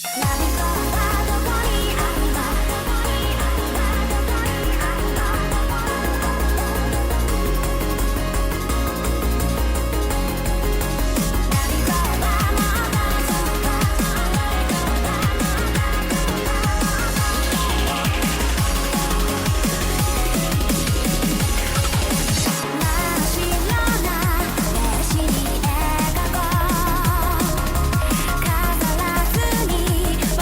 飾らずに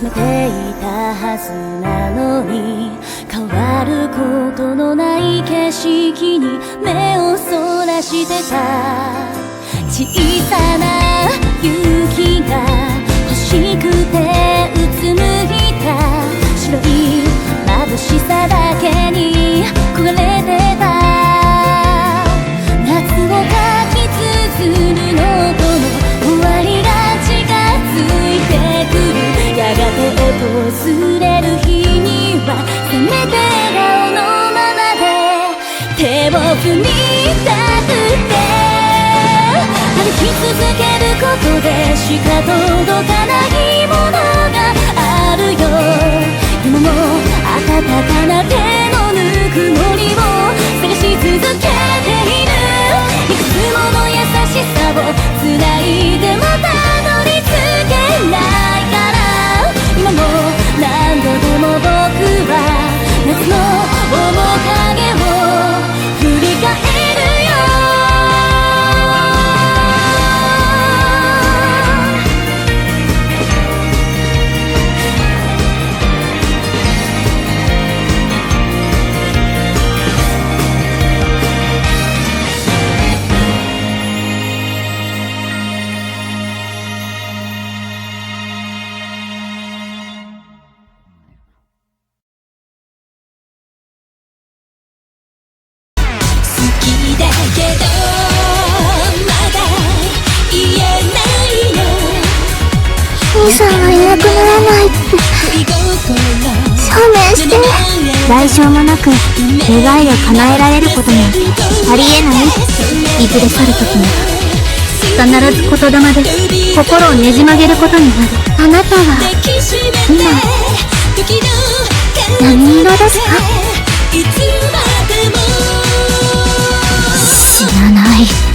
決めていたはずなのに変わることのない景色に目をそらしてた小さな雪が欲しくてうつむいた白い眩しさだけに焦がれてた夏をかき綴るノートの終わりが近づいてくるやがて訪れる日にはせめて笑顔のままで手を振りたくて歩き続けることでしか届かないものがあるよ今も温かな手のぬくもりを探し続けているいくつもの優しさを繋いでもたどり着けないから今も何度でも僕は夏の面影を振り返るよ兄さんはいなくならないって証明して代償もなく願いを叶えられることなんてありえないいずれ去る時に必ず言霊で心をねじ曲げることになるあなたは今何色ですか知らない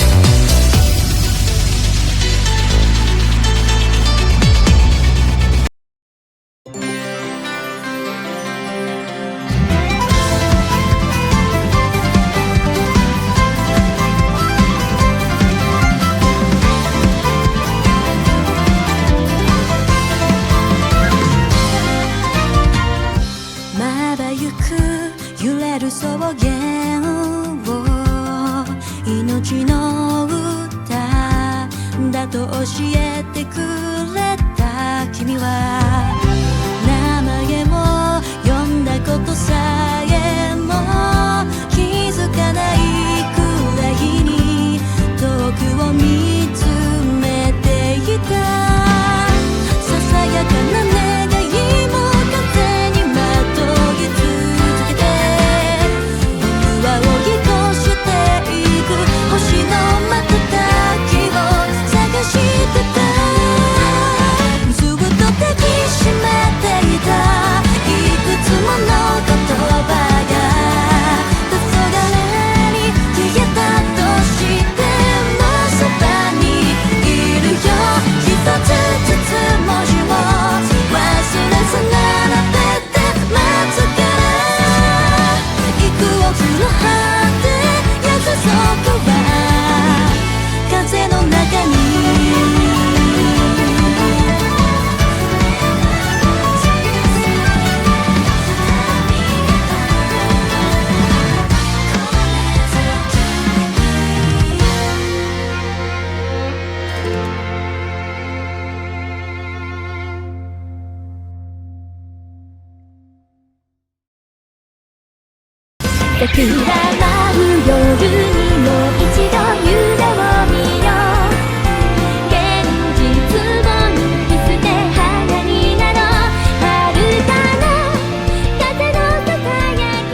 桜舞う夜にもう一度夢を見よう現実を脱ぎ捨て花になろう遥かな風のささやき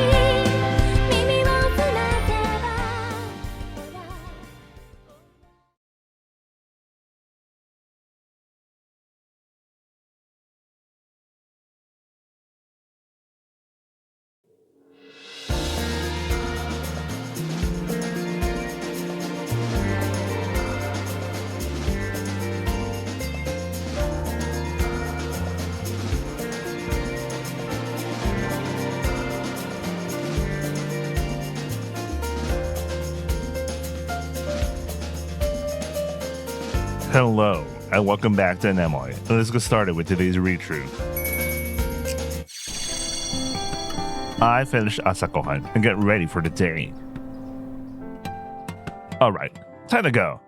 耳を澄ませばHello, and welcome back to Nemoi. Let's get started with today's read through. I finish asagohan and get ready for the day. Alright, time to go.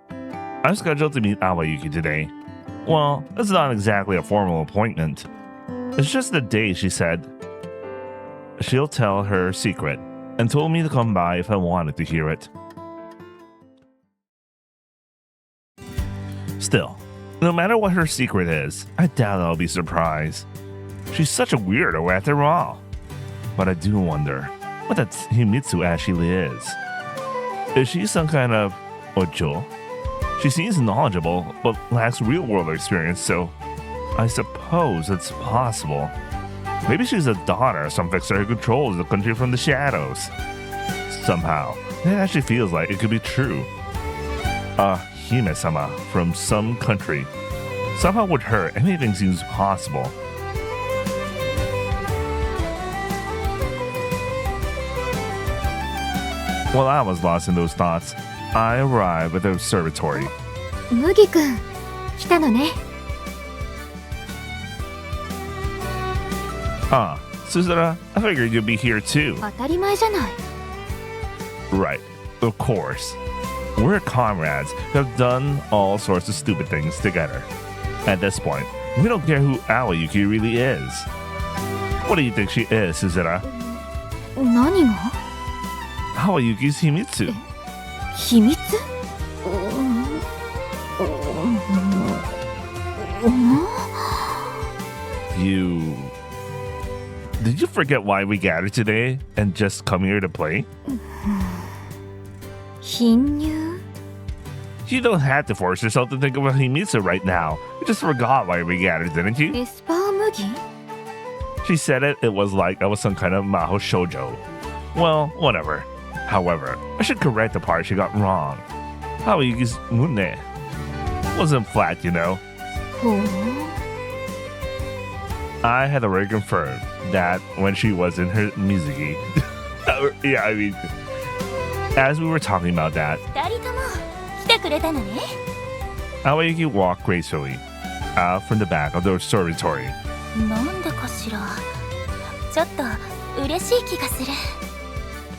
I'm scheduled to meet Awayuki today. Well, it's not exactly a formal appointment. It's just a day, she said. She'll tell her secret and told me to come by if I wanted to hear it. Still, no matter what her secret is, I doubt I'll be surprised. She's such a weirdo after all. But I do wonder what that Himitsu actually is. Is she some kind of ojo? She seems knowledgeable, but lacks real-world experience, so I suppose it's possible. Maybe she's a daughter of some fixer who controls the country from the shadows. Somehow, it actually feels like it could be true. A Hime-sama from some country. Somehow with her, anything seems possible. While I was lost in those thoughts, I arrived at the observatory. 麦くん、来たのね。Ah, Suzura, I figured you'd be here too. 当たり前じゃない。Right, of course. We're comrades who have done all sorts of stupid things together. At this point, we don't care who Awayuki really is. What do you think she is, Suzura? 何が？ Awayuki's Himitsu. 秘密？You... Did you forget why we gathered today and just come here to play? 貧乳？ You don't have to force yourself to think about Himitsu right now. You just forgot why we gathered, didn't you? エスパー麦？ She said it was like I was some kind of maho shoujo. Well, whatever. However, I should correct the part she got wrong. Awayuki's mune wasn't flat, you know. ほう。 I had already confirmed that when she was in her Mizuki. Yeah, I mean, as we were talking about that, 二人とも来てくれたのね。 Awayuki walked gracefully out from the back of the observatory. なんでかしら。ちょっと嬉しい気がする。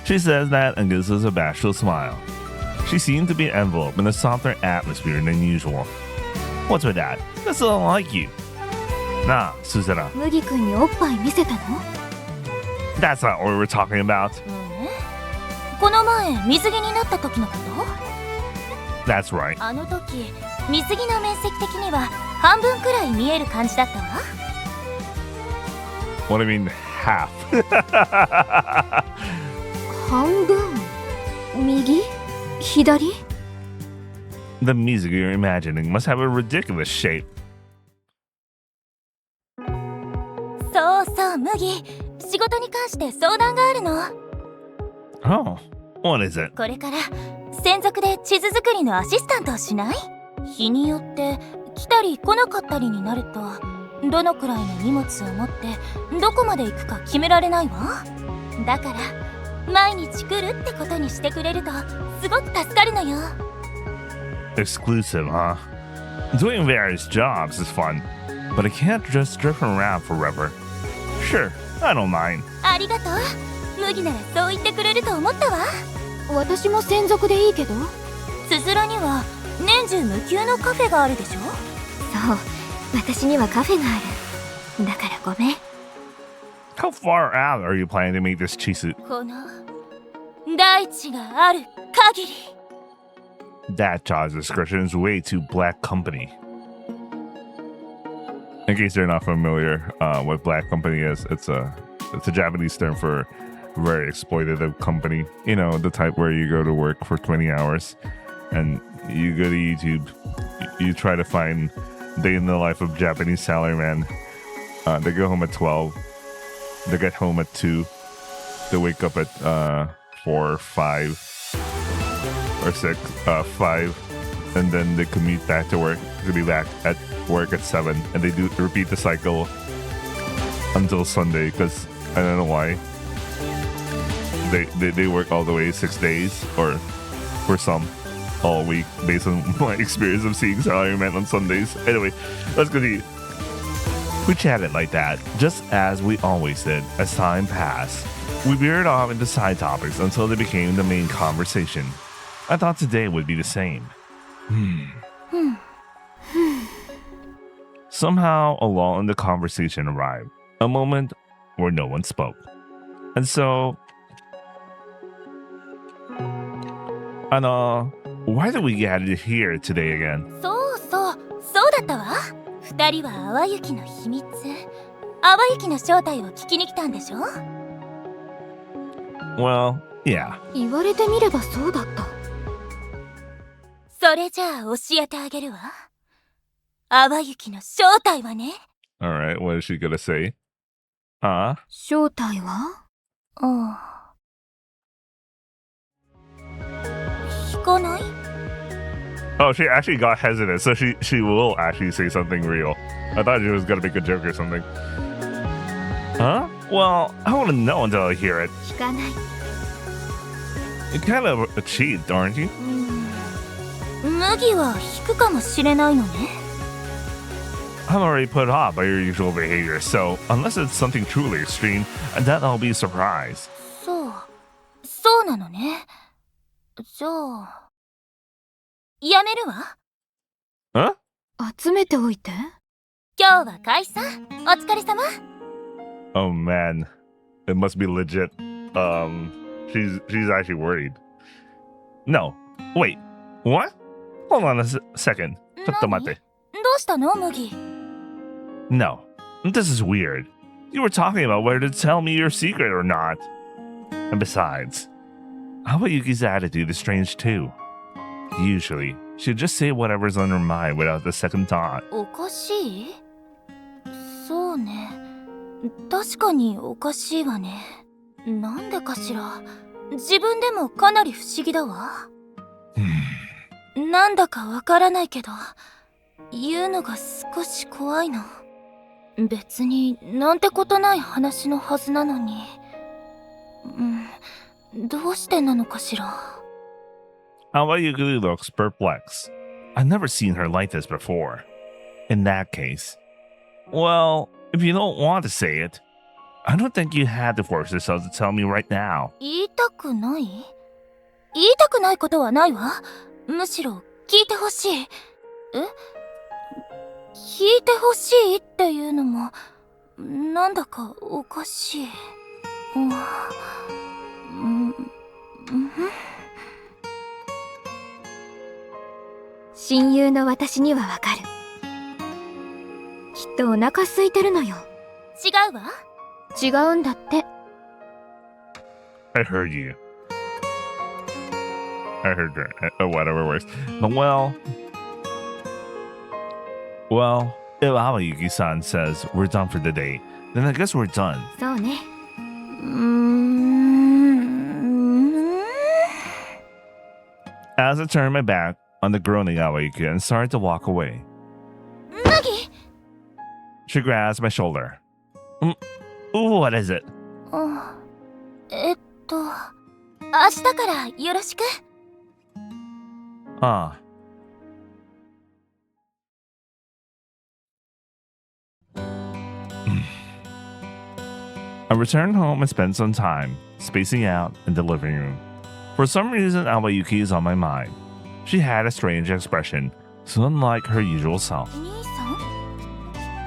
She says that and gives us a bashful smile. She seemed to be enveloped in a softer atmosphere than usual. What's with that? That's a little like you. Nah, Suzura, 麦くんにおっぱい見せたの？ that's not what we were talking about. この前水着になった時のこと？ That's right. あの時水着の面積的には半分くらい見える感じだったわ。 What do you mean, half? 半分？右？左？ The music you're imagining must have a ridiculous shape. そうそう麦、仕事に関して相談があるの。 Oh, what is it? これから専属で地図作りのアシスタントをしない？日によって来たり来なかったりになると、どのくらいの荷物を持ってどこまで行くか決められないわ。だから毎日来るってことにしてくれるとすごく助かるのよ。 Exclusive, huh? Doing various jobs is fun, but I can't just drift around forever. Sure, I don't mind. ありがとう。麦ならそう言ってくれると思ったわ。私も専属でいいけど。つづらには年中無休のカフェがあるでしょ。そう、私にはカフェがある。だからごめん。 How far out are you planning to make this chisu? この大地がある限り。 That job description is way too black company. In case you're not familiar, what black company is, it's a Japanese term for very exploitative company. You know, the type where you go to work for 20 hours and you go to YouTube, you try to find day in the life of Japanese salaryman. They go home at 12, they get home at 2, they wake up at 4, 5, or 6, 5, and then they commute back to work to be back at work at 7, and they do repeat the cycle until Sunday, because I don't know why they work all the way 6 days, or for some all week, based on my experience of seeing salarymen on Sundays. Anyway, let's continue. We chatted like that, just as we always did as time passed. We veered off into side topics until they became the main conversation. I thought today would be the same. Somehow, a lull in the conversation arrived, a moment where no one spoke. And so, why did we gather here today again? そうだったわ。二人は淡雪の秘密、淡雪の正体を聞きに来たんでしょ？ Well, yeah. 言われてみればそうだった。それじゃあ教えてあげるわ。淡雪の正体はね。Alright, what is she gonna say? 正体は？引かない？ Oh, she actually got hesitant, so she will actually say something real. I thought she was gonna make a joke or something. Huh? Well, I wouldn't know until I hear it. 引かない。 You're kind of a cheat, aren't you? 麦は引くかもしれないのね。I'm already put off by your usual behavior, so unless it's something truly extreme, then I'll be surprised. そうなのね。じゃあ、やめるわ。Huh? 集めておいて。今日は解散。お疲れ様。Oh man, it must be legit. She's actually worried. No, wait, what? Hold on a second. ちょっと待って。どうしたの、麦？ No, this is weird. You were talking about whether to tell me your secret or not. And besides, Awayuki's attitude is strange too. Usually, she'll just say whatever's on her mind without a second thought. おかしい？そうね。確かにおかしいわね。なんでかしら。自分でもかなり不思議だわ。なんだかわからないけど、言うのが少し怖いの。別になんてことない話のはずなのに。どうしてなのかしら。Awayuki looks perplexed. I've never seen her like this before. In that case, well, if you don't want to say it, I don't think you had to force yourself to tell me right now. 言いたくない？言いたくないことはないわ。むしろ聞いてほしい。聞いてほしいっていうのもなんだかおかしい。親友の私にはわかる。きっとお腹空いてるのよ。違うわ。違うんだって。I heard you. I heard her. Whatever works. But well, if Awayuki-san says we're done for the day, then I guess we're done. そうね。As I turned my back on the groaning Awayuki and started to walk away, マギ？ she grasped my shoulder. What is it? 明日からよろしく。I returned home and spent some time spacing out in the living room. For some reason, Awayuki is on my mind. She had a strange expression, so unlike her usual self. 兄さ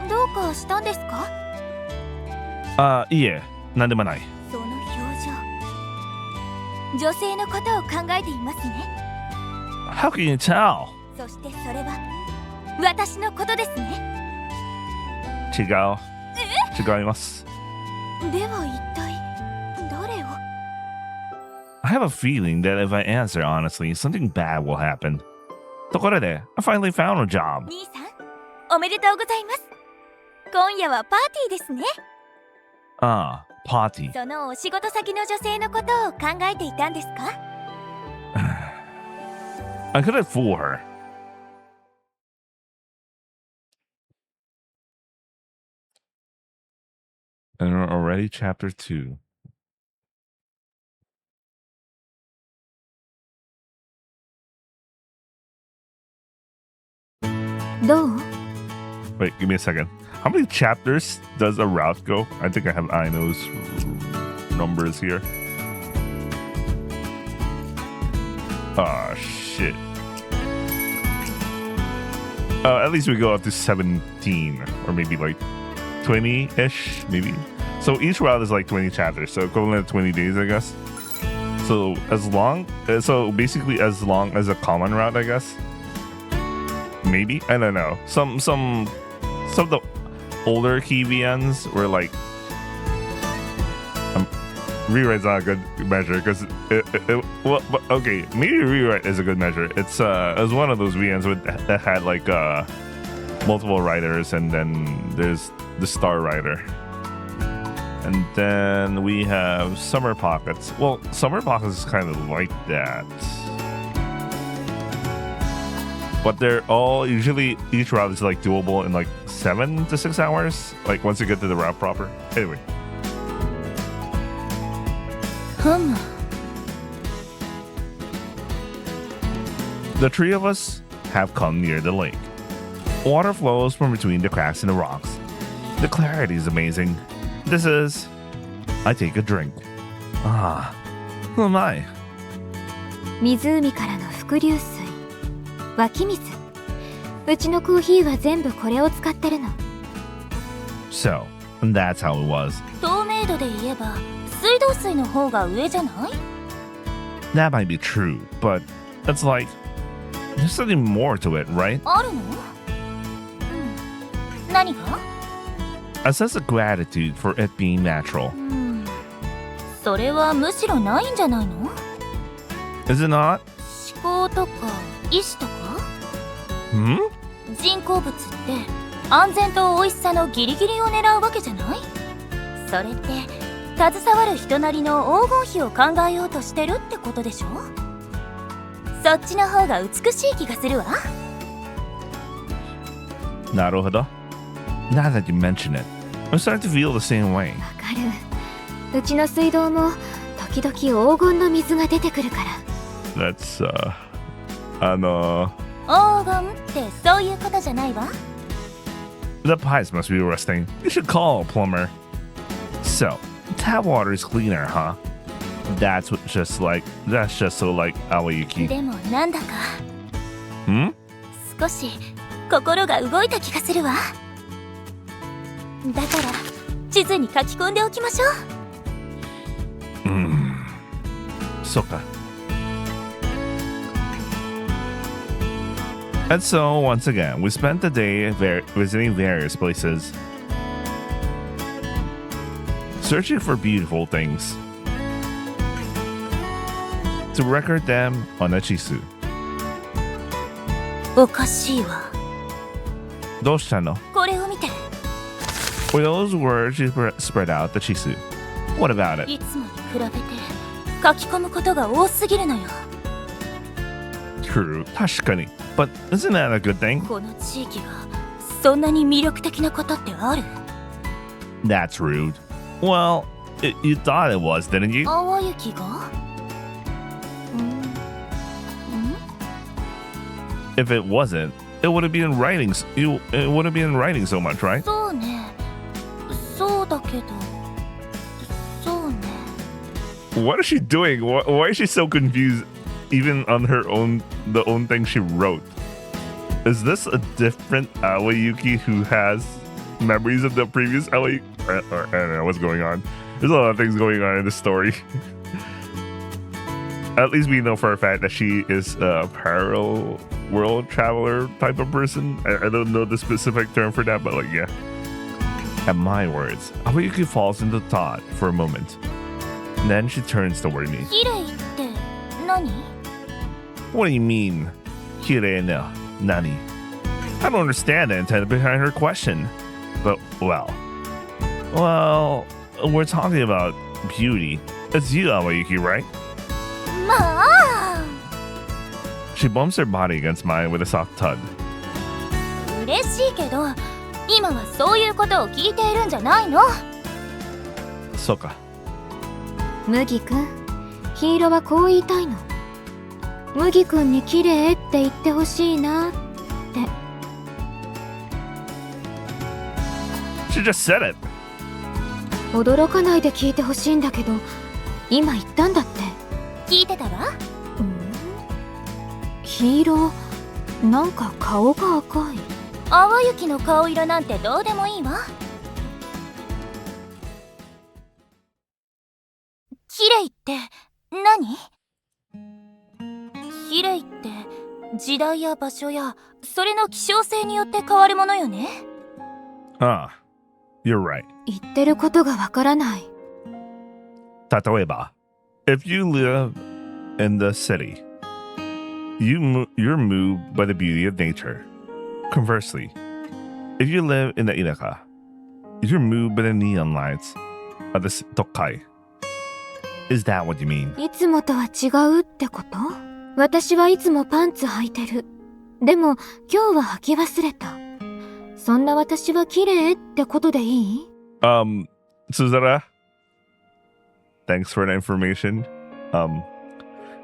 ん？どうかしたんですか？いえ、なんでもない。その表情。女性のことを考えていますね。How can you tell? そしてそれは私のことですね。違います。では一体誰を？ I have a feeling that if I answer honestly, something bad will happen. ところで、I finally found a job. 兄さん、おめでとうございます。今夜はパーティーですね。Party. そのお仕事先の女性のことを考えていたんですか？ I couldn't fool her. And we're already chapter 2. どう？ Wait, give me a second. How many chapters does a route go? I think I have Aino's numbers here. Oh, shit. At least we go up to 17, or maybe like 20-ish, maybe. So each route is like 20 chapters, so equivalent to 20 days, I guess. So basically as long as a common route, I guess. Maybe, I don't know. Some of the older KVNs were like rewrite's not a good measure because okay, maybe rewrite is a good measure. It was one of those VNs that had like multiple writers, and then there's the star writer, and then we have Summer Pockets. Well, Summer Pockets is kind of like that, but they're all usually each route is like doable in like 7 to 6 hours. Like once you get to the route proper. Anyway. The three of us have come near the lake. Water flows from between the cracks in the rocks. The clarity is amazing. This is... I take a drink. Ah, who am I? 湖からの伏流水、湧き水。うちのコーヒーは全部これを使ってるの。So, that's how it was. 透明度で言えば水道水の方が上じゃない？ That might be true, but it's like there's something more to it, right? あるの？何が？ A sense of gratitude for it being natural. それはむしろないんじゃないの？ Is it not? 思考とか意志とか？ 人工物って安全と美味しさのギリギリを狙うわけじゃない？それって携わる人なりの黄金比を考えようとしてるってことでしょ？そっちの方が美しい気がするわ。なるほど。Now that you mention it, I'm starting to feel the same way. わかる。うちの水道も時々黄金の水が出てくるから。黄 That's 金ってそういうことじゃないわ。The pipes must be rusting. You should call a plumber. So, tap water is cleaner, huh? That's just so like Awayuki. でもなんだか。ん？少し心が動いた気がするわ。だから地図に書き込んでおきましょう。そっか。And so, once again, we spent the day visiting various places, searching for beautiful things, to record them on a chisu. おかしいわ。どうしたの？これを見て。With those words, she spread out the chisu. What about it? いつもに比べて書き込むことが多すぎるのよ。True, 確かに。But isn't that a good thing? この地域がそんなに魅力的なことってある？ That's rude. Well, you thought it was, didn't you? 淡雪がIf it wasn't, it would have been in writing. It wouldn't be in writing so much, right? そうね。そうだけど。そうね。 What is she doing? Why is she so confused? Even on her own, the own thing she wrote. Is this a different Awayuki who has memories of the previous Awayuki? I don't know what's going on. There's a lot of things going on in the story. At least we know for a fact that she is a parallel world traveler type of person. I don't know the specific term for that, but like, yeah. At my words, Awayuki falls into thought for a moment. And then she turns toward me. 綺麗って何？ What do you mean? Kirei no nani? I don't understand the intent behind her question. But, well, we're talking about beauty. It's you, Awayuki, right? まあ She bumps her body against mine with a soft tug. 嬉しいけど今はそういうことを聞いているんじゃないの？そうか。麦くん、ヒーローはこう言いたいの。麦くんに綺麗って言ってほしいなって。She just said it. 驚かないで聞いてほしいんだけど、今言ったんだって。聞いてたわ。ヒーロー、なんか顔が赤い。淡雪の顔色なんてどうでもいいわ。綺麗って何？綺麗って時代や場所やそれの希少性によって変わるものよね。Ah, you're right. 言ってることがわからない。例えば if you live in the city, you're moved by the beauty of nature. Conversely, if you live in the inaka, you're moved by the neon lights of the tokai. Is that what you mean? いつもとは違うってこと？私はいつもパンツ履いてる。でも今日は履き忘れた。そんな私は綺麗ってことでいい？Suzara, thanks for the information.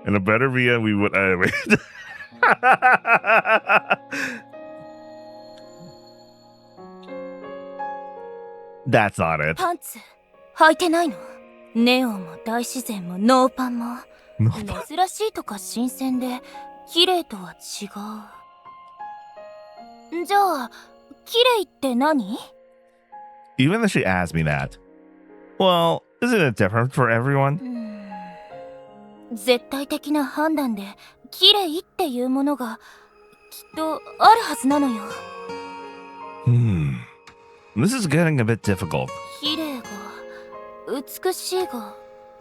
In a better via, we would. Wait. That's not it. パンツ履いてないの？ネオンも大自然もノーパンも珍しいとか新鮮で綺麗とは違う。じゃあ綺麗って何？ Even if she asked me that, well, isn't it different for everyone? 絶対的な判断で綺麗っていうものがきっとあるはずなのよ。This is getting a bit difficult. 綺麗が美しいが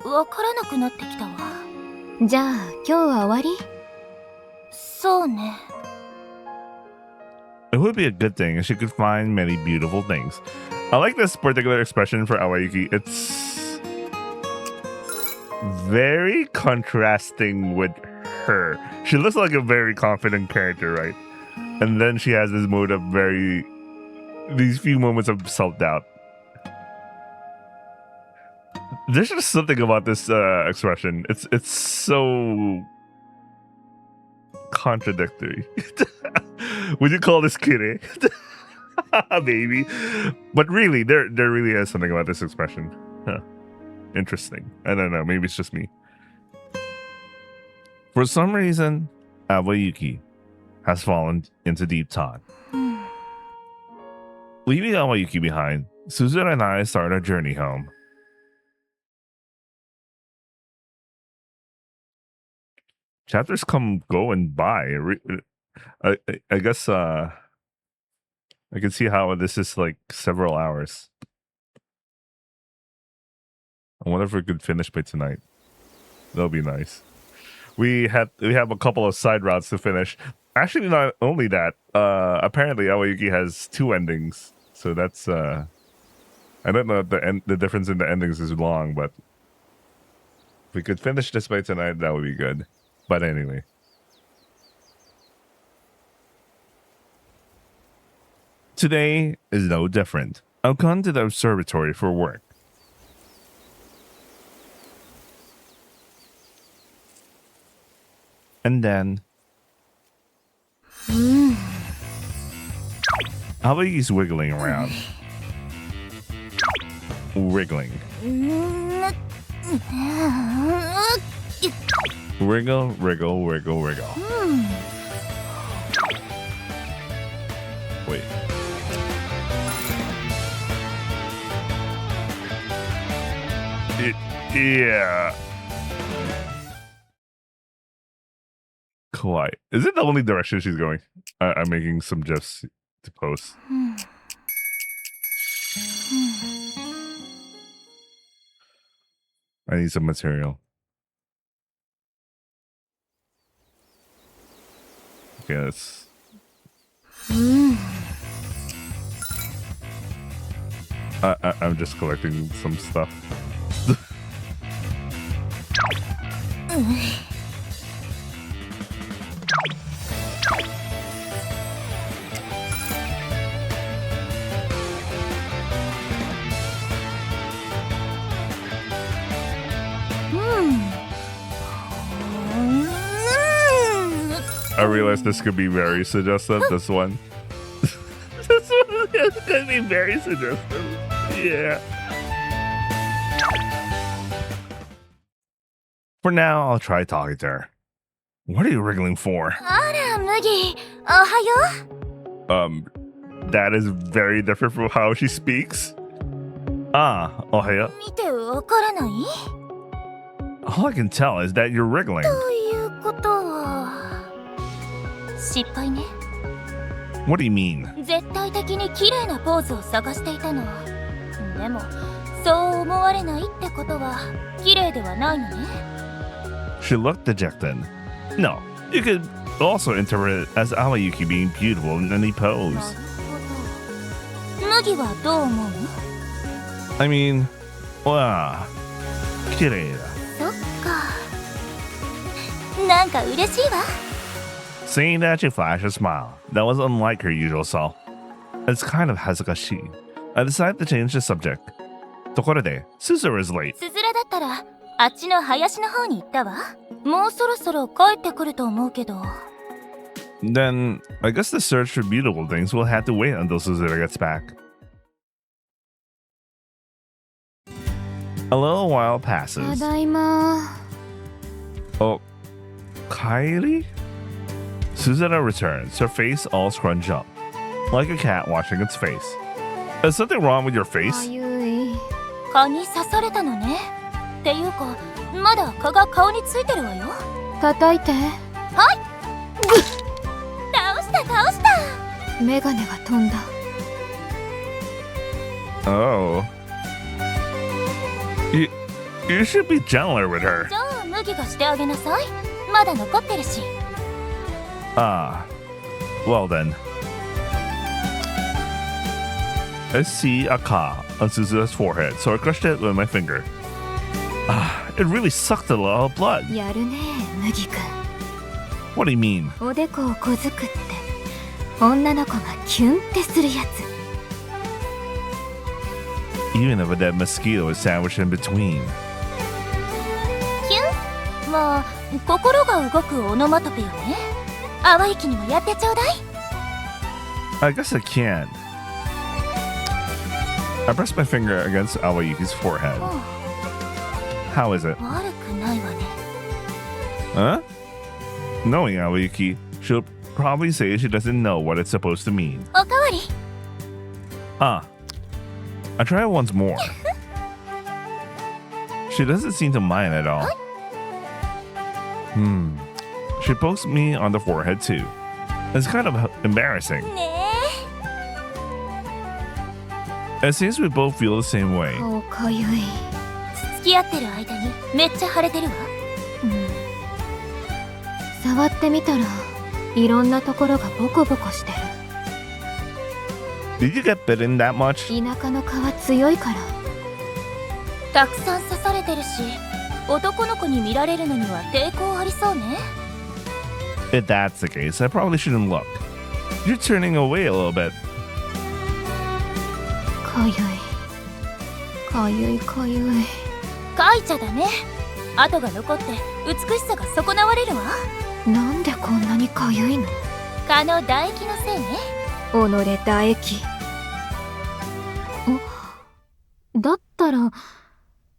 わからなくなってきたわ。じゃあ今日は終わり？そうね。It would be a good thing if she could find many beautiful things. I like this particular expression for Awayuki. It's very contrasting with her. She looks like a very confident character, right? And then she has this mode of these few moments of self-doubt. There's just something about this expression. It's so contradictory. Would you call this kire? Maybe. But really, there really is something about this expression. Huh. Interesting. I don't know. Maybe it's just me. For some reason, Awayuki has fallen into deep thought. Leaving Awayuki behind, Suzura and I start our journey home. Chapters come going by. I guess I can see how this is like several hours. I wonder if we could finish by tonight. That'll be nice. We have a couple of side routes to finish. Actually, not only that. Apparently, Awayuki has 2 endings. So that's I don't know if the difference in the endings is long, but if we could finish this by tonight, that would be good. But anyway. Today is no different. I've gone to the observatory for work. And then Awayuki's wiggling around. Wriggling. Wriggle, wriggle, wriggle, wriggle. Wait. Yeah. Kawaii. Is it the only direction she's going? I'm making some gifs to post. I need some material. Okay, let's... I'm just collecting some stuff. I realize this could be very suggestive, this one. This one is going to be very suggestive. Yeah. For now, I'll try talking to her. What are you wriggling for? あら、麦。おはよ That is very different from how she speaks. Ohaya. う。見てわからない All I can tell is that you're wriggling. ということは失敗ね。 What do you mean? 絶対的に綺麗なポーズを探していたの。でもそう思われないってことは綺麗ではないのね。 She looked dejected. No, you could also interpret it as Awayuki being beautiful in any pose. なるほど。麦はどう思うの？ I mean, wow. 綺麗だ。そっか。なんか嬉しいわ。 Seeing that, she flashed a smile. That was unlike her usual self. It's kind of hazakashi. I decided to change the subject. ところで、Suzu is late. スズラだったらあっちの林の方に行ったわ。もうそろそろ帰ってくると思うけど。 Then, I guess the search for beautiful things will have to wait until Suzura gets back. A little while た passes. だいま。 Oh, Kylie? Suzura returns, her face all scrunched up, like a cat washing its face. Is something wrong with your あ face? ゆい。蚊に刺されたのね。っていうかまだ蚊が顔についてるわよ。叩いて。倒したメガネが飛んだ。 Oh. You should be gentler with her. じゃあ麦がしてあげなさい。まだ残ってるし。 Ah. Well then. I see a ka on Suzura's forehead, so I crushed it with my finger. It really sucked a lot of blood. やるね麦くん。 What do you mean? おでこをこづくって女の子がキュンってするやつ。 Even if a dead mosquito is sandwiched in between. キュン？まあ心が動くオノマトペよね。淡雪にもやってちょうだい。 I guess I can. I pressed my finger against Awayuki's forehead. How is it? 悪くないわね。 Huh? Knowing Awayuki, she'll probably say she doesn't know what it's supposed to mean. おかわり。 I try it once more. She doesn't seem to mind at all. She pokes me on the forehead too. It's kind of embarrassing. ね It seems we both feel the same way. 顔かゆい。え。付き合ってる間にめっちゃ腫れてるわ。触ってみたらいろんなところがボコボコしてる。 Did you get bitten that much? 田舎の蚊は強いから。たくさん刺されてるし、男の子に見られるのには抵抗ありそうね。 If that's the case, I probably shouldn't look. You're turning away a little bit. かゆい。かゆいかゆい。書いちゃダメ。跡が残って美しさが損なわれるわ。なんでこんなにかゆいの？蚊の唾液のせいね。己唾液。だったら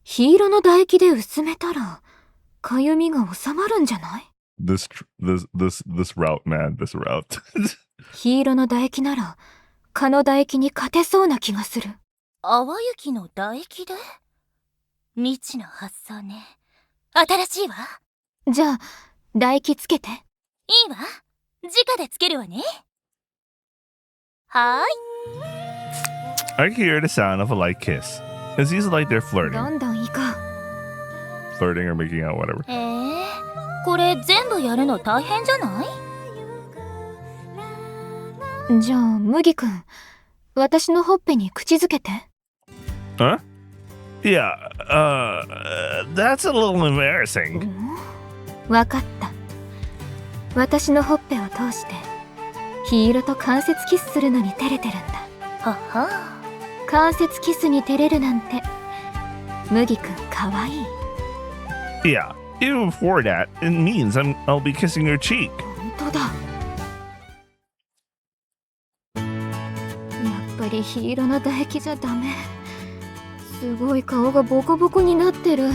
黄色の唾液で薄めたらかゆみが収まるんじゃない？ This route, man, this route. 黄色の唾液なら蚊の唾液に勝てそうな気がする。淡雪の唾液で？未知の発想ね。新しいわ。じゃあ唾液つけて。いいわ。直でつけるわね。はーい。 I hear the sound of a light kiss. It seems like they're ど flirting. んどんいこ Flirting or making out, whatever. これ全部やるの大変じゃない？う。じゃあ麦くん、私のほっぺに口づけて。 Huh? Yeah, that's a little embarrassing. わかった。私のほっぺを通して黄色と関節キスするのに照れてるんだ。はは。関節キスに照れるなんて麦くんかわいい。 Yeah, even before that, it means I'll be kissing your cheek. 本当だ。やっぱり黄色の唾液じゃダメ。すごい顔がボコボコになってる。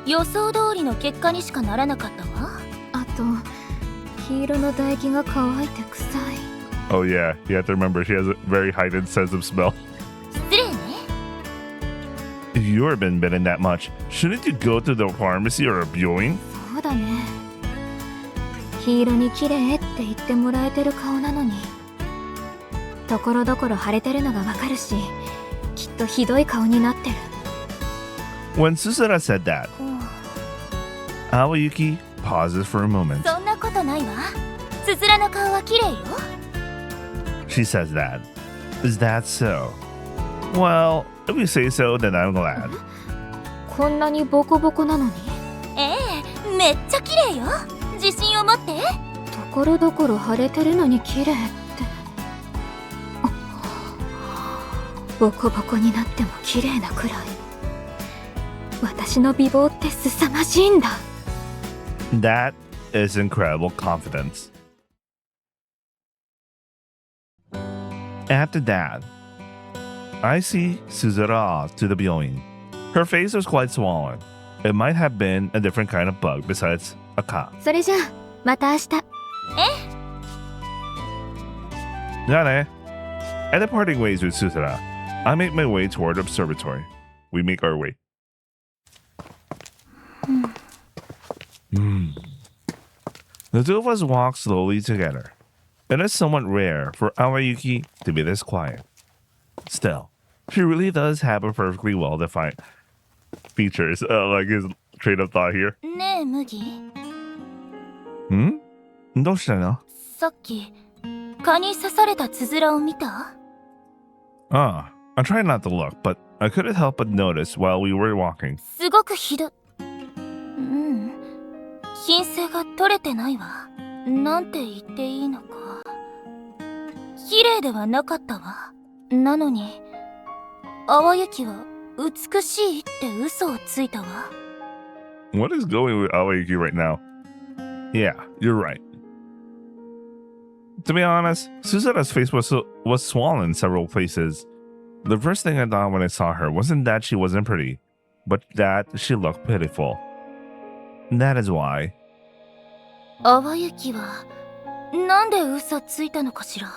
予想通りの結果にしかならなかったわ。あと黄色の唾液が乾いて臭い。 Oh yeah, you have to remember she has a very heightened sense of smell. 失礼ね。 If you've been bitten that much, shouldn't you go to the pharmacy or a viewing? そうだね。黄色に綺麗って言ってもらえてる顔なのに、ところどころ腫れてるのがわかるし、きっとひどい顔になってる。 When Susara said that, Awayuki pauses for a moment. そんなことないわ。つづらの顔は綺麗よ。 She says that. Is that so? Well, if you say so, then I'm glad. こんなにボコボコなのに。ええ、めっちゃ綺麗よ。自信を持って。ところどころ腫れてるのに綺麗って。ボコボコになっても綺麗なくらい。私の美貌って凄まじいんだ。 That is incredible confidence. After that, I see Suzura off to the Byoin. Her face was quite swollen. It might have been a different kind of bug besides a cough. それじゃあまた明日。Nane. At the parting ways with Suzura, I make my way toward the observatory. We make our way. The two of us walk slowly together. It is somewhat rare for Awayuki to be this quiet. Still, she really does have a perfectly well-defined features, like his train of thought here. ねえ麦、 どうしたの? さっき蚊に刺されたつづらを見た？ I tried not to look, but I couldn't help but notice while we were walking. すごくひど。品性が取れてないわ。なんて言っていいのか。綺麗ではなかったわ。なのに、淡雪は美しいって嘘をついたわ。What is going with Awayuki right now? Yeah, you're right. To be honest, Suzura's face was swollen in several places. The first thing I thought when I saw her wasn't that she wasn't pretty, but that she looked pitiful. That is why. 淡雪はなんで嘘ついたのかしら。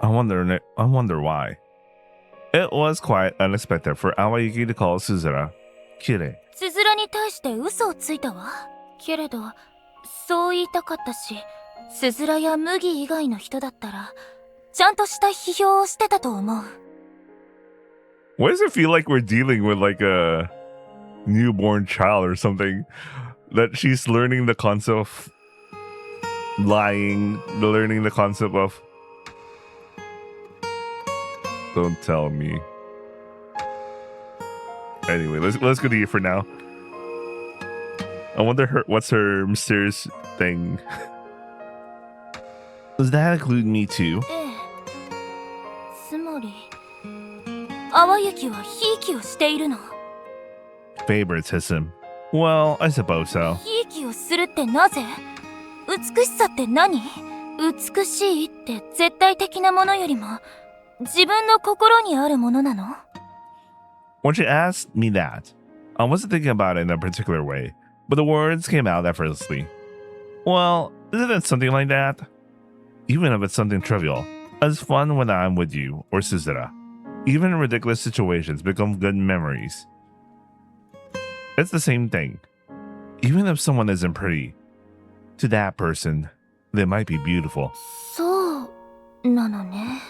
I wonder why. It was quite unexpected for Awayuki to call Suzura Kire. つづらに対して嘘をついたわ。けれど、そう言いたかったし、つづらや麦以外の人だったら、ちゃんとした批評をしてたと思う。Why does it feel like we're dealing with like a newborn child or something? That she's learning the concept of lying, learning the concept of... Don't tell me. Anyway, let's go to you for now. I wonder what's her mysterious thing. Does that include me too? ええ。つまり、淡雪はひいきをしているの。Favoritism. Well, I suppose so. ひいきをするってなぜ？美しさって何？美しいって絶対的なものよりも自分の心にあるものなの？ When she asked me that, I wasn't thinking about it in a particular way, but the words came out effortlessly. Well, isn't it something like that? Even if it's something trivial, it's fun when I'm with you or Suzura. Even ridiculous situations become good memories. It's the same thing. Even if someone isn't pretty, to that person, they might be beautiful. そうなのね。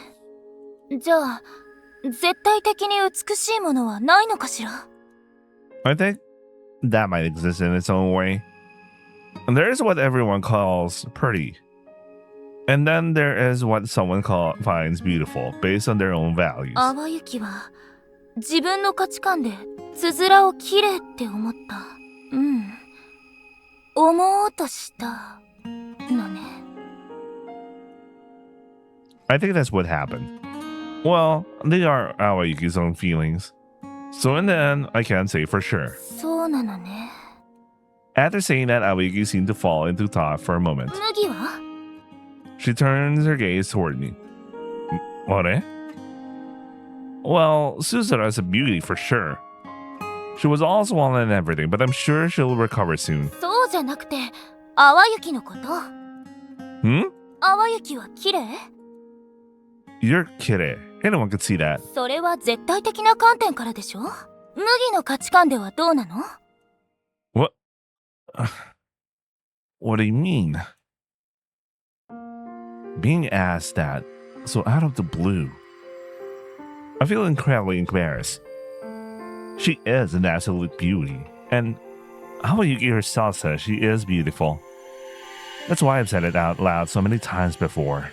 じゃあ、絶対的に美しいものはないのかしら？ I think that might exist in its own way. And there is what everyone calls pretty. And then there is what someone finds beautiful based on their own values. 淡雪は自分の価値観でつづらを綺麗って思った。思おうとしたのね。I think that's what happened. Well, they are Awayuki's own feelings. So in the end, I can't say for sure. そうなのね。 After saying that, Awayuki seemed to fall into thought for a moment. 麦は？ She turns her gaze toward me. What? Well, Suzura is a beauty for sure. She was all swollen and everything, but I'm sure she'll recover soon. そうじゃなくて、淡雪のこと。Hmm? 淡雪は綺麗？ You're kidding. Anyone could see that. それは絶対的な観点からでしょ？麦の価値観ではどうなの？ What? What do you mean? Being asked that so out of the blue. I feel incredibly embarrassed. She is an absolute beauty, and Awayuki herself says she is beautiful. That's why I've said it out loud so many times before.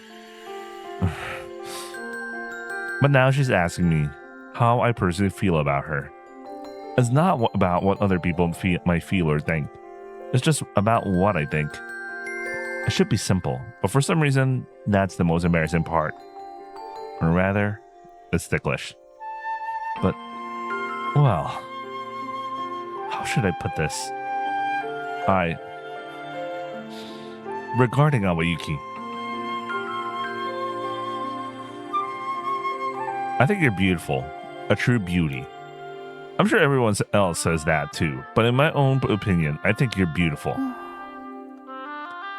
But now she's asking me how I personally feel about her. It's not about what other people might feel or think. It's just about what I think. It should be simple, but for some reason, that's the most embarrassing part. Or rather, it's ticklish. But, well, how should I put this? Regarding Awayuki, I think you're beautiful, a true beauty. I'm sure everyone else says that too, but in my own opinion, I think you're beautiful.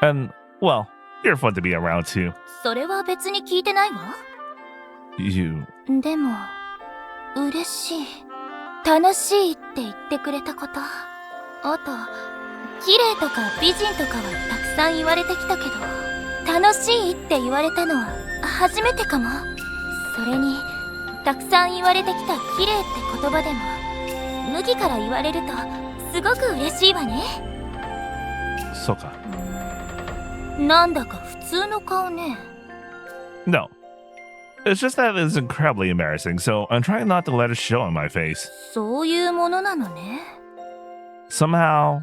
And, well, you're fun to be around too. それは別に聞いてないわ。You... でも、嬉しい。楽しいって言ってくれたこと。あと、綺麗とか美人とかはたくさん言われてきたけど、楽しいって言われたのは初めてかも。それに、たくさん言われてきた綺麗って言葉でも、麦から言われるとすごく嬉しいわね。そうか。なんだか普通の顔ね。No. It's just that it's incredibly embarrassing, so I'm trying not to let it show on my face. そういうものなのね。Somehow,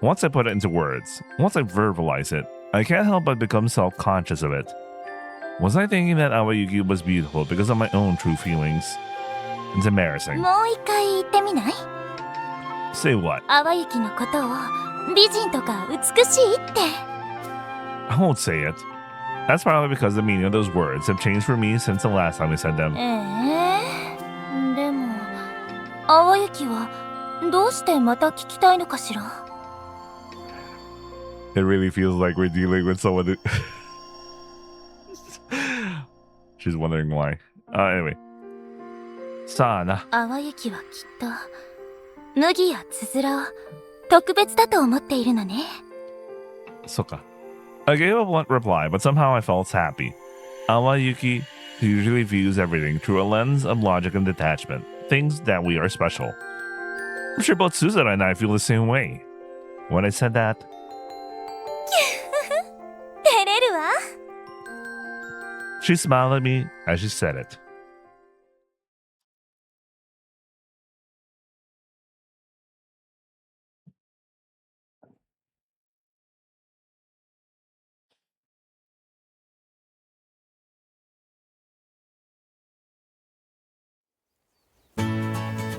once I put it into words, once I verbalize it, I can't help but become self-conscious of it. Was I thinking that Awayuki was beautiful because of my own true feelings? It's embarrassing. もう一回言ってみない？ Say what? 淡雪のことを美人とか美しいって。I won't say it. That's probably because the meaning of those words have changed for me since the last time I said them. でも、淡雪はどうしてまた聞きたいのかしら？ It really feels like we're dealing with someone who... She's wondering why. Anyway. さあな。淡雪はきっと麦やつづらを特別だと思っているのね。そうか。I gave a blunt reply, but somehow I felt happy. Awayuki usually views everything through a lens of logic and detachment, things that we are special. I'm sure both Suzana and I feel the same way. When I said that... 照れるわ。She smiled at me as she said it.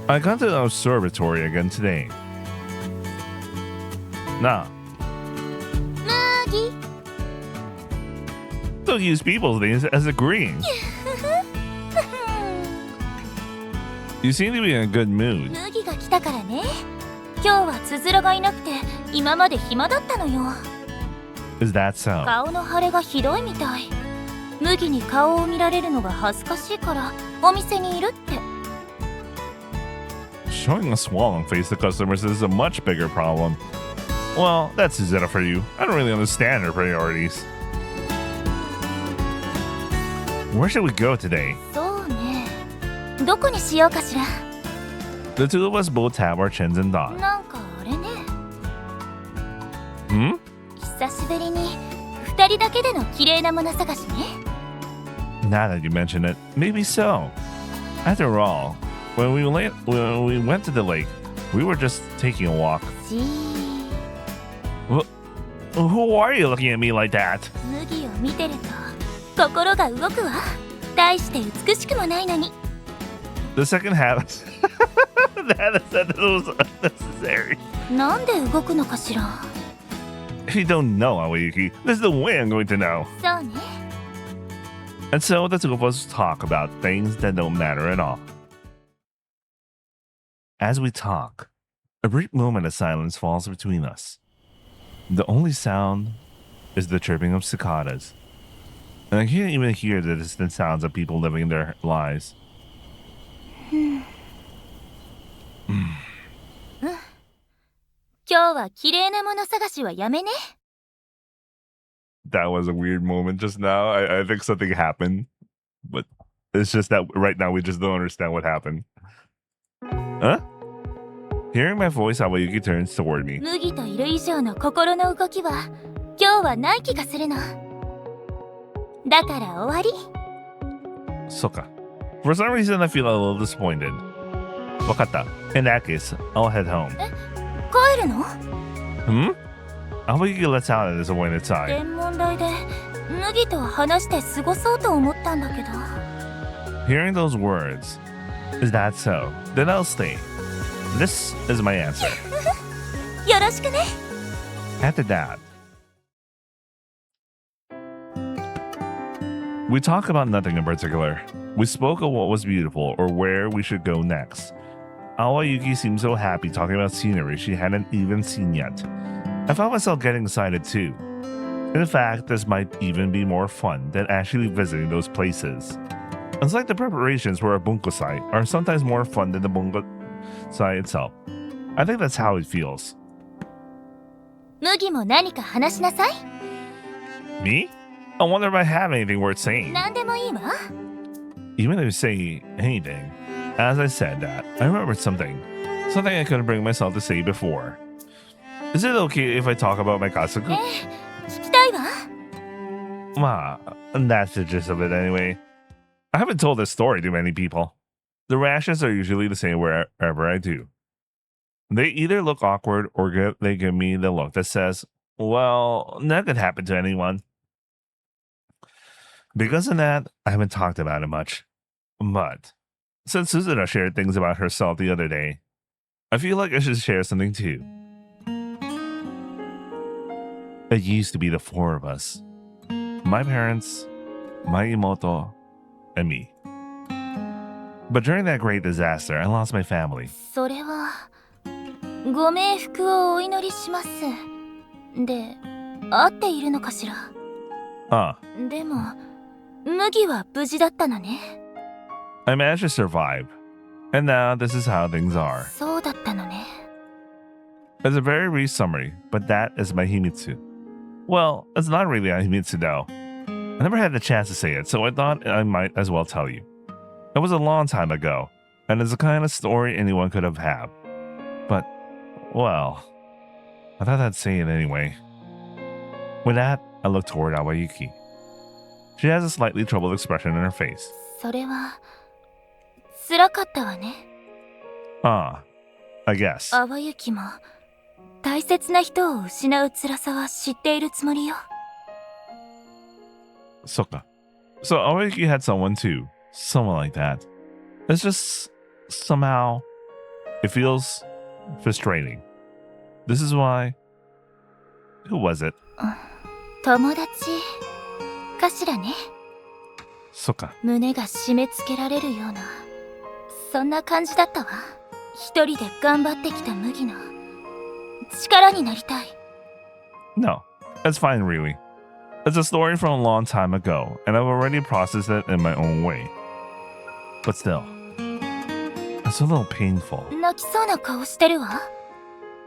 I got to the observatory again today. Nah. 麦。 Don't use people's names as agreeing. You seem to be in a good mood. 麦が来たからね。今日はつづらがいなくて今まで暇だったのよ。Is that so? 顔の腫れがひどいみたい。麦に顔を見られるのが恥ずかしいからお店にいるって。Showing a swollen face to customers is a much bigger problem. Well, that's Suzana for you. I don't really understand her priorities. Where should we go today? そうね。どこにしようかしら。The two of us both have our chins and thought. なんかあれね。Hmm? 久しぶりに二人だけでの綺麗なもの探しね。Now that you mention it, maybe so. After all, when we went to the lake, we were just taking a walk. じー。 Who are you looking at me like that? 麦を見てると心が動くわ。大して美しくもないのに。 The second half that sentence was unnecessary. なんで動くのかしら。 If you don't know, Awayuki, this is the way I'm going to know. そうね。 And so the two of us talk about things that don't matter at all. As we talk, a brief moment of silence falls between us. The only sound is the chirping of cicadas. And I can't even hear the distant sounds of people living their lives. 今日は綺麗なもの探しはやめね。 That was a weird moment just now. I think something happened, but it's just that right now we just don't understand what happened. Huh? Hearing my voice, Awayuki turns toward me. 麦といる以上の心の動きは今日はない気がするの。だから終わり。 Soka. For some reason, I feel a little disappointed. Wakata. In that case, I'll head home. 帰るの？ Hmm? Awayuki lets out a disappointed sigh. 天文台で麦と話して過ごそうと思ったんだけど。 Hearing those words, is that so? Then I'll stay. This is my answer. よろしくね。 After that, we talk about nothing in particular. We spoke of what was beautiful or where we should go next. Awayuki seemed so happy talking about scenery she hadn't even seen yet. I found myself getting excited too. In fact, this might even be more fun than actually visiting those places. It's like the preparations for a bunkosai are sometimes more fun than the bunkosai itself. I think that's how it feels. 麦も何か話しなさい。 Me? I wonder if I have anything worth saying. 何でもいいわ。 Even if you say anything, as I said that, I remembered something. Something I couldn't bring myself to say before. Is it okay if I talk about my Kasaku? 聞きたいわ。 Ma, that's the gist of it anyway. I haven't told this story to many people. The rashes are usually the same wherever I do. They either look awkward or they give me the look that says, well, that could happen to anyone. Because of that, I haven't talked about it much. But since Suzuna shared things about herself the other day, I feel like I should share something too. It used to be the four of us. My parents, my imoto, and me. But during that great disaster, I lost my family. それはご冥福をお祈りします。で、合っているのかしら。でも、麦は無事だったのね。I managed to survive. And now this is how things are. そうだったのね。 It's a very brief summary, but that is my Himitsu. Well, it's not really a Himitsu though. I never had the chance to say it, so I thought I might as well tell you. It was a long time ago, and it's the kind of story anyone could have had. But, well, I thought I'd say it anyway. With that, I looked toward Awayuki. She has a slightly troubled expression in her face. それは辛かったわね。 I guess. 淡雪も大切な人を失う辛さは知っているつもりよ。 Soka. So Awayuki had someone too. Someone like that. It's just somehow it feels frustrating. This is why. Who was it? 友達かしらね。 Soka. 胸が締め付けられるようなそんな感じだったわ。一人で頑張ってきた麦の力になりたい。 No, it's fine really. It's a story from a long time ago, and I've already processed it in my own way. But still, it's a little painful. 泣きそうな顔してるわ。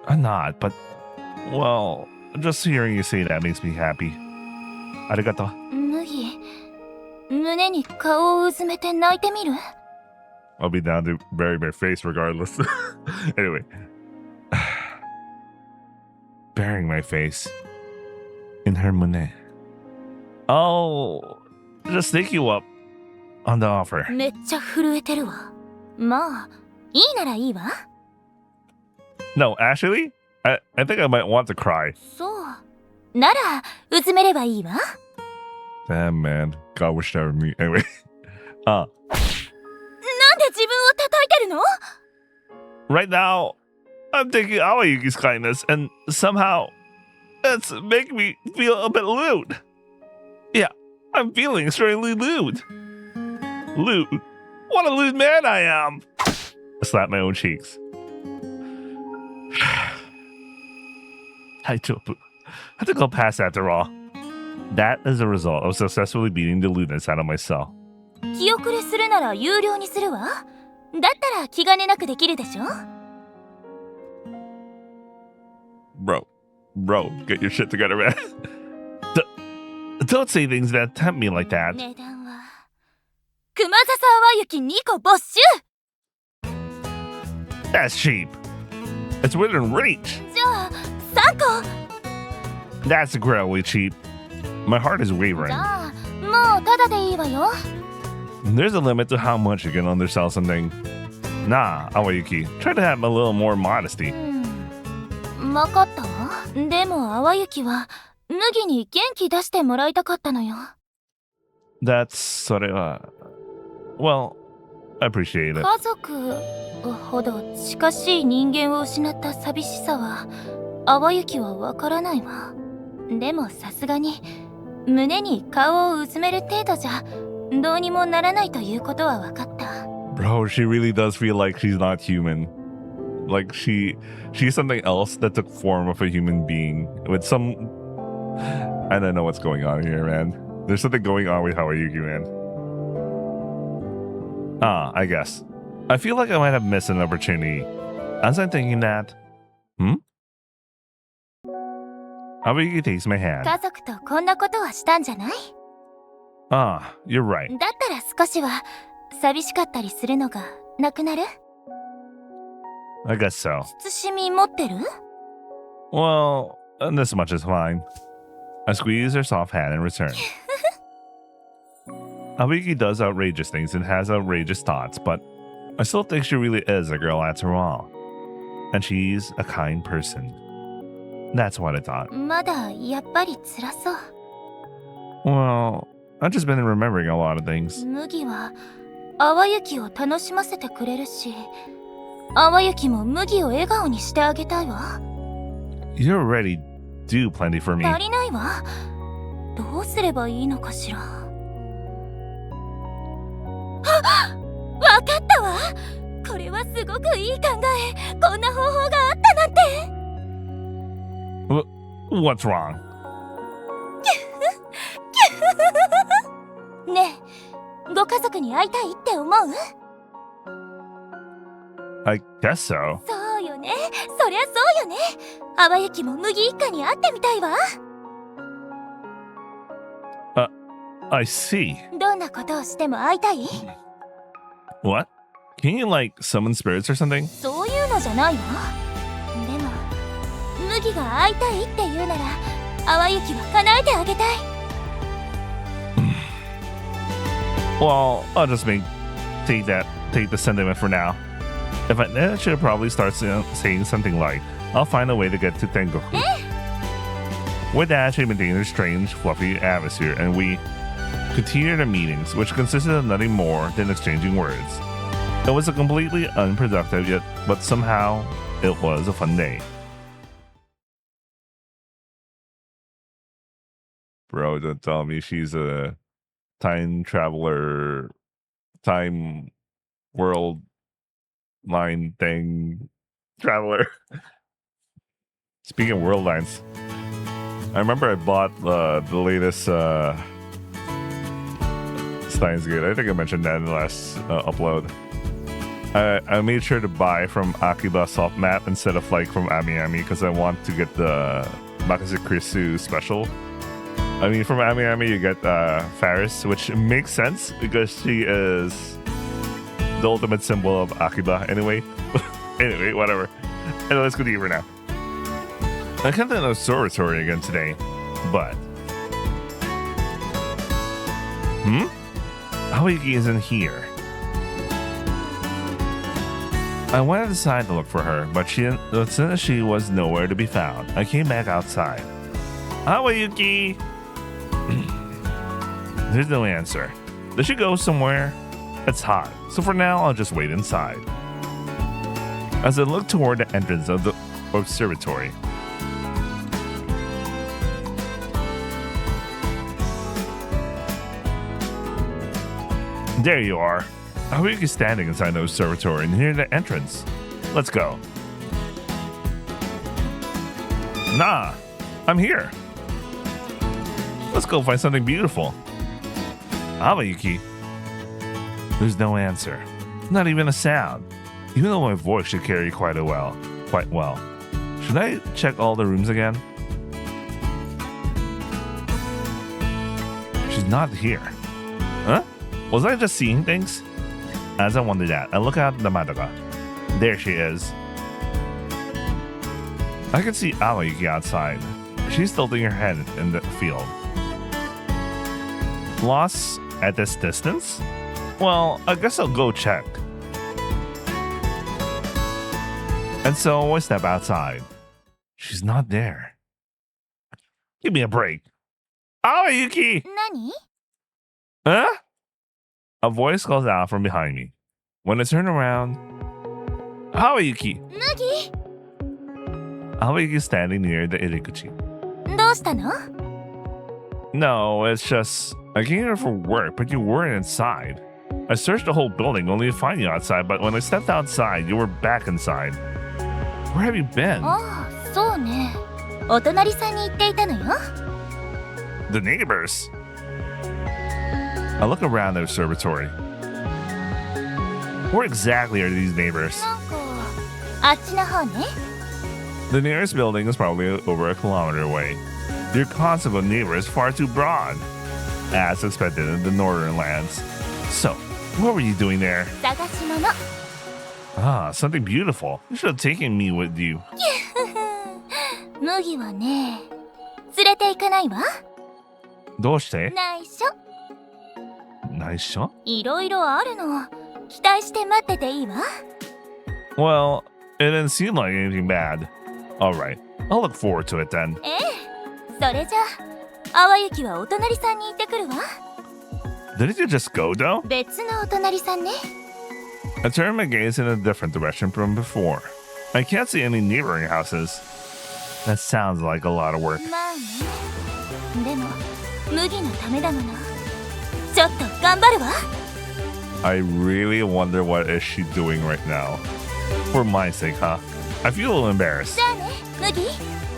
I'm not, but, well, just hearing you say that makes me happy. Arigato. 麦、胸に顔をうずめて泣いてみる？ I'll be down to bury my face regardless. Anyway. Burying my face in her mune. I'll just take you up on the offer. めっちゃ震えてるわ。まあ、いいならいいわ。 No, actually, I think I might want to cry. そう。なら、うずめればいいわ。 Damn, man. God wish that were me. Anyway. なんで自分を叩いてるの？ Right now, I'm taking Awayuki's kindness, and somehow, it's making me feel a bit lewd. Yeah, I'm feeling extremely lewd. Lewd? What a lewd man I am! I slap my own cheeks. I had to go past after all. That is a result of successfully beating the lewdness out of my cell. 気遅れするなら有料にするわ。だったら気兼ねなくできるでしょ。Bro, get your shit together, man. Don't say things that tempt me like that. 値段は熊笹淡雪2個没収。 That's cheap. It's within reach. じゃあ3個。 That's incredibly cheap. My heart is じ wavering. ゃあもうタダでいいわよ。 There's a limit to how much you can undersell something. Nah, Awayuki, try to have a little more modesty. わかったわ。でも淡雪は麦に元気出してもらいたかったのよ。 That's sort of, well, I appreciate it. 家族ほど近しい人間を失った寂しさは淡雪はわからないわ。でもさすがに胸に顔をうずめる程度じゃどうにもならないということはわかった。 Bro, she really does feel like she's not human. Like she's something else that took form of a human being with some... I don't know what's going on here, man. There's something going on with Awayuki, man. I guess. I feel like I might have missed an opportunity. As I'm thinking that... Awayuki takes my hand. 家族とこんなことはしたんじゃない？ You're right. だったら少しは寂しかったりするのがなくなる？ I guess so. 慎み持ってる？ Well, this much is fine. I squeeze her soft hand in return. Awayuki does outrageous things and has outrageous thoughts, but I still think she really is a girl after all. And she's a kind person. That's what I thought. まだやっぱり辛そう。 Well, I've just been remembering a lot of things. 麦は淡雪を楽しませてくれるし、淡雪も麦を笑顔にしてあげたいわ。 You already do plenty for me. 足りないわ。どうすればいいのかしら。あ、わかったわ。これはすごくいい考え。こんな方法があったなんて。 What's wrong? ねえ、ご家族に会いたいって思う？ I guess so. そうよね。そりゃそうよね。淡雪も麦一家に会ってみたいわ。 I see. どんなことをしても会いたい？ What? Can you, like, summon spirits or something? そういうのじゃないわ。でも麦が会いたいって言うなら淡雪は叶えてあげたい。 Well, I'll just take the sentiment for now. If I should probably start saying something like, I'll find a way to get to Tengoku. With that, she maintained her strange, fluffy atmosphere, and we continued our meetings, which consisted of nothing more than exchanging words. It was a completely unproductive yet, but somehow it was a fun day. Bro, don't tell me she's a time traveler, time world line thing traveler. Speaking of world lines, I remember I bought the latest Steins Gate. I think I mentioned that in the last upload. I made sure to buy from Akiba soft map instead of like from Ami because I want to get the Makazu Krisu special. I mean, from Ami you get Faris, which makes sense because she is the ultimate symbol of Akiba anyway. Anyway, whatever. Anyway, let's go deeper now. I can't do an observatory again today, but... Awayuki isn't here. I went inside to look for her, but since she was nowhere to be found, I came back outside. Awayuki! There's no answer. Did she go somewhere? It's hot, so for now I'll just wait inside. As I look toward the entrance of the observatory, there you are. Awayuki is standing inside the observatory near the entrance. Let's go. Nah, I'm here. Let's go find something beautiful. Awayuki. There's no answer. Not even a sound. Even though my voice should carry quite well. Should I check all the rooms again? She's not here. Huh? Was I just seeing things? As I wondered that, I look out the madoka. There she is. I can see Awayuki outside. She's tilting her head in the field. Lost at this distance? Well, I guess I'll go check. And so I step outside. She's not there. Give me a break. Awayuki! 何？ Huh? A voice calls out from behind me. When I turn around, Awayuki! 麦？ Awayuki is standing near the irikuchi. どうしたの？ No, it's just, I came here for work, but you weren't inside. I searched the whole building only to find you outside, but when I stepped outside, you were back inside. Where have you been? ああ、そうね。お隣さんに行っていたのよ。 The neighbors. I look around the observatory. Where exactly are these neighbors? なんか、あっちの方ね。 The nearest building is probably over a kilometer away. Your concept of neighbor is far too broad, as expected in the northern lands. So, what were you doing there? 探し物。 Ah, something beautiful. You should have taken me with you. 麦はね、連れて行かないわ。どうして？内緒。内緒？いろいろあるの。期待して待ってていいわ。 Well, it didn't seem like anything bad. Alright, I'll look forward to it then. ええ、それじゃあ、淡雪はお隣さんに行ってくるわ。 Didn't you just go though? 別のお隣さんね。 I turned my gaze in a different direction from before. I can't see any neighboring houses. That sounds like a lot of work. まあね。でも、麦のためだもの。ちょっと頑張るわ。 I really wonder what is she doing right now. For my sake, huh? I feel a little embarrassed. じゃあね、麦。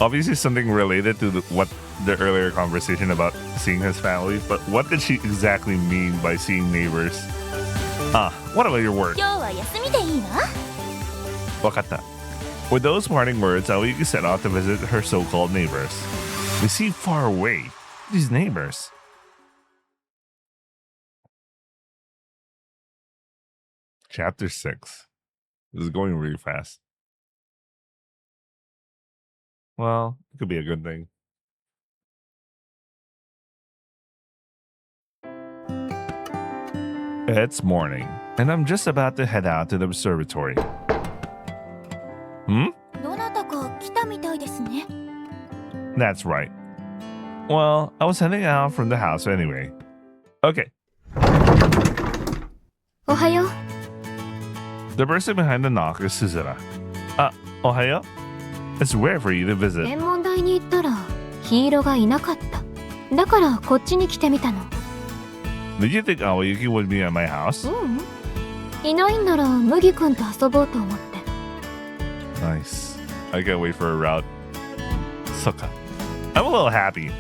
Obviously something related to what the earlier conversation about seeing his family, but what did she exactly mean by seeing neighbors? What about your work? 今日は休みでいいわ。 Wakata. With those parting words, Awayuki set off to visit her so-called neighbors. They seem far away. These neighbors. Chapter 6. This is going really fast. Well, it could be a good thing. It's morning, and I'm just about to head out to the observatory. Hmm? どなたか来たみたいですね。 That's right. Well, I was heading out from the house anyway. Okay. おはよう。 The person behind the knock is Suzura. Ohayo? It's rare for you to visit. 天文台に行ったらヒーローがいなかった。だからこっちに来てみたの。 Did you think Awayuki would be at my house? うん。いないんなら麦くんと遊ぼうと思って。 Nice. I can't wait for a route. Suka. I'm a little happy,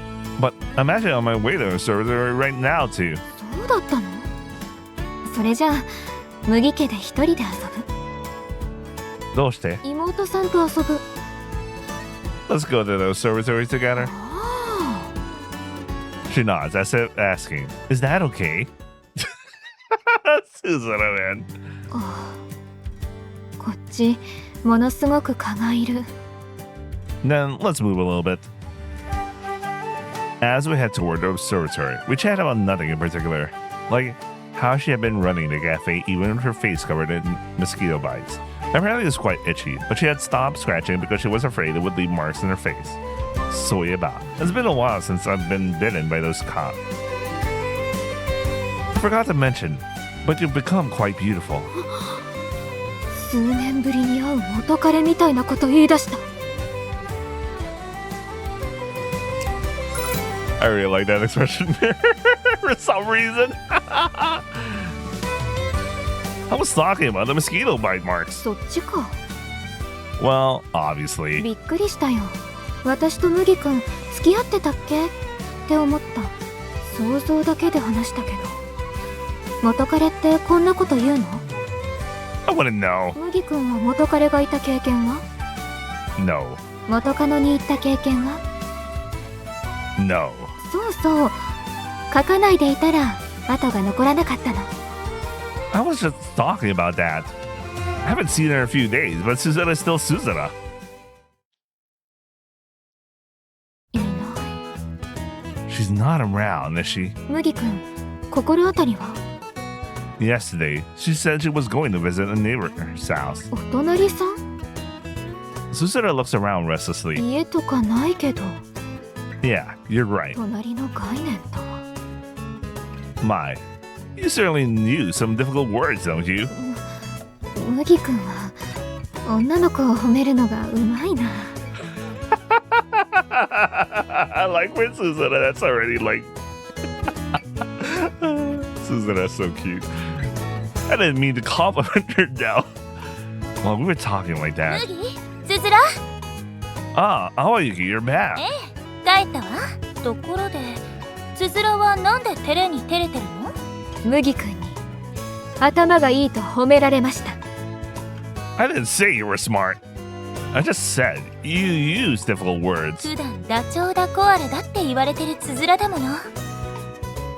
but I'm actually on my way to the observatory right now too. そうだったの？それじゃあ麦家で一人で遊ぶ。どうして？妹さんと遊ぶ。 Let's go to the observatory together. あ She nods as if asking, is that okay? Suzura, man. あ。こっちものすごく蚊がいる。 Then let's move a little bit. As we head toward the observatory, we chat about nothing in particular, like how she had been running the cafe even with her face covered in mosquito bites. Apparently it was quite itchy, but she had stopped scratching because she was afraid it would leave marks in her face. So about. It's been a while since I've been bitten by those ka. I forgot to mention, but you've become quite beautiful. 数年ぶりに会う元彼みたいなこと言い出した。 I really like that expression for some reason. I was talking about the mosquito bite marks. そっちか。 Well, obviously. びっくりしたよ。私と麦君付き合ってたっけって思った。想像だけで話したけど、元彼ってこんなこと言うの？ I wouldn't know. 麦君は元彼がいた経験は？ No. 元カノに行った経験は？ No. そうそう、書かないでいたら後が残らなかったの。 I was just talking about that. I haven't seen her in a few days, but Susanna's still Susanna. いない。 She's not around, is she? 麦君、心当たりは？ Yesterday, she said she was going to visit a neighbor's house. お隣さん？ Susanna looks around restlessly. 家とかないけど。 Yeah, you're right. 隣の概念とは？ My, you certainly knew some difficult words, don't you? 麦君は女の子を褒めるのがうまいな。I like with Susanna. That's already like Susanna's so cute. I didn't mean to compliment her now. Well, we were talking like that. 麦つづら？ Ah, Awayuki, you're back. 帰ったわ。ところでつづらはなんで照れに照れてるの？麦君に頭がいいと褒められました。 I didn't say you were smart. I just said you use difficult words. 普段ダチョウだコアラだって言われてるつづらだもの。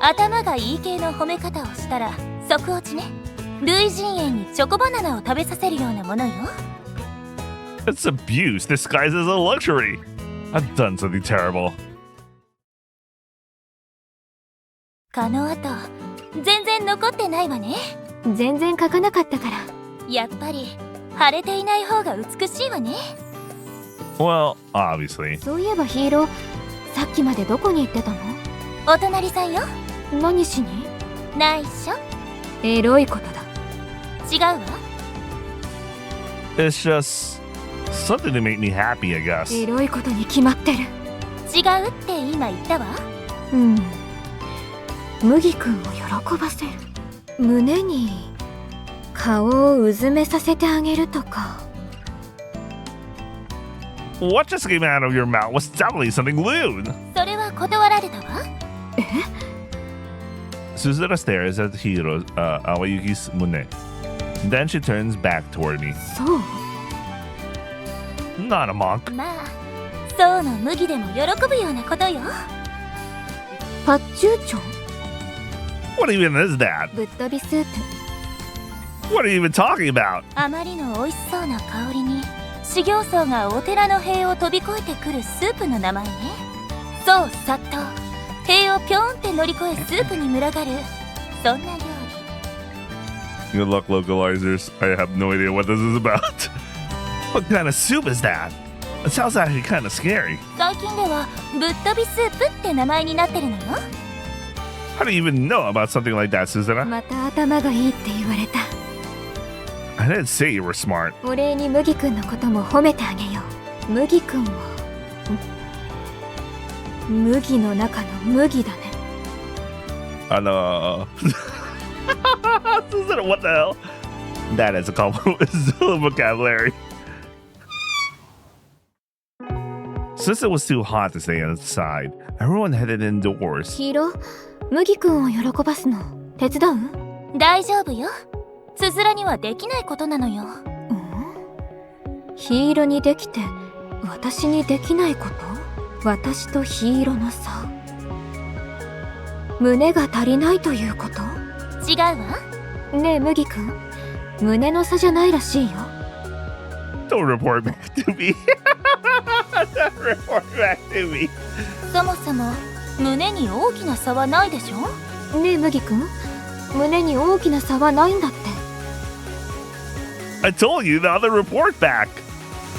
頭がいい系の褒め方をしたら即落ちね。類人猿にチョコバナナを食べさせるようなものよ。 It's abuse disguised as a luxury. I've done something terrible. 蚊の跡全然残ってないわね。全然書かなかったから。やっぱり腫れていない方が美しいわね。 Well, obviously. そういえばヒーロー、さっきまでどこに行ってたの？お隣さんよ。何しに？内緒。エロいことだ。違うわ。 It's just something to make me happy, I guess. エロいことに決まってる。違うって今言ったわ。麦君を喜ばせる。胸に顔をうずめさせてあげるとか。 What just came out of your mouth was definitely something lewd. それは断られたわ。 Susanna stares at Hiro, Awayuki's mune. Then she turns back toward me. そう？ Not a monk. まあそうの麦でも喜ぶようなことよ。パッチューチョ？ What even is that? ぶっ飛びスープ。 What are you even talking about? あまりの美味しそうな香りに修行僧がお寺の塀を飛び越えてくるスープの名前ね。そう殺到、塀をぴょんって乗り越えスープに群がる、そんな料理。 Good luck, localizers. I have no idea what this is about. What kind of soup is that? It sounds actually kind of scary. 最近ではぶっ飛びスープって名前になってるのよ。 How do you even know about something like that, Susanna? また頭がいいって言われた。 I didn't say you were smart. お礼に麦君のことも褒めてあげよう。麦君は麦の中の麦だね。Susanna, what the hell? That is a compliment vocabulary. Since it was too hot to stay inside, everyone headed indoors. ヒーロー、麦君を喜ばすの手伝う？大丈夫よ。つづらにはできないことなのよ。ヒーローにできて私にできないこと？私とヒーローの差？胸が足りないということ？違うわ。ねえ麦君、胸の差じゃないらしいよ。 Don't report back to me. Don't report back to me. そもそも胸に大きな差はないでしょ。ねえ麦君、胸に大きな差はないんだって。 I told you not to report back.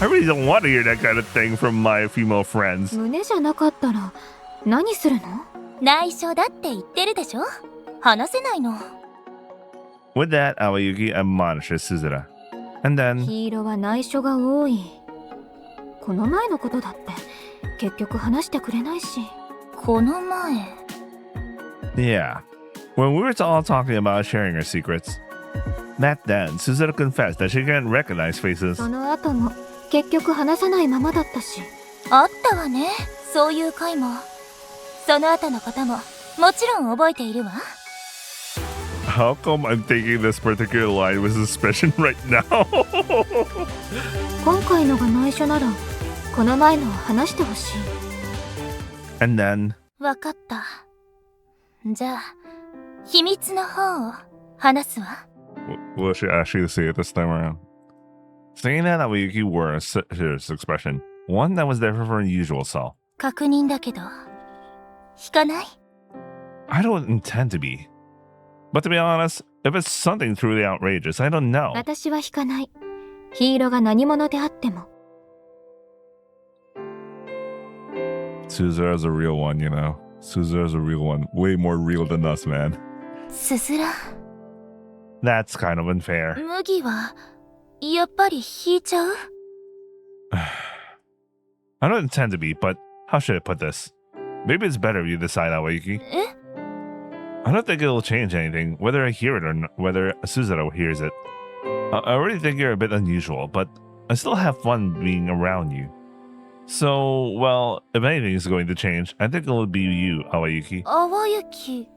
I really don't want to hear that kind of thing from my female friends. 胸じゃなかったら何するの？内緒だって言ってるでしょ。話せないの。 With that, Awayuki admonishes Susanna. And then, ヒーローは内緒が多い。この前のことだって結局話してくれないし。この前。 yeah, when we were all talking about sharing our secrets, back then, Susanna confessed that she can't recognize faces. その後も結局話さないままだったし。あったわね、そういう回も。その後のことももちろん覚えているわ。 How come I'm taking this particular line with suspicion right now? 今回のが内緒ならこの前のを話してほしい。 And then わかった。じゃあ秘密の方を話すわ。 will she actually say it this time around? Saying that Awayuki wore a serious expression, one that was different from her usual self. 確認だけど引かない？ I don't intend to be. But to be honest, if it's something truly outrageous, I don't know. 私は引かない。ヒーローが何者であっても。 Suzera's a real one, you know. Suzera's a real one. Way more real than us, man. すずら、 That's kind of unfair. 麦はやっぱり引いちゃう？ I don't intend to be, but how should I put this? Maybe it's better if you decide, Awayuki. え？ I don't think it'll change anything, whether I hear it or not, whether Suzera hears it. I already think you're a bit unusual, but I still have fun being around you. So, well, if anything is going to change, I think it'll be you, Awayuki. Awayuki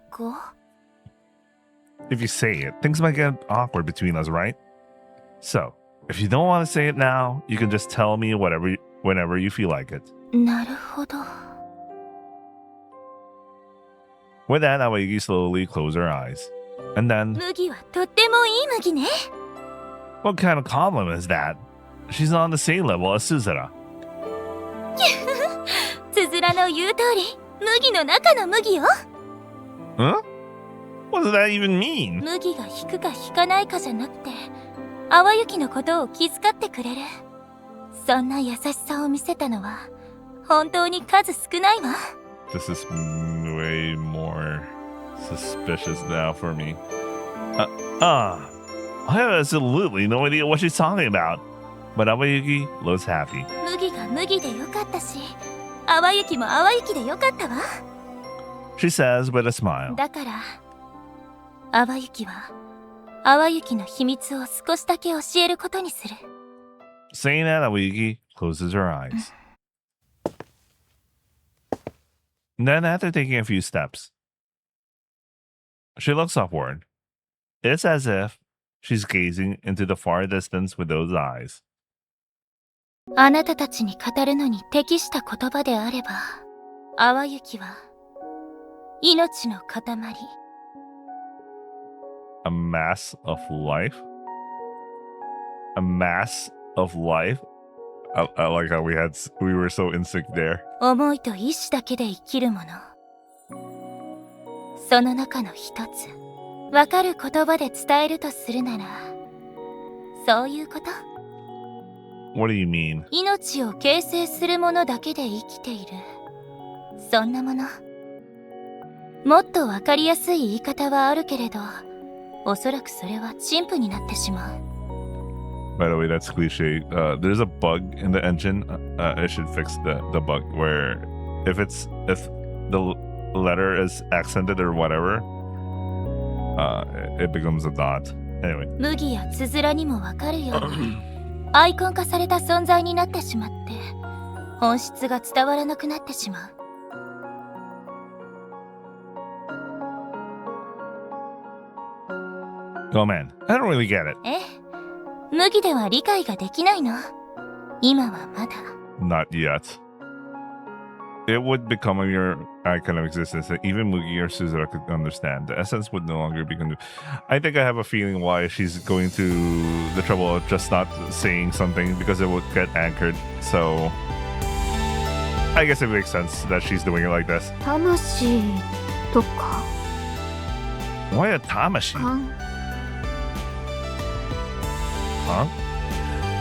が？ If you say it, things might get awkward between us, right? So, if you don't want to say it now, you can just tell me whenever you feel like it. なるほど。 With that, Awayuki slowly closed her eyes. And then, 麦はとってもいい麦ね。 what kind of compliment is that? She's on the same level as Suzera. つづらの言う通り、麦の中の麦よ。 Huh? What does that even mean? 麦が引くか引かないかじゃなくて、Awayukiのことを気遣ってくれる。そんな優しさを見せたのは本当に数少ないわ。 This is way more suspicious now for me. I have absolutely no idea what she's talking about. But Awayuki looks happy. 麦が麦でよかったし、AwayukiもAwayukiでよかったわ。 She says with a smile. だからAwayukiはAwayukiの秘密を少しだけ教えることにする。 Saying that, Awayuki closes her eyes. Then, after taking a few steps, she looks upward. It's as if she's gazing into the far distance with those eyes. あなたたちに語るのに適した言葉であれば、Awayukiは命の塊。 A mass of life? A mass of life? I like how we were so in sync there. 思いと意志だけで生きるもの。その中の一つ、わかる言葉で伝えるとするなら、そういうこと。 What do you mean? 命を形成するものだけで生きている。そんなもの。もっとわかりやすい言い方はあるけれど、おそらくそれは陳腐になってしまう。 By the way, that's cliche. There's a bug in the engine. I should fix the bug where if the letter is accented or whatever, it becomes a dot. Anyway. 麦やつづらにもわかるようにアイコン化された存在になってしまって、本質が伝わらなくなってしまう。 Oh man, I don't really get it. ええ、麦では理解ができないの。今はまだ。 Not yet. It would become your icon of existence that even Mugi or Suzera could understand. The essence would no longer be I think I have a feeling why she's going to the trouble of just not saying something because it would get anchored. So I guess it makes sense that she's doing it like this. 魂とか Why a Tamashi? 勘 Huh?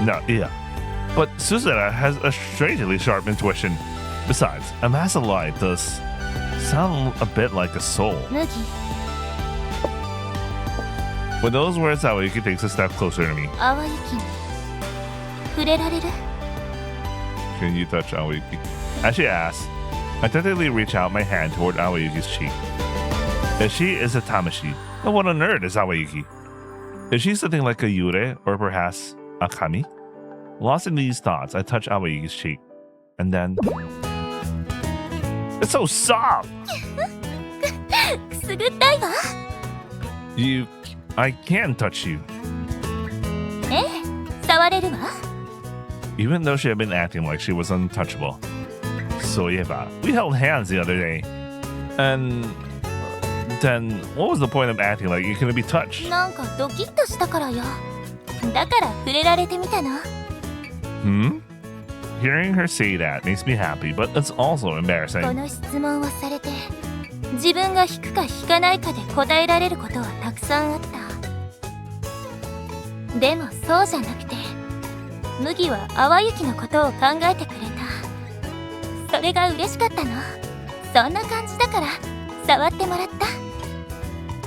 No, yeah. But Suzera has a strangely sharp intuition. Besides, a mass of light does sound a bit like a soul. 麦、 With those words, Awayuki takes a step closer to me. Awayukiに触れられる？ Can you touch Awayuki? As she asks, I tentatively reach out my hand toward Awayuki's cheek. If she is a Tamashi, then what on earth is Awayuki? Is she something like a Yure or perhaps a Kami? Lost in these thoughts, I touch Awayuki's cheek. and then... It's so soft! くすぐったいわ。 I can touch you. ええ、触れるわ。 Even though she had been acting like she was untouchable. So yeah, we held hands the other day. And then what was the point of acting like you couldn't be touched? なんかドキッとしたからよ。だから触れられてみたの。 Hearing her say that makes me happy, but it's also こ embarrassing. の質問をされて、自分が引くか引かないかで答えられることはたくさんあった。でもそうじゃなくて、麦は淡雪のことを考えてくれた。それが嬉しかったの。そんな感じだから触ってもらった。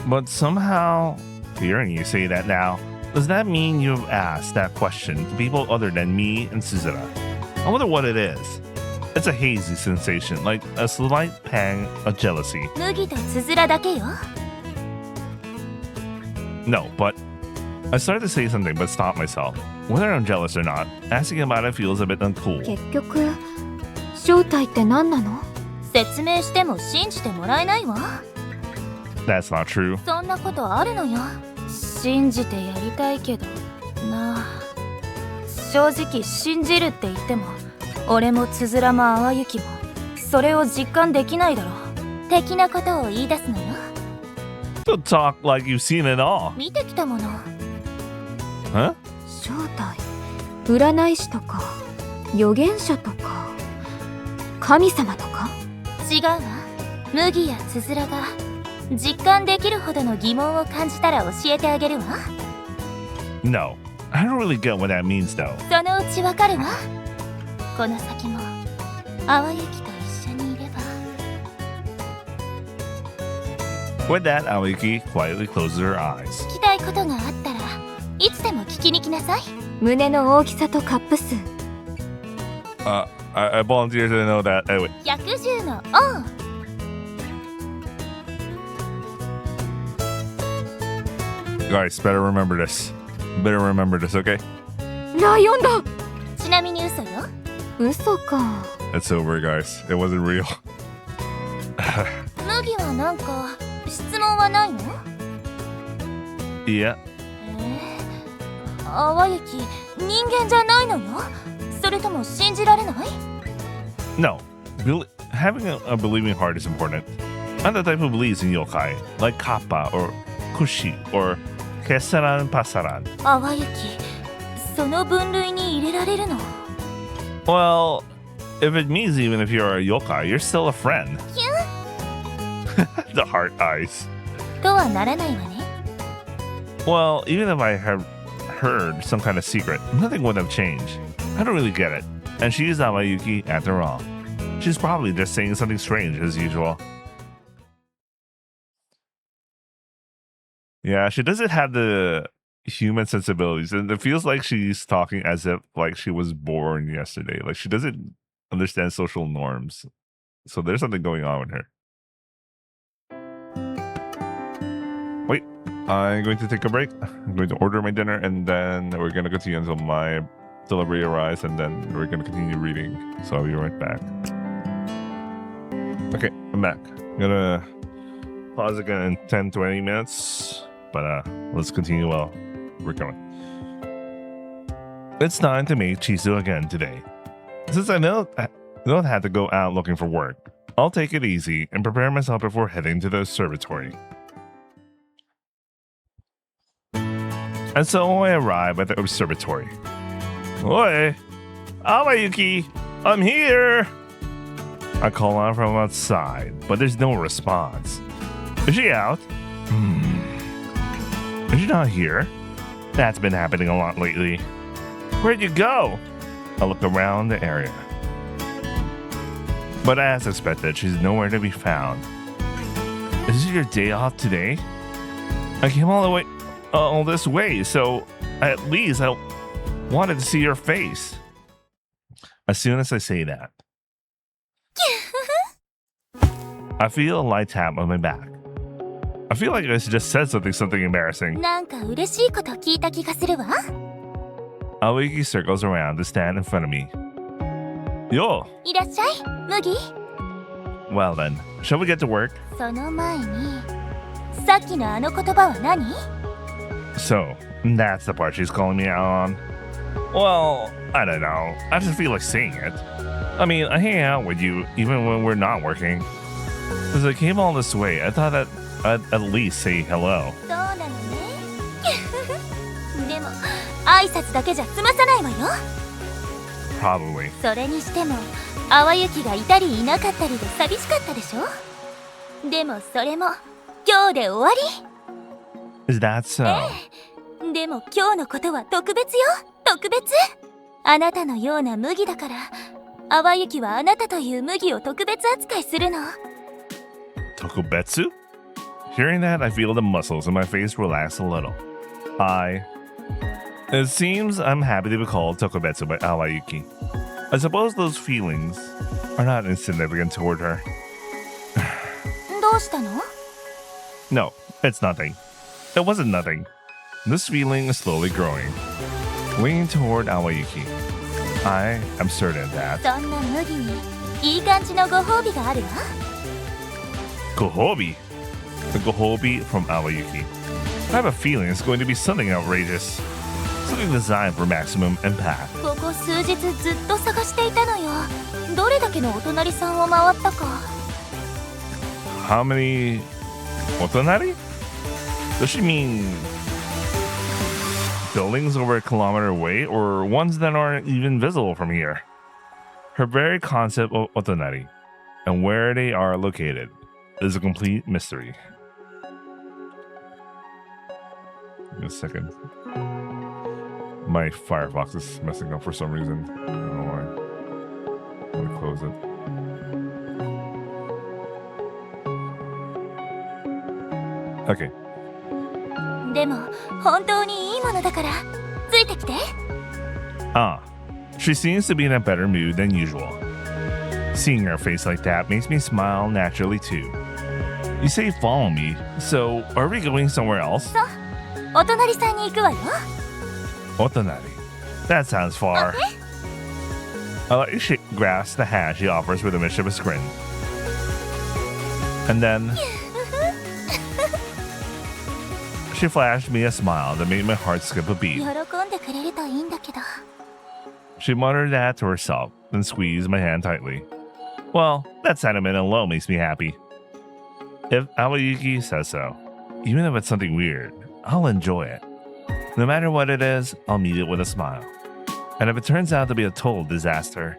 But somehow, hearing you say that now, does that mean you've asked that question to people other than me and Suzura? I wonder what it is. It's a hazy sensation, like a slight pang of jealousy. 麦とつづらだけよ。 No, but I started to say something but stopped myself. Whether I'm jealous or not, asking about it feels a bit uncool. 結局正体って何なの？説明しても信じてもらえないわ。 That's not true. そんなことあるのよ。信じてやりたいけどなあ。正直信じるって言っても、俺もつづらも淡雪もそれを実感できないだろう。的なことを言い出すのよ。 Don't talk like you've seen it all. 見てきたもの。 Huh? 正体、占い師とか預言者とか神様とか？違うわ。麦やつづらが実感できるほどの疑問を感じたら教えてあげるわ。 No. I don't really get what that means though. そのうちわかるわ。この先も淡雪と一緒にいれば。 With that, Awayuki quietly closes her eyes. 聞きたいことがあったらいつでも聞きに来なさい。胸の大きさとカップ数。I volunteer to know that. Anyway. 110のオン。 Guys, better remember this. Better remember this, okay? ライオンだ。ちなみに嘘よ。嘘か。 It's over, guys. It wasn't real. 麦はなんか質問はないの？ Yeah. 淡雪、人間じゃないのよ。それとも信じられない？ No. Having a believing heart is important. I'm the type who believes in yokai, like Kappa or Kushi or Kesaran Pasaran. 淡雪、その分類に入れられるの？ Well, if it means even if you're a yokai, you're still a friend. The heart eyes. とはならないわね。 Well, even if I had heard some kind of secret, nothing would have changed. I don't really get it. And she's Awayuki after all. She's probably just saying something strange as usual. Yeah, she doesn't have the human sensibilities, and it feels like she's talking as if like she was born yesterday. Like she doesn't understand social norms. So there's something going on with her. Wait, I'm going to take a break. I'm going to order my dinner, and then we're going to continue until my delivery arrives, and then we're going to continue reading. So I'll be right back. Okay, I'm back. I'm going to pause again in 10-20 minutes. But let's continue while we're going. It's time to make Chizu again today. Since I don't have to go out looking for work, I'll take it easy and prepare myself before heading to the observatory. And so I arrive at the observatory. Oi! Awayuki! I'm here! I call out from outside, but there's no response. Is she out? Is she not here? That's been happening a lot lately. Where'd you go? I look around the area. But as expected, she's nowhere to be found. Is it your day off today? I came all this way, so at least I wanted to see your face. As soon as I say that, I feel a light tap on my back. I feel like I just said something embarrassing. なんか嬉しいこと聞いた気がするわ。 Awayuki circles around to stand in front of me. Yo. いらっしゃい麦 Well then, shall we get to work? その前にさっきのあの言葉は何 So, that's the part she's calling me out on. Well, I don't know. I just feel like saying it. I mean, I hang out with you even when we're not working. Since I came all this way, I thought that I'd at least say hello. そうなのねでも挨拶だけじゃ済まさないわよ Probably. それにしても淡雪がいたりいなかったりで寂しかったでしょでもそれも今日で終わ Is that so? りでも今日のことは特別よ特別あなたのような麦だから淡雪はあなたという麦を特別扱いするの Tokubetsu? Hearing that, I feel the muscles in my face relax a little. It seems I'm happy to be called Tokubetsu by Awayuki. I suppose those feelings are not insignificant toward her. どうしたの No, it's nothing. It wasn't nothing. This feeling is slowly growing, leaning toward Awayuki. I am certain that そんな麦にいい感じのご褒美があるわ Gohobi, the Gohobi from Awayuki. I have a feeling it's going to be something outrageous, something designed for maximum impact. ここ数日ずっと探していたのよどれだけのお隣さんを回ったか How many otonari? Does she mean buildings over a kilometer away or ones that aren't even visible from here? Her very concept of otonari and where they are located is a complete mystery. Give me a second. My Firefox is messing up for some reason. I don't know why. I'm gonna close it. Okay. でも本当にいいものだからついてきて She seems to be in a better mood than usual. Seeing her face like that makes me smile naturally too. You say follow me, so are we going somewhere else? そうお隣さんに行くわよ Otonari. That sounds far. I let you grasp the hand she offers with a mischievous grin. And then she flashed me a smile that made my heart skip a 喜 beat. んでくれるといいんだけど She muttered that to herself, then squeezed my hand tightly. Well, that sentiment alone makes me happy. If Awayuki says so, even if it's something weird, I'll enjoy it. No matter what it is, I'll meet it with a smile. And if it turns out to be a total disaster,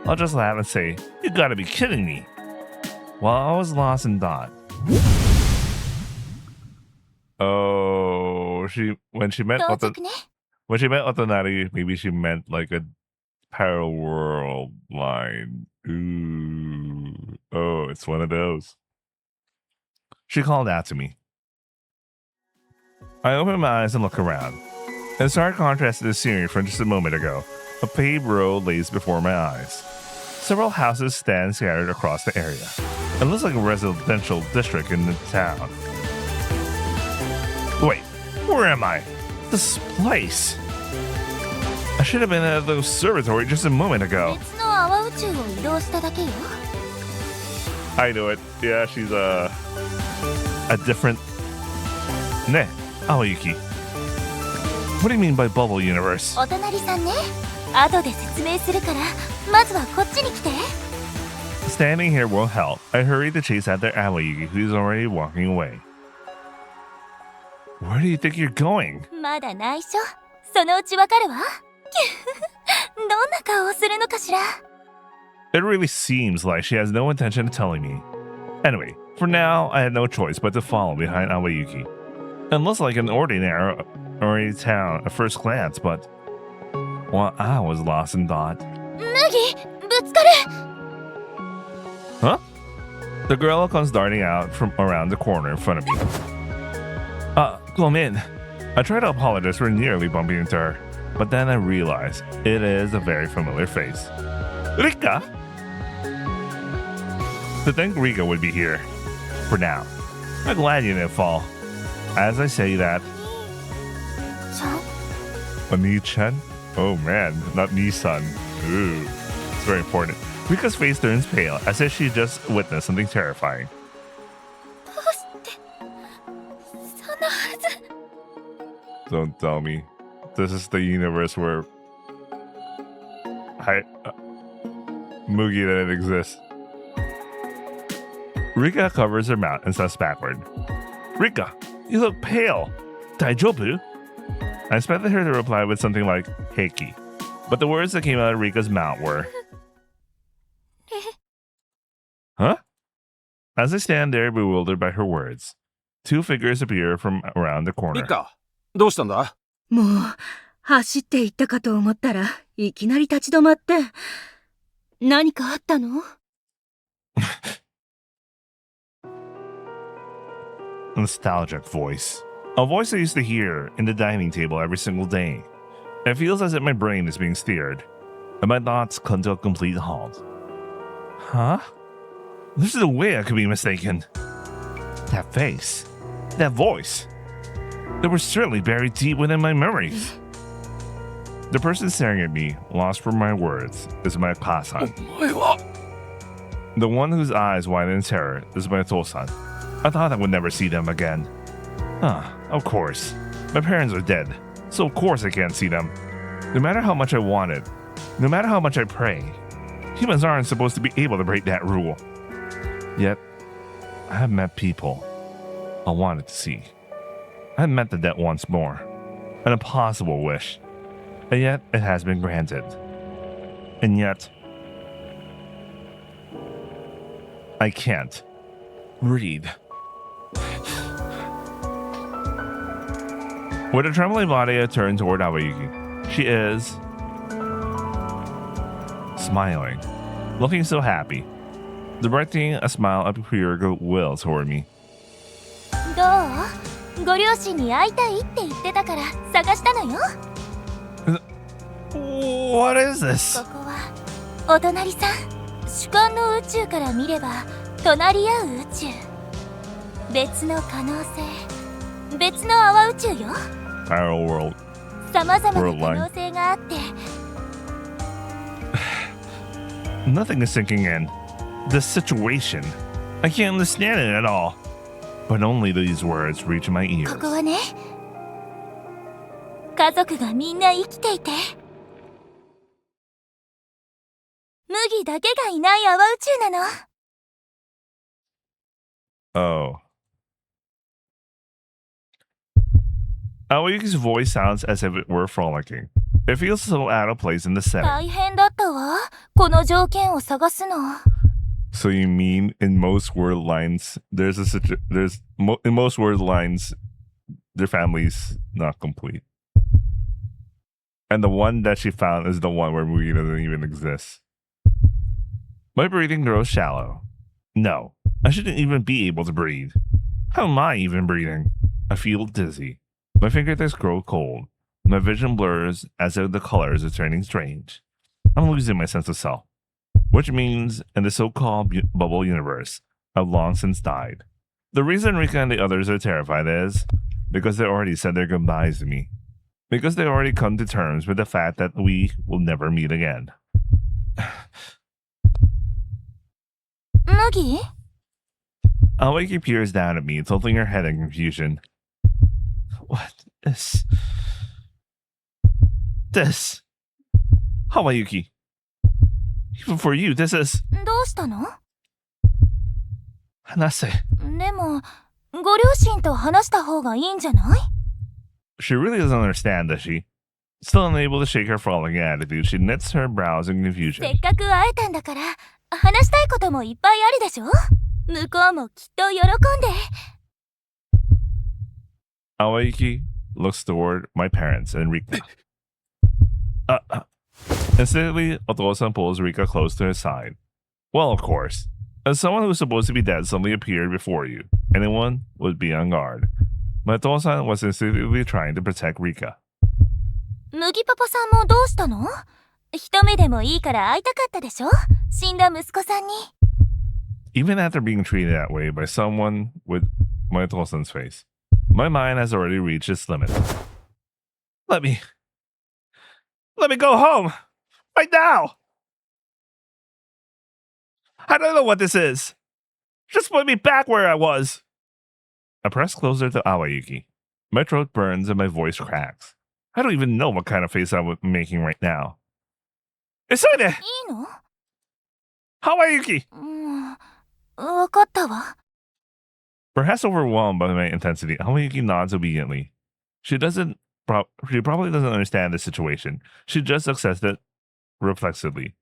I'll just laugh and say, "You gotta be kidding me." While I was lost in thought. Oh, when she meant 到着ね Otonari, maybe she meant like a parallel world line. Ooh. Oh, it's one of those. She called out to me. I opened my eyes and looked around. In stark contrast to the scenery from just a moment ago, a paved road lays before my eyes. Several houses stand scattered across the area. It looks like a residential district in the town. Wait, where am I? This place. I should have been at the observatory just a moment ago. 別の泡宇宙を移動しただけよ I know it. Yeah, she's a different. Ne, Awayuki. What do you mean by bubble universe? お隣さんね後で説明するからまずはこっちに来て Standing here won't help. I hurried to chase after Awayuki, who's already walking away. Where do you think you're going? まだ内緒そのうちわかるわどんな顔をするのかしら It really seems like she has no intention of telling me. Anyway, for now, I had no choice but to follow behind Awayuki. It looks like an ordinary town at first glance, but well, I was lost in thought. 麦ぶつかる Huh? The girl comes darting out from around the corner in front of me. Come in. I tried to apologize for nearly bumping into her, but then I realized it is a very familiar face. Rika? To think Rika would be here. For now. I'm glad you didn't fall. As I say that, ちゃん Oni-chan? Oh man, not Nissan. Ooh. very important. Rika's face turns pale, as if she just witnessed something terrifying. どうしてそんなはず Don't tell me. This is the universe where Mugi didn't exist. Rika covers her mouth and steps backward. Rika, you look pale. Daijobu? I expected her to reply with something like Heiki, but the words that came out of Rika's mouth were Huh? As I stand there bewildered by her words, two figures appear from around the corner. リカ、どうしたんだ？もう、走って行ったかと思ったらいきなり立ち止まって。何かあったの？ Nostalgic voice. A voice I used to hear in the dining table every single day. It feels as if my brain is being steered, and my thoughts come to a complete halt. Huh? There's no way I could be mistaken. That face. That voice. They were certainly buried deep within my memories. The person staring at me, lost for my words, is my Kasan. お前は The one whose eyes widen in terror is my Tosan. I thought I would never see them again. Of course. My parents are dead, so of course I can't see them. No matter how much I want it, no matter how much I pray, humans aren't supposed to be able to break that rule. Yet, I have met people I wanted to see. I have met the dead once more. An impossible wish. And yet, it has been granted. And yet, I can't read. With a trembling body, I turn toward Awayuki. She is smiling, looking so happy, directing a smile of pure goodwill toward me. どう？ご両親に会いたいって言ってたから探したのよ。 What is this? ここはお隣さん。主観の宇宙から見れば隣り合う宇宙。別の可能性。別の泡宇宙よ。 Parallel world. さまざまな可能性があって。 Nothing is sinking in. This situation. I can't understand it at all. But only these words reach my ears. ここはね、家族がみんな生きていて、麦だけがいない泡宇宙なの。 Oh. Awayuki's voice sounds as if it were frolicking. It feels so out of place in the setting. 大変だったわ。この条件を探すの。 So you mean in most word lines, in most word lines, their family's not complete, and the one that she found is the one where Mugi doesn't even exist. My breathing grows shallow. No, I shouldn't even be able to breathe. How am I even breathing? I feel dizzy. My fingertips grow cold. My vision blurs as if the colors are turning strange. I'm losing my sense of self. Which means, in the so-called bubble universe, I've long since died. The reason Rika and the others are terrified is because they already said their goodbyes to me. Because they already come to terms with the fact that we will never meet again. Mugi? Awayuki peers down at me, tilting her head in confusion. What is this? Awayuki. Even for you, this is... どうしたの？ Hanase. でも、ご両親と話した方がいいんじゃない？ She really doesn't understand, does she? Still unable to shake her frolicking attitude, she knits her brows in せ confusion. っかく会えたんだから、話したいこともいっぱいあるでしょ？向こうもきっと喜んで。 Awayuki looks toward my parents and Rika. Instantly, Otosan pulls Rika close to his side. Well, of course. As someone who's supposed to be dead suddenly appeared before you, anyone would be on guard. My Otosan was instinctively trying to protect Rika. 麦パパさんもどうしたの？一目でもいいから会いたかったでしょ？死んだ息子さんに。 Even after being treated that way by someone with my Otosan's face, my mind has already reached its limit. Let me go home! Right now! I don't know what this is. Just put me back where I was. I press closer to Awayuki. My throat burns and my voice cracks. I don't even know what kind of face I'm making right now. Isoide! いいの Awayuki! わかったわ。 Perhaps overwhelmed by my intensity, Awayuki nods obediently. She probably doesn't understand the situation. She just accepts it reflexively.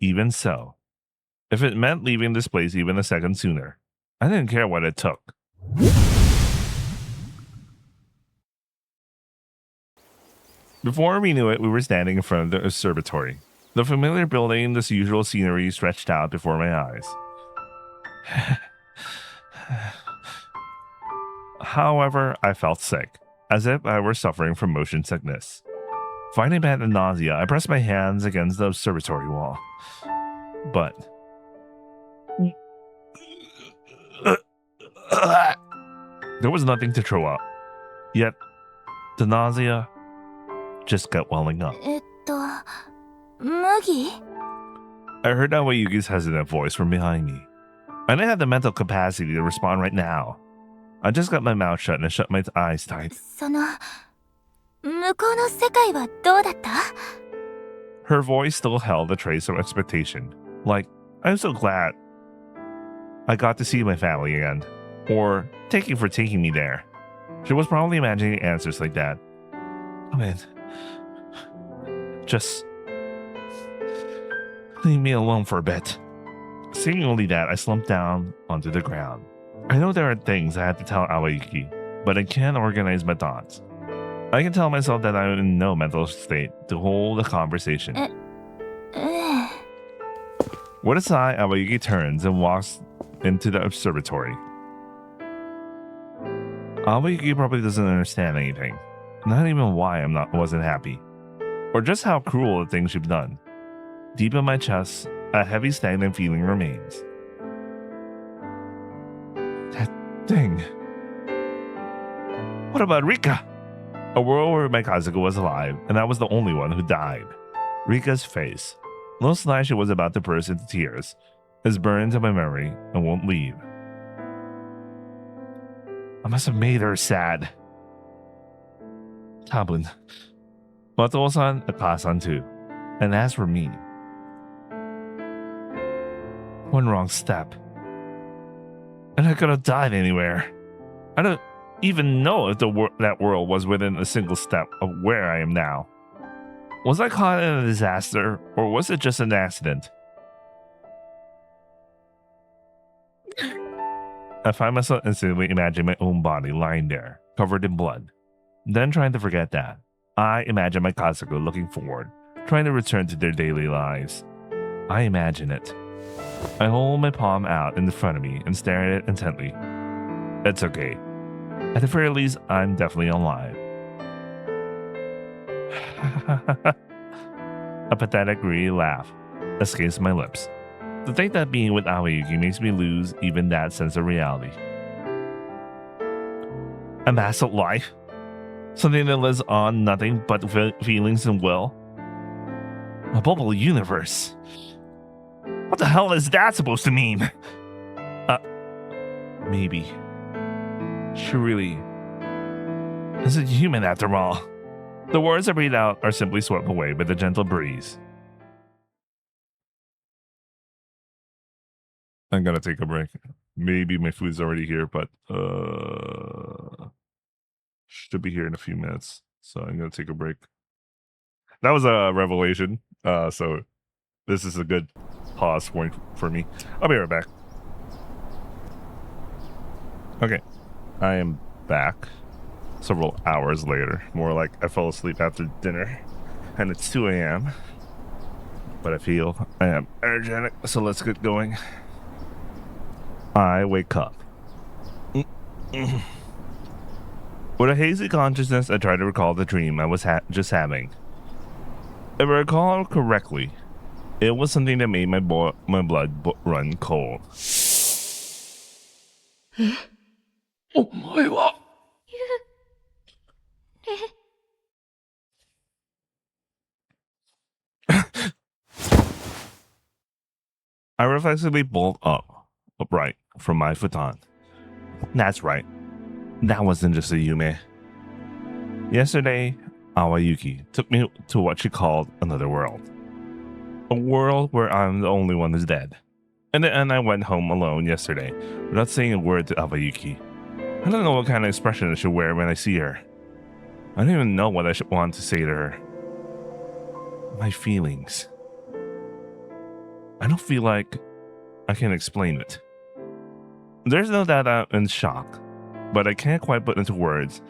Even so, if it meant leaving this place even a second sooner, I didn't care what it took. Before we knew it, we were standing in front of the observatory. The familiar building, this usual scenery stretched out before my eyes. However, I felt sick, as if I were suffering from motion sickness. Finding bad and nausea, I pressed my hands against the observatory wall. But there was nothing to throw up. Yet, the nausea just kept welling up. 麦 I heard Awayuki's hesitant voice from behind me. I didn't have the mental capacity to respond right now. I just got my mouth shut and shut my eyes tight. その向こうの世界はどうだった Her voice still held a trace of expectation. Like, I'm so glad I got to see my family again. Or, thank you for taking me there. She was probably imagining answers like that. Come in. Just leave me alone for a bit. Saying only that, I slumped down onto the ground. I know there are things I have to tell Awayuki, but I can't organize my thoughts. I can tell myself that I'm in no mental state to hold a conversation. ええ With a sigh, Awayuki turns and walks into the observatory. Awayuki probably doesn't understand anything. Not even why wasn't happy. Or just how cruel the things she's done. Deep in my chest, a heavy stagnant feeling remains. That thing. What about Rika? A world where my Kazuko was alive, and I was the only one who died. Rika's face, looks like she was about to burst into tears, is burned into my memory and won't leave. I must have made her sad. Tabun. Mato-san, Akasan too. And as for me, one wrong step, and I could have died anywhere. I don't even know if that world was within a single step of where I am now. Was I caught in a disaster, or was it just an accident? I find myself instantly imagining my own body lying there, covered in blood. Then trying to forget that, I imagine my Kazuko looking forward, trying to return to their daily lives. I imagine it. I hold my palm out in front of me and stare at it intently. It's okay. At the very least, I'm definitely alive. A pathetic, greedy laugh escapes my lips. To think that being with Awayuki makes me lose even that sense of reality. A mass of life? Something that lives on nothing but feelings and will? A bubble universe? What the hell is that supposed to mean? Maybe. She really isn't human after all. The words I breathe out are simply swept away by the gentle breeze. I'm gonna take a break. Maybe my food's already here, but should be here in a few minutes. So I'm gonna take a break. That was a revelation. So this is a good pause point for me. I'll be right back. Okay, I am back several hours later. More like I fell asleep after dinner, and it's 2 a.m. But I feel I am energetic, so let's get going. I wake up. With a hazy consciousness, I try to recall the dream I was just having. If I recall correctly, it was something that made my blood run cold. お前は え I reflexively bolt upright from my futon. That's right. That wasn't just a Yume. Yesterday, Awayuki took me to what she called another world. A world where I'm the only one who's dead. And I went home alone yesterday without saying a word to Awayuki. I don't know what kind of expression I should wear when I see her. I don't even know what I should want to say to her. My feelings. I don't feel like I can explain it. There's no doubt I'm in shock, but I can't quite put into words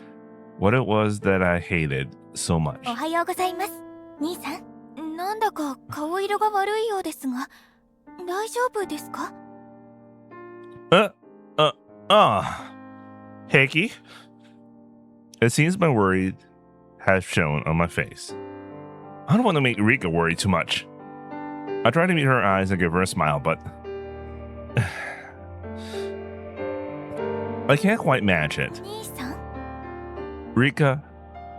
what it was that I hated so much. おはようございます。兄さん、なんだか顔色が悪いようですが、大丈夫ですか? Heiki? It seems my worry has shown on my face. I don't want to make Rika worry too much. I try to meet her eyes and give her a smile, but I can't quite match it. 兄さん? Rika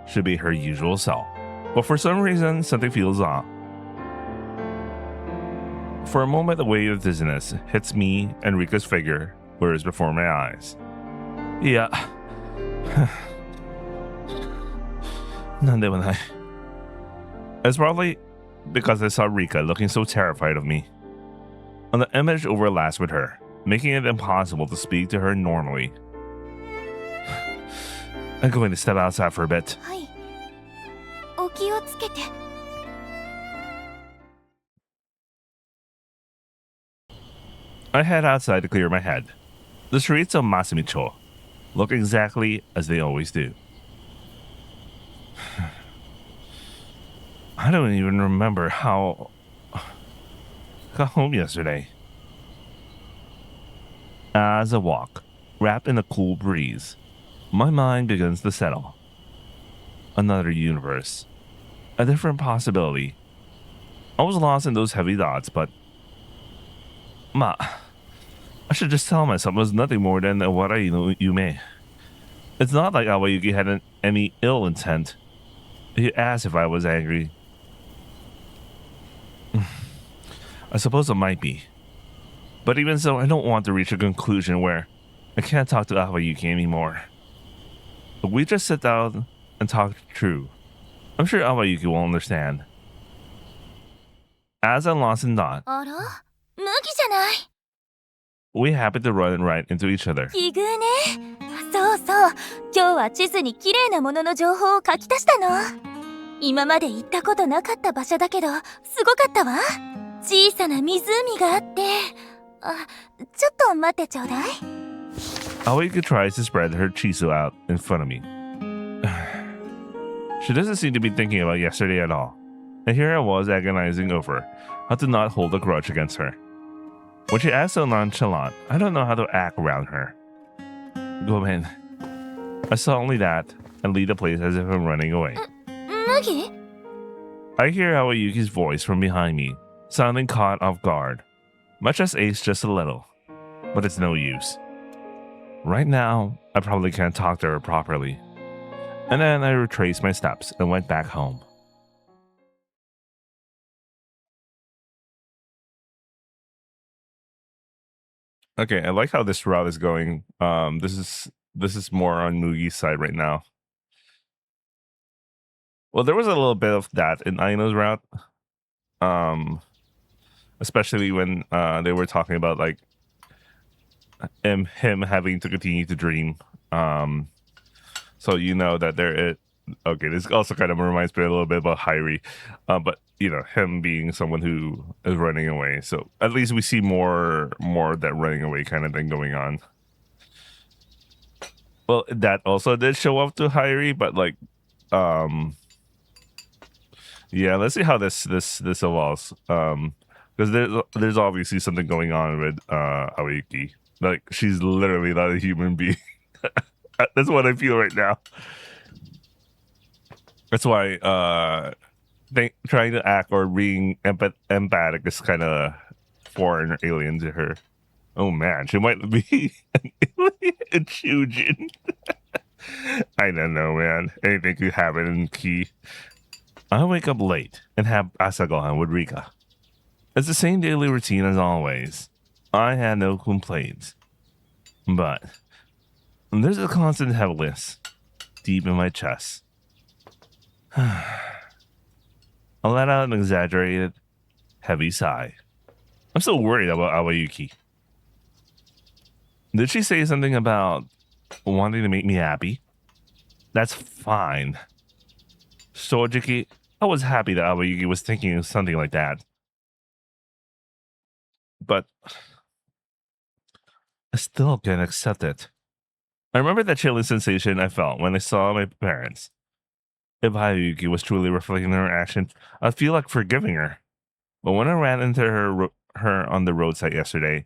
should be her usual self, but for some reason, something feels off. For a moment, the wave of dizziness hits me and Rika's figure blurs before my eyes. Yeah. なんでもない. It's probably because I saw Rika looking so terrified of me. And the image overlaps with her, making it impossible to speak to her normally. I'm going to step outside for a bit. はい。お気をつけて。I head outside to clear my head. The streets of Masamicho look exactly as they always do. I don't even remember how I got home yesterday. As I walk, wrapped in a cool breeze, my mind begins to settle. Another universe. A different possibility. I was lost in those heavy thoughts, but I should just tell myself it was nothing more than what you may. It's not like Awayuki had any ill intent. He asked if I was angry. I suppose it might be. But even so, I don't want to reach a conclusion where I can't talk to Awayuki anymore. But we just sit down and talk true. I'm sure Awayuki will understand. As I'm lost in thought, あら? 麦じゃない. we happen to run right into each other. 奇遇ね。そうそう。今日は地図に綺麗なものの情報を書き足したの。今まで行ったことなかった場所だけど、すごかったわ。小さな湖があって。あ、ちょっと待ってちょうだい。Awayuki tries to spread her chisu out in front of me. She doesn't seem to be thinking about yesterday at all. And here I was agonizing over how to not hold a grudge against her. When she acts so nonchalant, I don't know how to act around her. Go in. I saw only that and leave the place as if I'm running away. 麦? I hear Awayuki's voice from behind me, sounding caught off guard. Much as Ace just a little, but it's no use. Right now, I probably can't talk to her properly. And then I retraced my steps and went back home. Okay, I like how this route is going. This is more on Mugi's side right now. Well, there was a little bit of that in Aino's route. Especially when they were talking about like him having to continue to dream. So you know that there is okay, this also kind of reminds me a little bit about Hyrie. But you know, him being someone who is running away. So at least we see more of that running away kind of thing going on. Well, that also did show up to Hyrie, but like yeah, let's see how this evolves. Because there's obviously something going on with Awayuki. Like she's literally not a human being. That's what I feel right now. That's why trying to act or being empathic is kind of foreign or alien to her. Oh man, she might be an alien in Shujin. I don't know, man. Anything could happen in Key. I wake up late and have Asagohan with Rika. It's the same daily routine as always. I had no complaints. But there's a constant heaviness deep in my chest. I let out an exaggerated, heavy sigh. I'm still worried about Awayuki. Did she say something about wanting to make me happy? That's fine. Sojiki, I was happy that Awayuki was thinking of something like that. But I still can't accept it. I remember that chilling sensation I felt when I saw my parents. If Awayuki was truly reflecting her action, I'd feel like forgiving her. But when I ran into her on the roadside yesterday,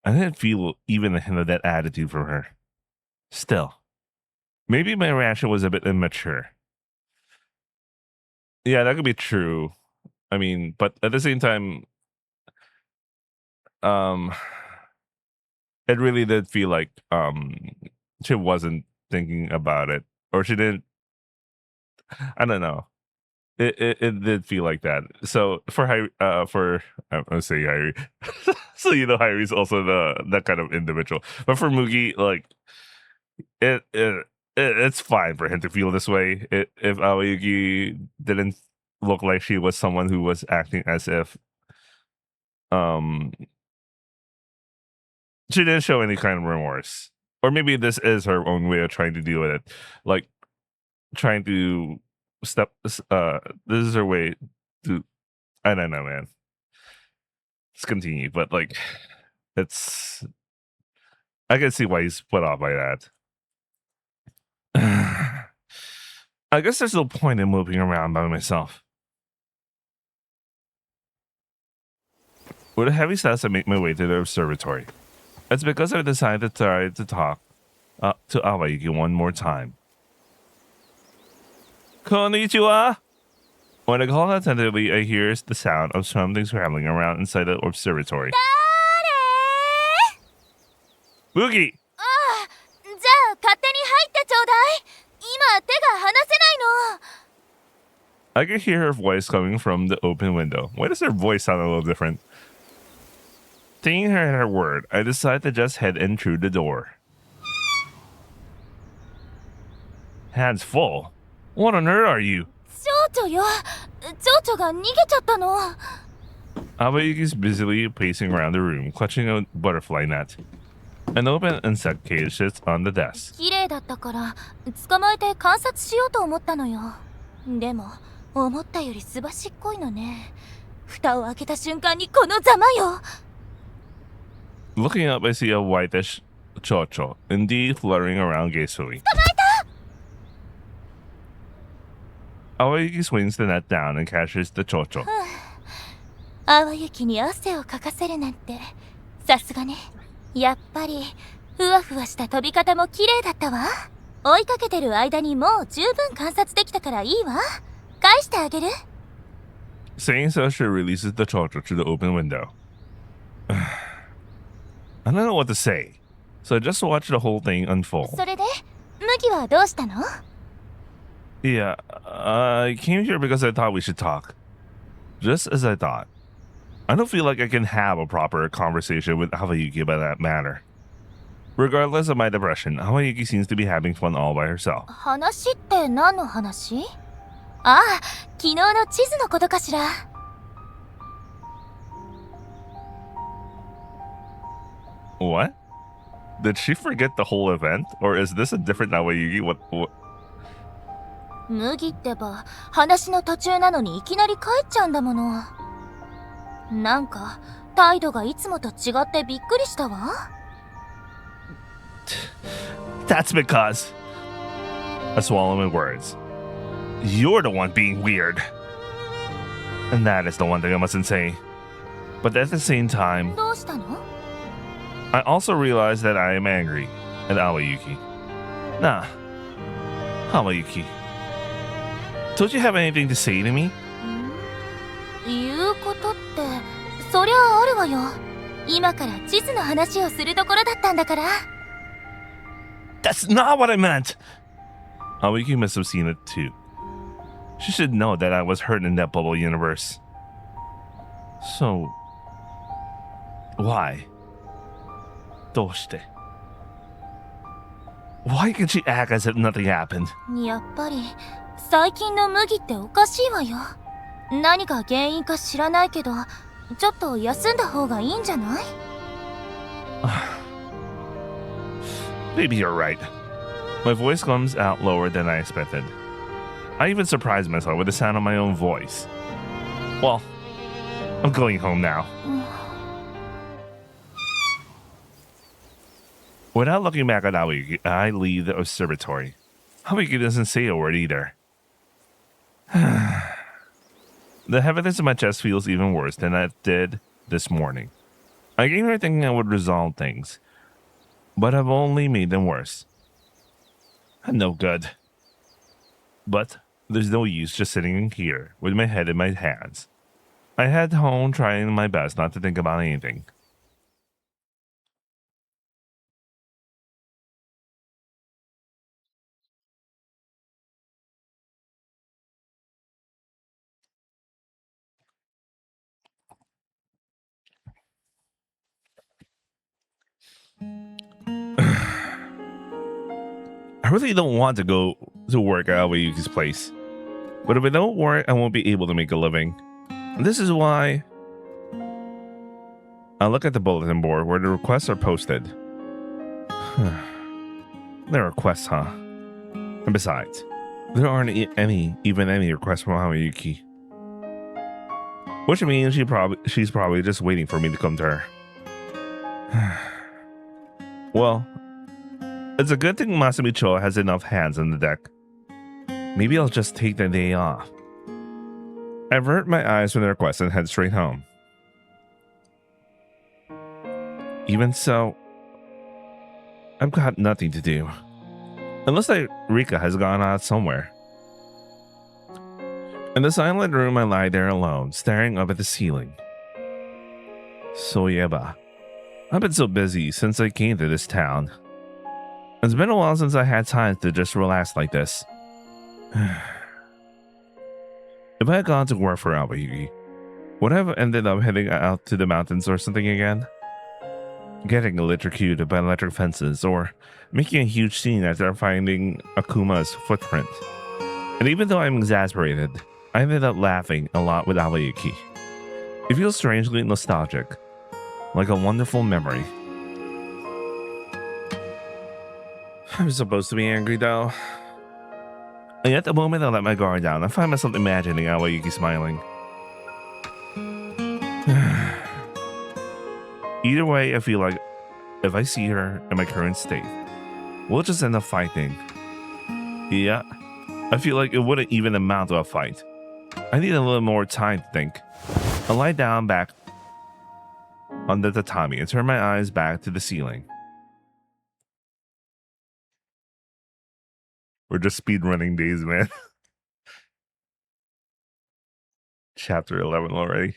I didn't feel even a hint of that attitude from her. Still, maybe my reaction was a bit immature. Yeah, that could be true. I mean, but at the same time, um, it really did feel like she wasn't thinking about it, or she didn't. I don't know. It did feel like that. So for I'm gonna say Hyrie, so Hyrie's also that kind of individual. But for Mugi, like it's fine for him to feel this way. If Awayuki didn't look like she was someone who was acting as if um she didn't show any kind of remorse, or maybe this is her own way of trying to deal with it, like trying to this is her way to, I don't know, man. Let's continue, but like it's, I can see why he's put off by that. I guess there's no point in moving around by myself. With a heavy sense, I make my way to the observatory. It's because I decided to try to talk to Awayuki one more time. Konnichiwa! When I call attentively, I hear the sound of something scrambling around inside the observatory. Mugi! ああ、じゃあ勝手に入ってちょうだい。今手が離せないの。 I can hear her voice coming from the open window. Why does her voice sound a little different? Taking her at her word, I decide to just head in through the door. Hands full? What on earth are you? 蝶々よ。蝶々が逃げちゃったの。 Awayuki's busily pacing around the room, clutching a butterfly net. An open insect cage sits on the desk. 綺麗だったから捕まえて観察しようと思ったのよ。でも思ったよりすばしっこいのね。蓋を開けた瞬間にこのざまよ。 Looking up, I see a whitish chocho, indeed fluttering around gracefully. Awayuki swings the net down and catches the chocho. Awayukiに汗をかかせるなんてさすがね。やっぱりふわふわした飛び方も綺麗だったわ。追いかけてる間にもう十分観察できたからいいわ。返してあげる。 Saying so, she releases the chocho through the open window. I don't know what to say, so I just watch the whole thing unfold. それで麦はどうしたの？ Yeah, I came here because I thought we should talk. Just as I thought. I don't feel like I can have a proper conversation with Awayuki about that matter. Regardless of my depression, Awayuki seems to be having fun all by herself. 話って何の話？ああ、昨日の地図のことかしら。 What? Did she forget the whole event? Or is this a different Awayuki? What? 麦ってば話の途中なのにいきなり帰っちゃうんだもの。なんか態度がいつもと違ってびっくりしたわ。 That's because... I swallow my words. You're the one being weird. And that is the one thing I mustn't say. But at the same time, どうしたの？ I also realize that I am angry at Awayuki. Nah. Awayuki. Don't you have anything to say to me? 言うことってそりゃあるわよ。今から地図の話をするところだったんだから。 That's not what I meant! Awayuki must have seen it too. She should know that I was hurt in that bubble universe. So, why? どうして? Why can she act as if nothing happened? やっぱり最近の麦っておかしいわよ。何が原因か知らないけど、ちょっと休んだ方がいいんじゃない？ Maybe you're right. My voice comes out lower than I expected. I even surprised myself with the sound of my own voice. Well, I'm going home now. Without looking back at Awayuki, I leave the observatory. Awayuki doesn't say a word either. The heaviness in my chest feels even worse than it did this morning. I came here thinking I would resolve things, but I've only made them worse. No good. But there's no use just sitting here with my head in my hands. I head home trying my best not to think about anything. I really don't want to go to work at Awayuki's place. But if I don't work, I won't be able to make a living. And this is why I look at the bulletin board where the requests are posted. There are requests, huh? And besides, there aren't even any requests from Awayuki. Which means she's probably just waiting for me to come to her. Well, it's a good thing Masumi-cho has enough hands on the deck. Maybe I'll just take the day off. I avert my eyes from the request and head straight home. Even so, I've got nothing to do. Unless Rika has gone out somewhere. In the silent room, I lie there alone, staring up at the ceiling. Soyeba, I've been so busy since I came to this town. It's been a while since I had time to just relax like this. If I had gone to work for Awayuki, would I have ended up heading out to the mountains or something again? Getting electrocuted by electric fences, or making a huge scene after finding Akuma's footprint. And even though I'm exasperated, I ended up laughing a lot with Awayuki. It feels strangely nostalgic, like a wonderful memory. I'm supposed to be angry though. And yet the moment I let my guard down, I find myself imagining Awayuki smiling. Either way, I feel like if I see her in my current state, we'll just end up fighting. Yeah, I feel like it wouldn't even amount to a fight. I need a little more time to think. I lie down back on the tatami and turn my eyes back to the ceiling. We're just speedrunning days, man. Chapter 11 already.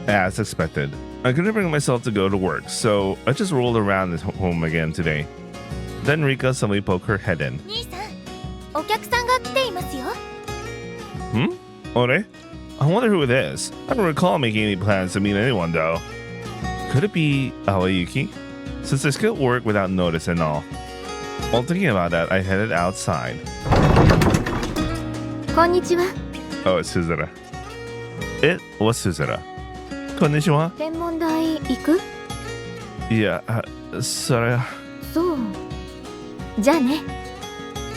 As expected, I couldn't bring myself to go to work, so I just rolled around at home again today. Then Rika suddenly poked her head in. 兄さん、お客さんが来ていますよ。 Ore? I wonder who it is. I don't recall making any plans to meet anyone though. Could it be Awayuki? Since I skipped work without notice and all. While thinking about that, I headed outside. こんにちは。 Oh, it's Suzura. It was Suzura. Konnichiwa? 天文台行く？ Yeah, それ。そう。じゃあね。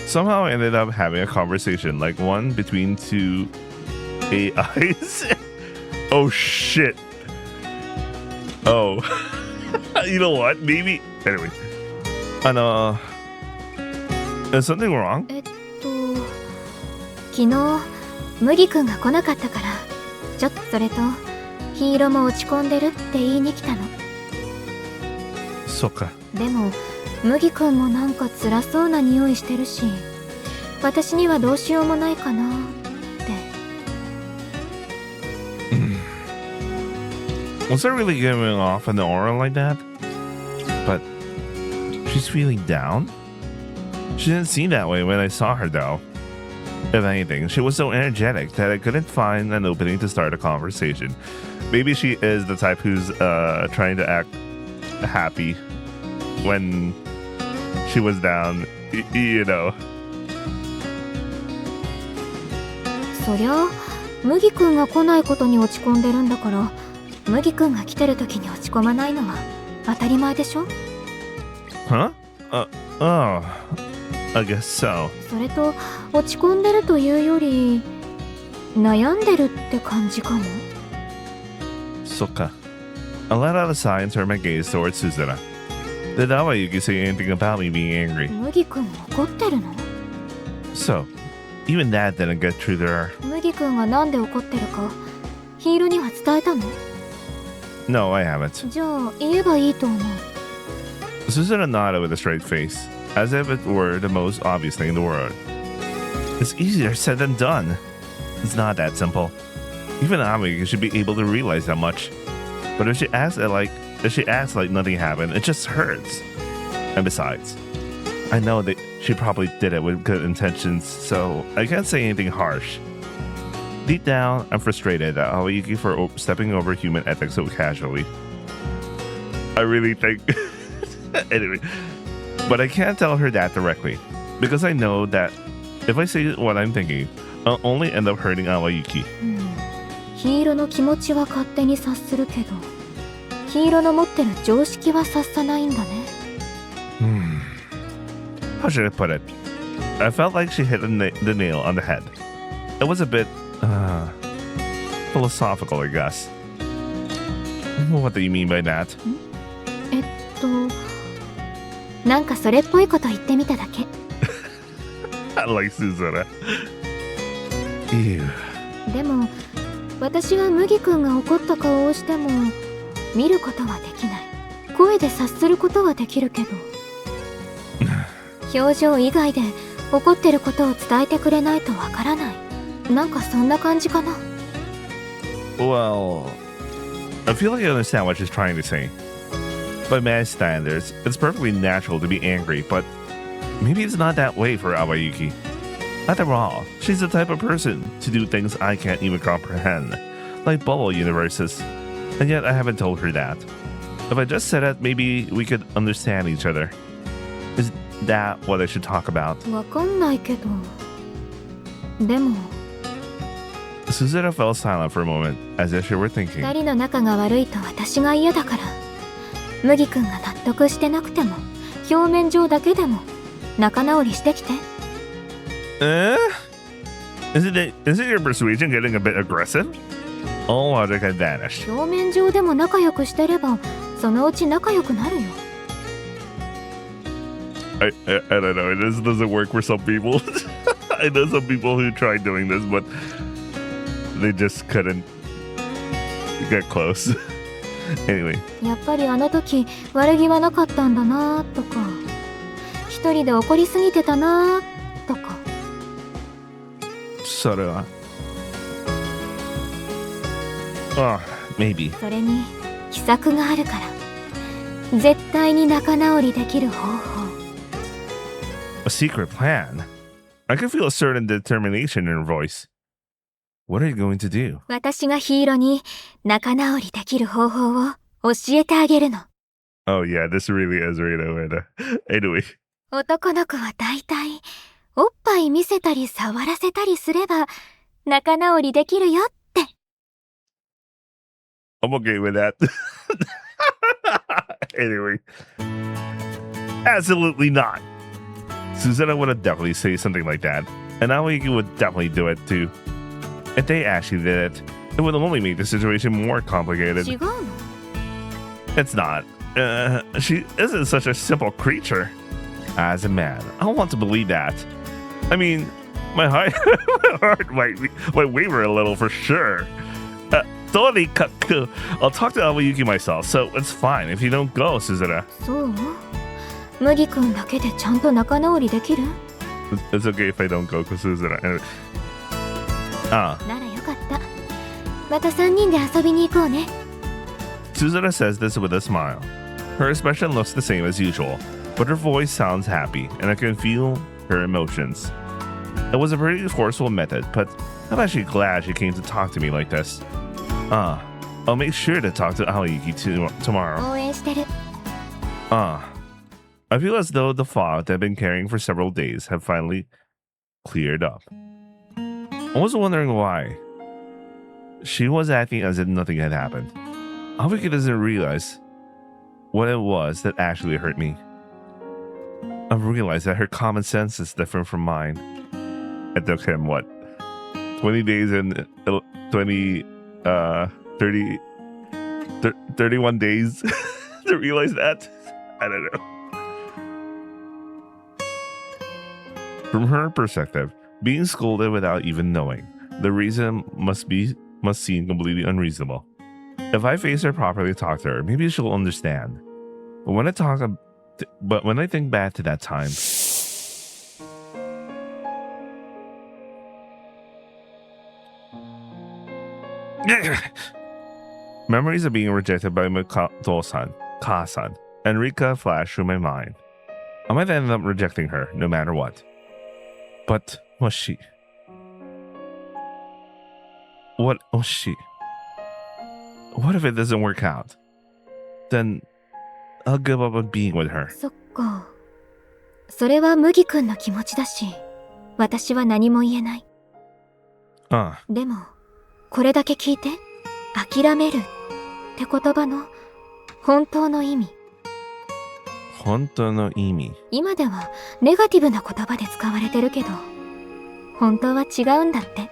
Somehow I ended up having a conversation, like one between two AIs. Oh shit. Oh. You know what? Maybe. Anyway. Is something wrong? 昨日麦君が来なかったから、ちょっとそれとヒーローも落ち込んでるって言いに来たの。そっか。でも麦君もなんか辛そうな匂いしてるし、私にはどうしようもないかなって。Was I really giving off an aura like that? But she's feeling down? She didn't seem that way when I saw her, though. If anything, she was so energetic that I couldn't find an opening to start a conversation. Maybe she is the type who's trying to act happy when she was down, you know. そりゃ麦くんが来ないことに落ち込んでるんだから、麦くんが来てる時に落ち込まないのは当たり前でしょ？ Huh? Oh, I guess so. それと落ち込んでるというより悩んでるって感じかも。Soka. I let out a sigh and turned my gaze towards Suzuna. Did Awayuki say anything about me being angry? 麦くん怒ってるの？ So, even that didn't get through to her. 麦くんがなんで怒ってるかヒールには伝えたの？ No, I haven't. じゃあ言えばいいと思う。 Suzuna nodded with a straight face, as if it were the most obvious thing in the world. It's easier said than done. It's not that simple. Even Awayuki should be able to realize that much. But if she acts like nothing happened, it just hurts. And besides, I know that she probably did it with good intentions, so I can't say anything harsh. Deep down, I'm frustrated at Awayuki for stepping over human ethics so casually. I really think... Anyway, but I can't tell her that directly, because I know that if I say what I'm thinking, I'll only end up hurting Awayuki. ヒーローの気持ちは勝手に察するけど、ヒーローの持ってる常識は察さないんだね。How should I put it? I felt like she hit the nail on the head. It was a bit philosophical, I guess. What do you mean by that? なんかそれっぽいこと言ってみただけ。I like Suzuna. Ew. でも私が麦くんが怒った顔をしても見ることはできない。声で察することはできるけど表情以外で怒ってることを伝えてくれないとわからない。なんかそんな感じかな。 Well, I feel like I understand what she's trying to say. By man's standards, it's perfectly natural to be angry, but maybe it's not that way for Awayuki. After all, she's the type of person to do things I can't even comprehend, like bubble universes. And yet I haven't told her that. If I just said it, maybe we could understand each other. Is that what I should talk about? わかんないけど。でも Suzuna fell silent for a moment, as if she were thinking. 二人の仲が悪いと私が嫌だから。麦くんが納得してなくても表面上だけでも仲直りしてきて。Isn't your persuasion getting a bit aggressive? All logic had vanished. 表面上でも仲良くしてればそのうち仲良くなるよ。I don't know. This doesn't work for some people. I know some people who tried doing this, but they just couldn't get close. Anyway. やっぱりあの時悪気はなかったんだなとか、一人で怒りすぎてたなとか。それは。Maybe. それに秘策があるから。絶対に仲直りできる方法。A secret plan? I can feel a certain determination in her voice. What are you going to do? 私がヒーローに仲直りできる方法を教えてあげるの。Oh yeah, this really is Rita. Anyway. 男の子はだいたいおっぱい見せたり触らせたりすれば仲直りできるよって。I'm okay with that. Anyway. Absolutely not. Suzuna would definitely say something like that. And Awayuki would definitely do it too. If they actually did it, it would only make the situation more complicated. 違うの？ It's not. She isn't such a simple creature. As a man, I don't want to believe that. I mean, my heart might waver a little for sure. I'll talk to Awayuki myself, so it's fine if you don't go, Suzuna. そう？麦くんだけでちゃんと仲直りできる？ It's okay if I don't go, Suzuna. Anyway. ならよかった。また3人で遊びに行こうね。 Suzuna says this with a smile. Her expression looks the same as usual, but her voice sounds happy, and I can feel her emotions. It was a pretty forceful method, but I'm actually glad she came to talk to me like this. I'll make sure to talk to Awayuki tomorrow. 応援してる。 I feel as though the fog that I've been carrying for several days have finally cleared up. I was wondering why. She was acting as if nothing had happened. Awayuki doesn't realize what it was that actually hurt me. I've realized that her common sense is different from mine. It took him, 20 days and 31 days to realize that? I don't know. From her perspective, being scolded without even knowing the reason must seem completely unreasonable. If I face her properly and talk to her, maybe she'll understand. But when I think back to that time, memories of being rejected by Makoto-san, Ka-san, and Rika flash through my mind. I might end up rejecting her, no matter what. But was she? What was she? What if it doesn't work out? Then I'll give up on being with her. そっか。それは麦君の気持ちだし、私は何も言えない。でも、これだけ聞いて。諦めるって言葉の本当の意味。本当の意味。今ではネガティブな言葉で使われてるけど、本当は違うんだって。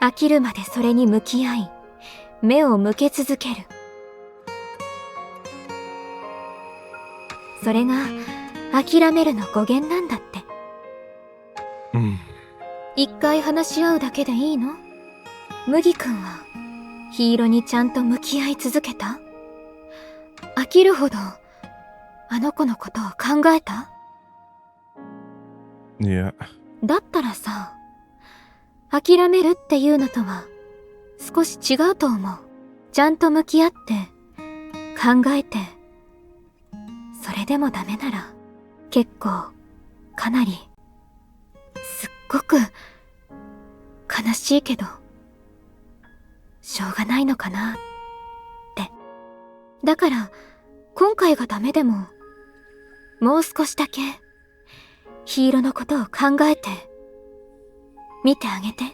飽きるまでそれに向き合い、目を向け続ける。それが諦めるの語源なんだって。一回話し合うだけでいいの？麦君はヒーローにちゃんと向き合い続けた？飽きるほどあの子のことを考えた？いや。だったらさ、諦めるっていうのとは少し違うと思う。ちゃんと向き合って考えて、それでもダメなら結構かなりすっごく悲しいけどしょうがないのかなって。だから今回がダメでももう少しだけヒーローのことを考えて見てあげて。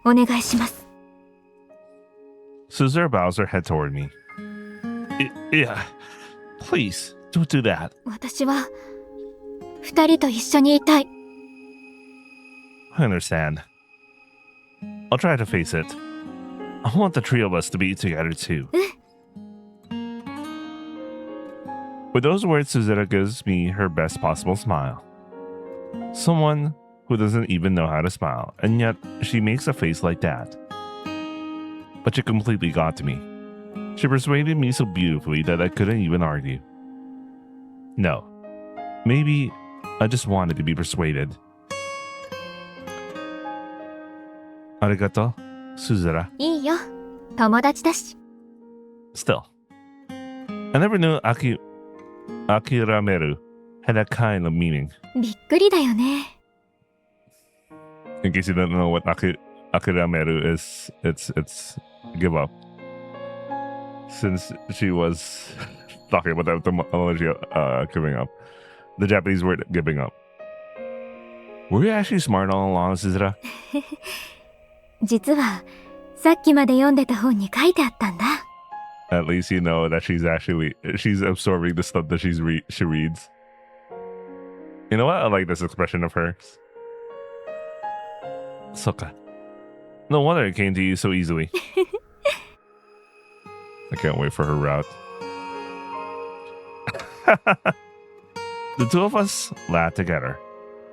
お願いします。 Suzera bows her head toward me. Yeah, please don't do that. 私は二人と一緒にいたい。I understand. I'll try to face it. I want the three of us to be together too. With those words, Suzera gives me her best possible smile. Someone who doesn't even know how to smile, and yet she makes a face like that. But she completely got to me. She persuaded me so beautifully that I couldn't even argue. No. Maybe I just wanted to be persuaded. Arigato, Suzera. いいよ。友達だし。 Still, I never knew akirameru had that kind of meaning. びっくりだよね。In case you don't know what akirameru is, it's give up. Since she was talking about the etymology giving up, the Japanese word giving up. Were you actually smart all along, Suzera? 実はさっきまで読んでた本に書いてあったんだ。 At least you know that she's absorbing the stuff that she reads. You know what? I like this expression of hers. Soka. No wonder it came to you so easily. I can't wait for her route. The two of us laughed together.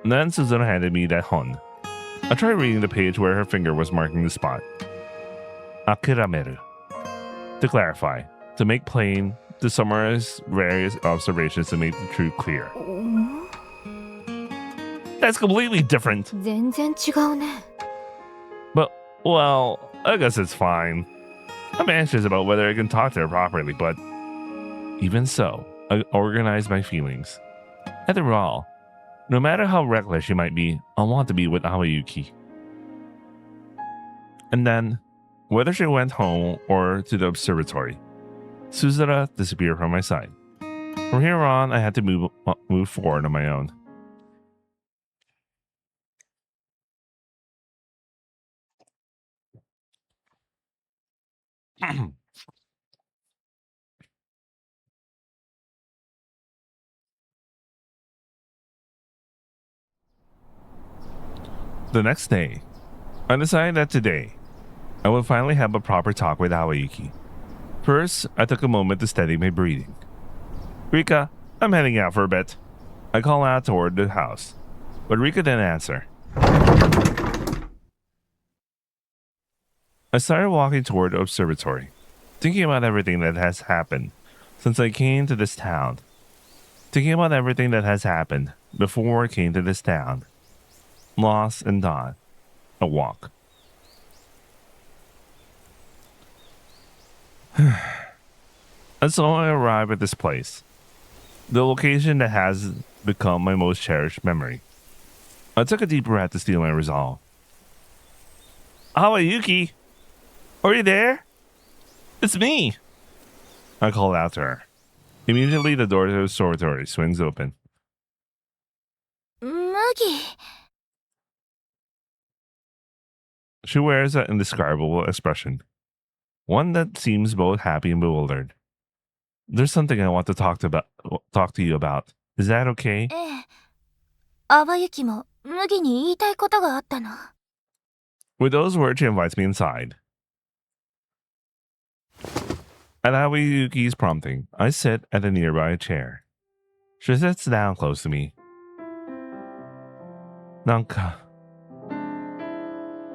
Then Suzuna handed me that hon. I tried reading the page where her finger was marking the spot. Akirameru. To clarify, to make plain, to summarize various observations to make the truth clear. That's completely different. 全然違うね。 But, well, I guess it's fine. I'm anxious about whether I can talk to her properly, but even so, I organize my feelings. After all, no matter how reckless she might be, I want to be with Awayuki. And then, whether she went home or to the observatory, Suzura disappeared from my sight. From here on, I had to move forward on my own. The next day, I decided that today, I would finally have a proper talk with Awayuki. First, I took a moment to steady my breathing. Rika, I'm heading out for a bit. I call out toward the house, but Rika didn't answer. I started walking toward the observatory, thinking about everything that has happened since I came to this town. Thinking about everything that has happened before I came to this town. Lost and dawn. A walk. And so I arrived at this place. The location that has become my most cherished memory. I took a deep breath to steel my resolve. Awayuki! Are you there? It's me! I called out to her. Immediately the door to the observatory swings open. Mugi. She wears an indescribable expression. One that seems both happy and bewildered. There's something I want to talk to you about. Is that okay? Awayuki も麦に言いたいことがあったの。 With those words, she invites me inside. At Awayuki's prompting, I sit at a nearby chair. She sits down close to me. Nanka.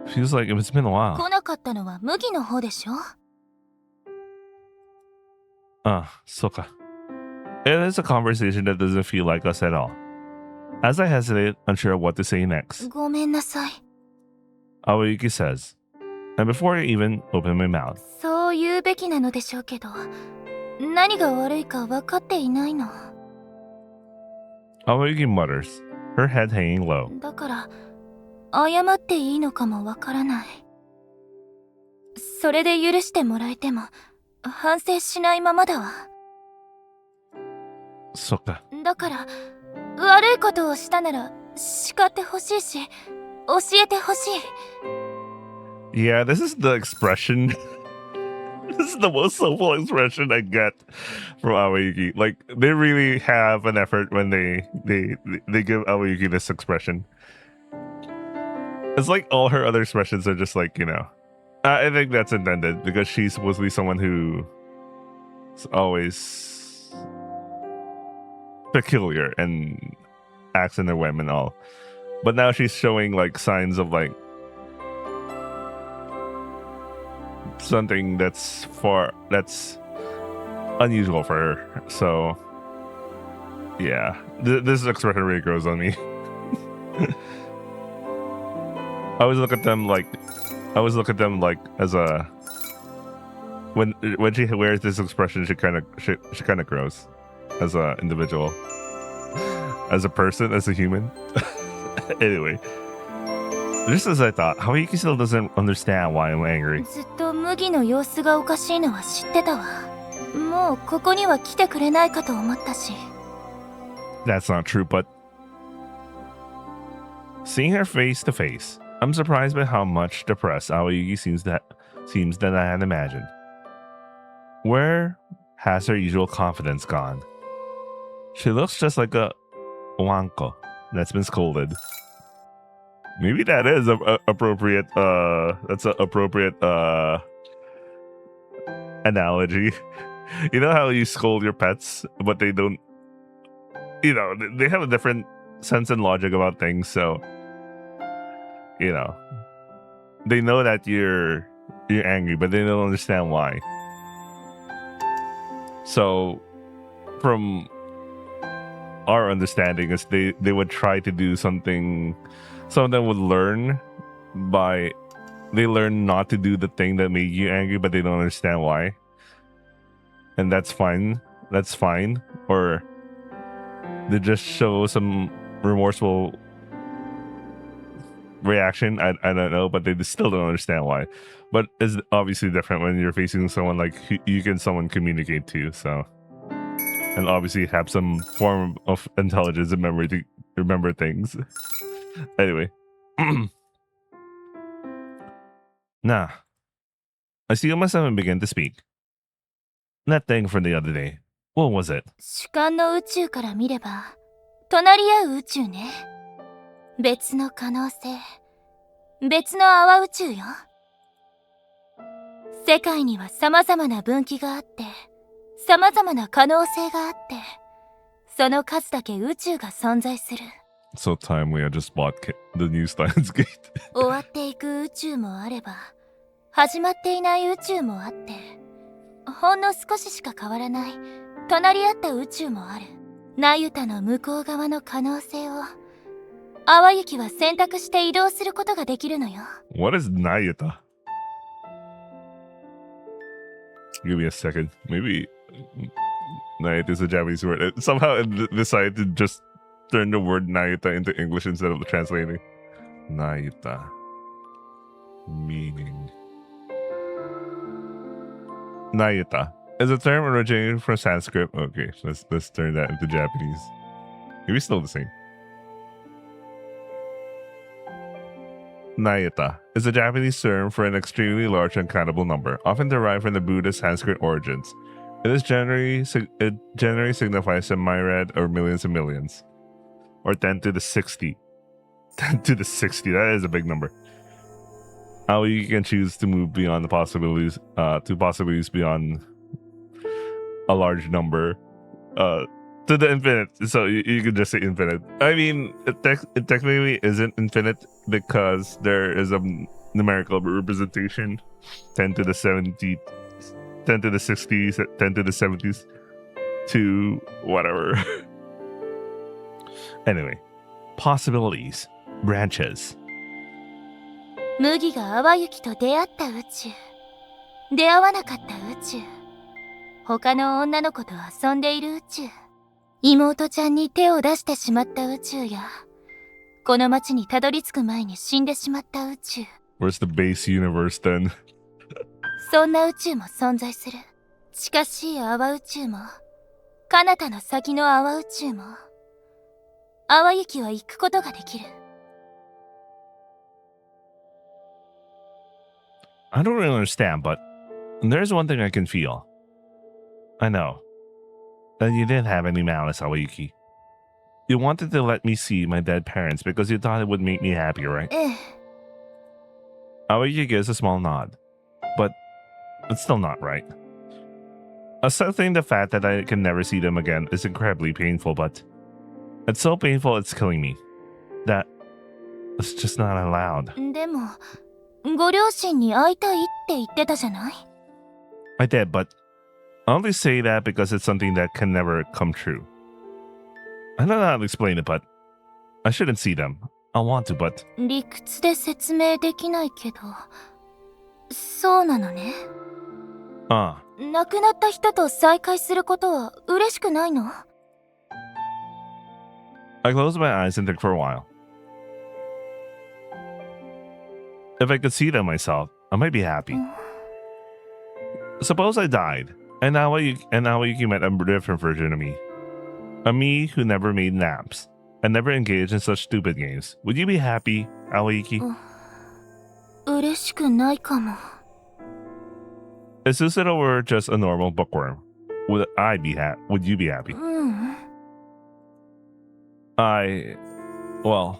Feels like it's been a while. 来なかったのは麦の方でしょ? Soka. It is a conversation that doesn't feel like us at all. As I hesitate, unsure of what to say next, ごめんなさい。 Awayuki says, and before I even open my mouth, そう言うべきなのでしょうけど、何が悪いか分かっていないの。 Awayuki mutters, her head hanging low. だから、謝っていいのかも分からない。それで許してもらえても、反省しないままだわ。 Soka. だから、悪いことをしたなら、叱ってほしいし、教えてほしい。 Yeah, this is the expression. This is the most soulful expression I get from Awayuki. Like, they really have an effort when they give Awayuki this expression. It's like all her other expressions are just like, I think that's intended because she's supposed to be someone who is always peculiar and acts in a whim and all. But now she's showing like signs of like something that's unusual for her. So yeah, this expression really grows on me. I always look at them like as a when she wears this expression, she kind of grows as a individual, as a person, as a human. Anyway, just as I thought, Awayuki still doesn't understand why I'm angry. ずっと麦の様子がおかしいのは知ってたわ。もうここには来てくれないかと思ったし。 That's not true, but seeing her face to face, I'm surprised by how much depressed Awayuki seems that I had imagined. Where has her usual confidence gone? She looks just like a wanko that's been scolded. Maybe that is appropriate. That's an appropriate analogy. You know how you scold your pets, but they don't. They have a different sense and logic about things. So, they know that you're angry, but they don't understand why. So, from our understanding, is they would try to do something. Some of them would learn they learn not to do the thing that made you angry, but they don't understand why. And that's fine. That's fine. or they just show some remorseful reaction. I don't know, but they still don't understand why. But it's obviously different when you're facing someone like who you can someone communicate to. So, and obviously have some form of intelligence and memory to remember things. Anyway, nah, I see myself and begin to speak. That thing from the other day. What was it? 主観の宇宙から見れば隣り合う宇宙ね。別の可能性、別の泡宇宙よ。世界には様々な分岐があって様々な可能性があってその数だけ宇宙が存在する。 So timely, I just bought the new Steins Gate. 終わっていく宇宙もあれば始まっていない宇宙もあってほんの少ししか変わらない隣り合った宇宙もある。ナユタの向こう側の可能性を淡雪は選択して移動することができるのよ。 What is Nayata? Give me a second. Maybe Nayata is a Japanese word. Somehow I decided to just turn the word Nayata into English instead of translating. Nayata. Meaning. Nayata is a term originating from Sanskrit. Okay, let's turn that into Japanese. Maybe still the same. Nayata is a Japanese term for an extremely large uncountable number, often derived from the Buddhist Sanskrit origins. It generally signifies a myriad or millions and millions, or 10 to the 60. 10 to the 60, that is a big number. How you can choose to move beyond the possibilities, to possibilities beyond a large number, to the infinite. So you could just say infinite. I mean, it technically isn't infinite because there is a numerical representation, 10 to the 70, 10 to the 60s, 10 to the 70s, to whatever. Anyway, possibilities, branches. 麦が淡雪と出会った宇宙、出会わなかった宇宙、他の女の子と遊んでいる宇宙、妹ちゃんに手を出してしまった宇宙やこの町にたどり着く前に死んでしまった宇宙。 Where's the base universe then? そんな宇宙も存在する。近しい泡宇宙も彼方の先の泡宇宙も淡雪は行くことができる。 I don't really understand, but there's one thing I can feel. I know that you didn't have any malice, Awayuki. You wanted to let me see my dead parents because you thought it would make me happy, right? ええ。 Awayuki gives a small nod, but it's still not right. Accepting the fact that I can never see them again is incredibly painful, but it's so painful it's killing me. That it's just not allowed. でもご両親に会いたいって言ってたじゃない？ I did, but I only say that because it's something that can never come true. I don't know how to explain it, but I shouldn't see them. I want to, but 理屈で説明できないけど、そうなのね。亡くなった人と再会することは嬉しくないの？ I closed my eyes and think for a while. If I could see them myself, I might be happy. Suppose I died, and now you met a different version of me. A me who never made naps, and never engaged in such stupid games. Would you be happy, Awayuki? 嬉しくないかも。 If Susanoo were just a normal bookworm, would you be happy? うん。 Well,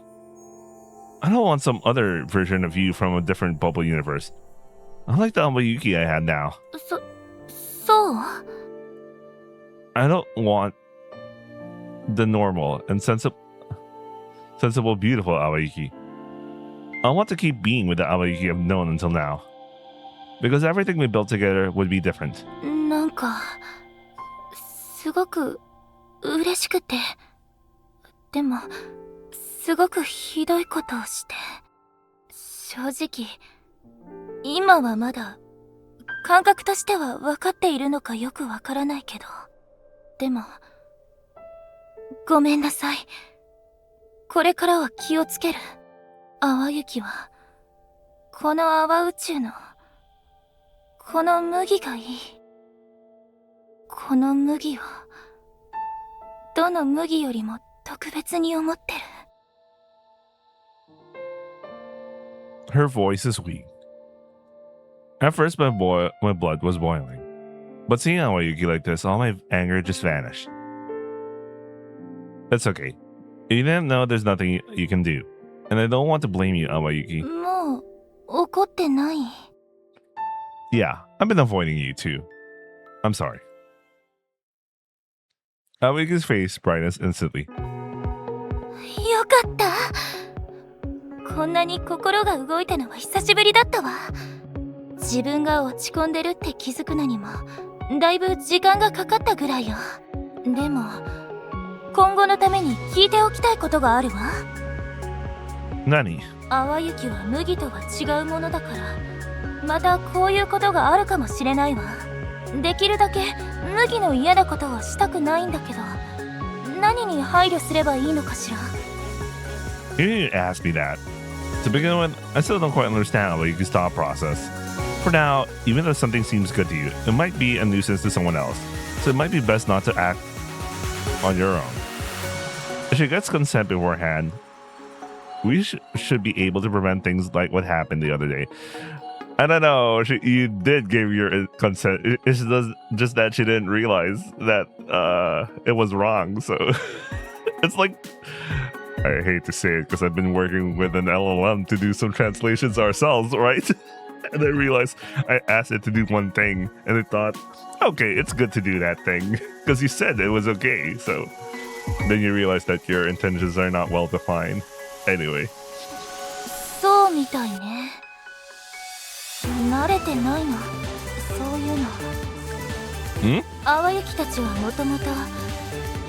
I don't want some other version of you from a different bubble universe. I like the Awayuki I had now. そう？ I don't want the normal and sensible, beautiful Awayuki. I want to keep being with the Awayuki I've known until now. Because everything we built together would be different. なんかすごく嬉しくて、でもすごくひどいことをして、正直今はまだ感覚としては分かっているのかよくわからないけど、でもごめんなさい。これからは気をつける。淡雪は、この淡宇宙の、この麦がいい。この麦を、どの麦よりも特別に思ってる。Her voice is weak. At first, my blood was boiling. But seeing Awayuki like this, all my anger just vanished. That's okay. You didn't know there's nothing you can do. And I don't want to blame you, Awayuki. もう、怒ってない。Yeah, I've been avoiding you too. I'm sorry. Awayuki's face brightens instantly. よかった。こんなに心が動いたのは久しぶりだったわ。自分が落ち込んでるって気づくのにもだいぶ時間がかかったぐらいよ。でも今後のために聞いておきたいことがあるわ。何？淡雪は麦とは違うものだからまたこういうことがあるかもしれないわ。できるだけ麦の嫌なことはしたくないんだけど何に配慮すればいいのかしら。 You need to ask me that. To begin with, I still don't quite understand Awayuki's thought process. For now, even if something seems good to you, it might be a nuisance to someone else, so it might be best not to act on your own. If she gets consent beforehand, we should be able to prevent things like what happened the other day. I don't know, you did give your consent, it's just that she didn't realize that it was wrong, so it's like, I hate to say it because I've been working with an LLM to do some translations ourselves, right? And I realized I asked it to do one thing, and it thought, okay, it's good to do that thing, because you said it was okay, so then you realize that your intentions are not well defined. Anyway. そうみたいね。慣れてないの、そういうの。ん？淡雪たちはもともと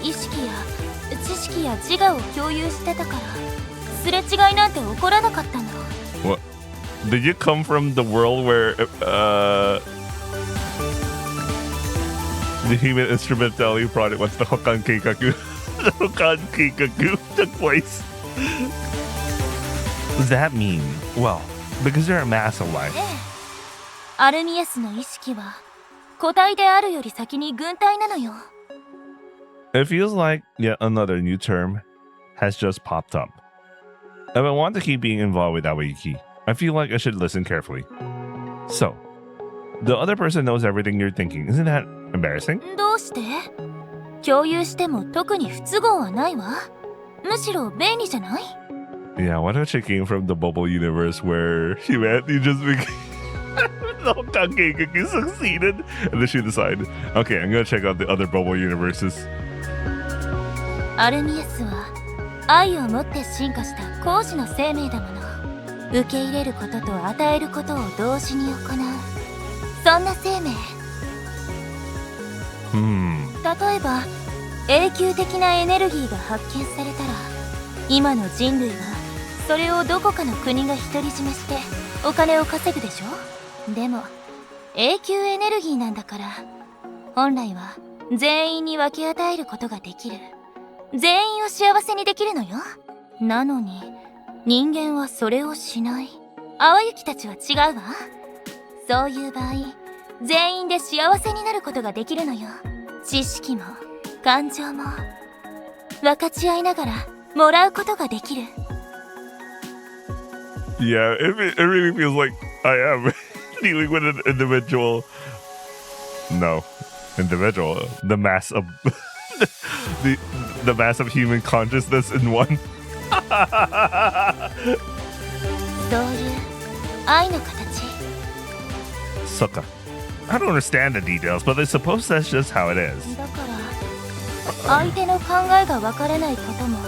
意識や知識や自我を共有してたからすれ違いなんて起こらなかったの。 What? Did you come from the world where the human instrumentality project was the Hokan Keikaku? The Hokan Keikaku took place. What does that mean? Well, because you're a mass of life. ええ、アルミエスの意識は個体であるより先に軍隊なのよ。 It feels like yet another new term has just popped up. If I want to keep being involved with Awayuki, I feel like I should listen carefully. So, the other person knows everything you're thinking. Isn't that embarrassing? どうして？共有しても特に不都合はないわ。むしろ便利じゃない？ Yeah, what if she came from the bubble universe where humanity just became... the Hokage succeeded? And then she decided, okay, I'm gonna check out the other bubble universes. アルミエスは愛を持って進化した高次の生命だもの。受け入れることと与えることを同時に行う、そんな生命。例えば永久的なエネルギーが発見されたら今の人類はそれをどこかの国が独り占めしてお金を稼ぐでしょ。でも永久エネルギーなんだから本来は全員に分け与えることができる。全員を幸せにできるのよ。なのに人間はそれをしない。淡雪たちは違うわ。そういう場合全員で幸せになることができるのよ。知識も感情も分かち合いながらもらうことができる。 Yeah, it really feels like I am dealing with an individual. No, individual. The mass of the mass of human consciousness in one. そういう愛の形。 Sucka. I don't understand the details, but I suppose that's just how it is. だから相手の考えが分からないことも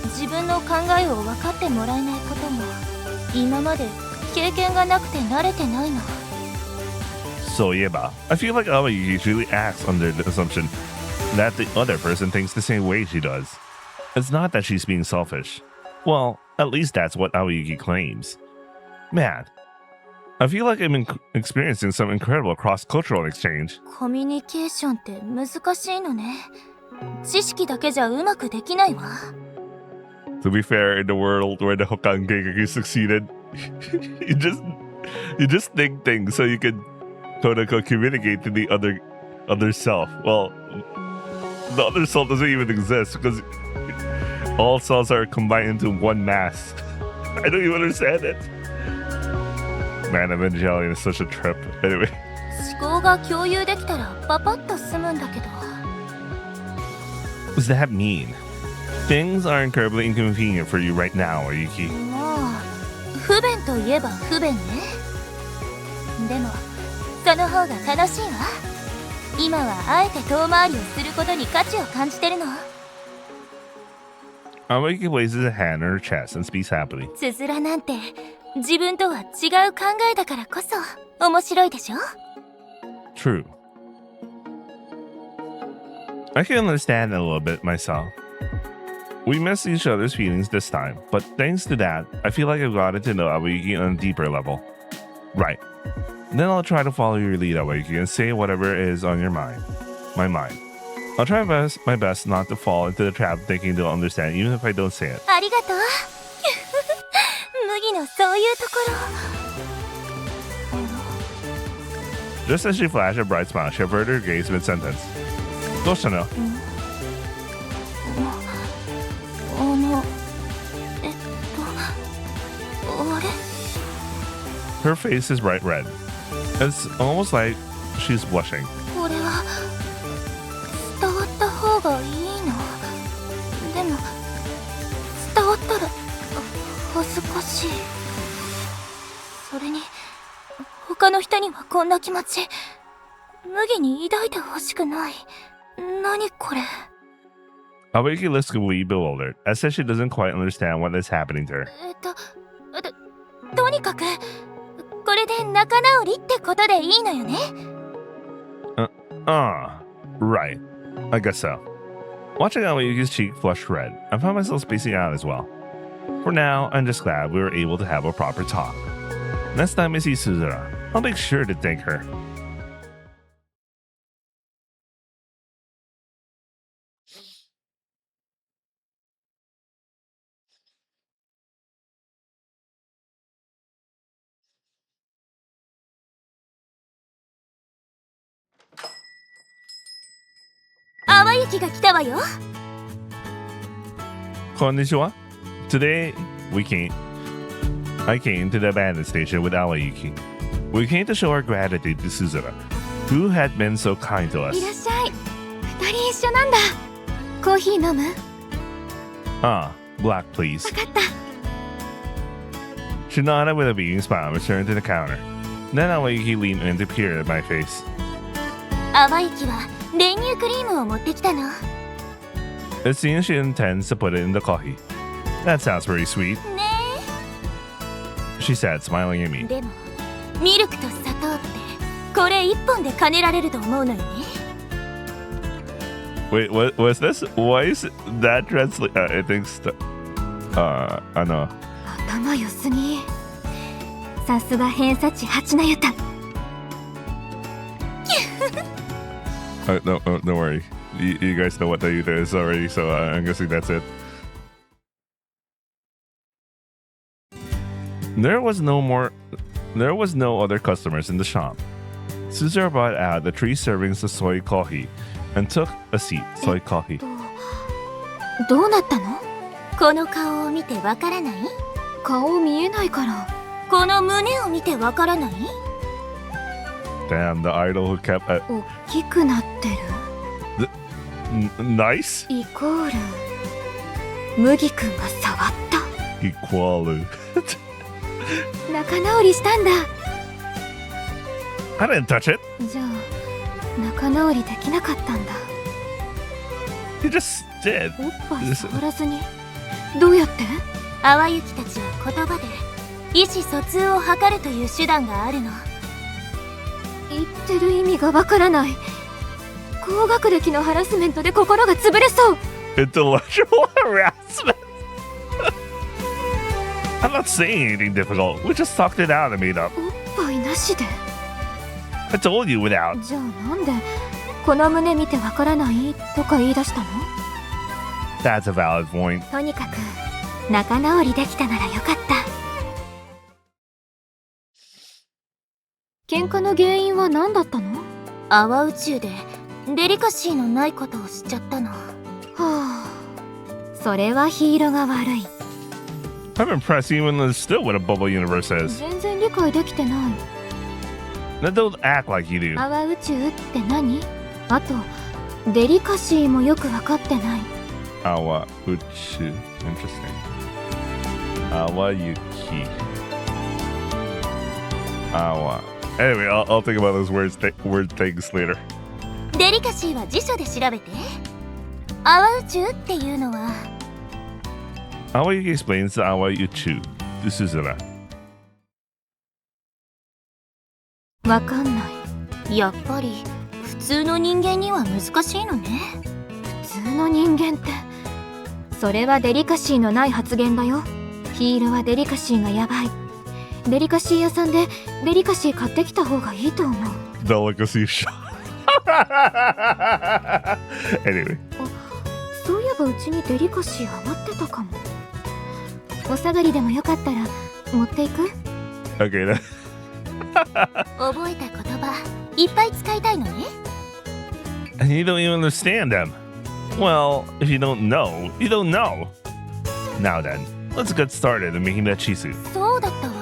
自分の考えを分かってもらえないことも今まで経験がなくて慣れてないの。 So yeah, I feel like Awayuki usually acts under the assumption that the other person thinks the same way she does. It's not that she's being selfish. Well, at least that's what Awayuki claims. Man, I feel like I'm experiencing some incredible cross-cultural exchange. コミュニケーションって難しいのね。知識だけじゃうまくできないわ。 To be fair, in the world where the Hokage succeeded, you just think things so you can quote unquote communicate to the other self. Well, the other self doesn't even exist because all cells are combined into one mass. I don't even understand it. Man, Evangelion is such a trip. Anyway. 思考が共有できたらパパッと済むんだけど。 What does that mean? Things are incredibly inconvenient for you right now, Awayuki. もう不便といえば不便ね。でもその方が楽しいわ。今はあえて遠回りをすることに価値を感じてるの。 Awayuki places a hand on her chest and speaks happily. つづらなんて自分とは違う考えだからこそ面白いでしょ。 True. I can understand that a little bit myself. We missed each other's feelings this time, but thanks to that, I feel like I've gotten to know Awayuki on a deeper level. Right. Then I'll try to follow your lead, Awayuki, and say whatever is on your mind. My mind. I'll try my best not to fall into the trap of thinking they'll understand, even if I don't say it. ありがとう。麦のそういうところ。 Just as she flashed a bright smile, she averted her gaze mid-sentence. どうしたの? あれ? Her face is bright red. It's almost like she's blushing. これは伝わった方がいいの？でも伝わったら恥ずかしい。それに他の人にはこんな気持ち麦に抱いてほしくない。何これ? Awayuki looks completely bewildered, as if she doesn't quite understand what is happening to her. とにかくこれで仲直りってことでいいのよね。Right. I guess so. Watching Awayuki's cheek flush red, I found myself spacing out as well. For now, I'm just glad we were able to have a proper talk. Next time I see Suzura, I'll make sure to thank her. Awayuki が来たわよ。 Konnichiwa. Today, I came to the abandoned station with Awayuki. We came to show our gratitude to Suzura, who had been so kind to いら us. っしゃい。二人一緒なんだ。コーヒー飲む？ Black, please. わかった。 She nodded with a beaming smile and returned to the counter. Then Awayuki leaned in to peer at my face. Awayuki は練乳クリームを持ってきたの。 It seems she intends to put it in the coffee. That sounds pretty sweet, ね she said, smiling at え。 me. でもミルクと砂糖ってこれ一本で兼ねられると思うのよね。 Wait, what was this? Why is that translate? I think. I know. 頭良すぎ。さすが偏差値8なゆた。 No, don't worry. You guys know what the Yuta is already, so I'm guessing that's it. There was no other customers in the shop. Suzura brought out the 3 servings of soy coffee and took a seat. Soy coffee. どうなったの？この顔を見てわからない？顔見えないから。この胸を見てわからない？ Damn, the idol who kept at 大きくなってる。 nice イコール麦くんが触った。 equal. 仲直りしたんだ。 I didn't touch it. じゃあ仲直りできなかったんだ。 You just did. おっぱい触らずにどうやって？Awayukiたちは言葉で意思疎通を図るという手段があるの。言ってる意味がわからない。高学歴のハラスメントで心が潰れそう。 Intellectual harassment. I'm not saying anything difficult. We just talked it out and made up. おっぱいなしで？ I told you without. じゃあなんでこの胸見てわからないとか言い出したの？ That's a valid point. とにかく仲直りできたならよかった。喧嘩の原因は何だったの？阿波宇宙でデリカシーのないことをしちゃったの。はあ、それはヒーローが悪い。I'm impressed you even understood what a bubble universe is. 全然理解できてない。Now don't act like you do. 阿波宇宙って何？あとデリカシーもよく分かってない。Awayuki. Interesting. Awayuki. Anyway, I'll think about those word things later. デリカシーは辞書で調べて。阿波宇宙っていうのは Awayuki explains the Awayuki to Suzuna. わかんない。やっぱり普通の人間には難しいのね。普通の人間って、それはデリカシーのない発言だよ。ヒーローはデリカシーがやばい。デリカシー屋さんでデリカシー買ってきた方がいいと思う。Delicacy shop. Anyway. そういえばうちにデリカシー余ってたかも。お下がりでもよかったら持っていく？ Okay then. 覚えた言葉いっぱい使いたいのね。 And you don't even understand them. Well, if you don't know, you don't know. Now then, let's get started in making that chisu. そうだったわ。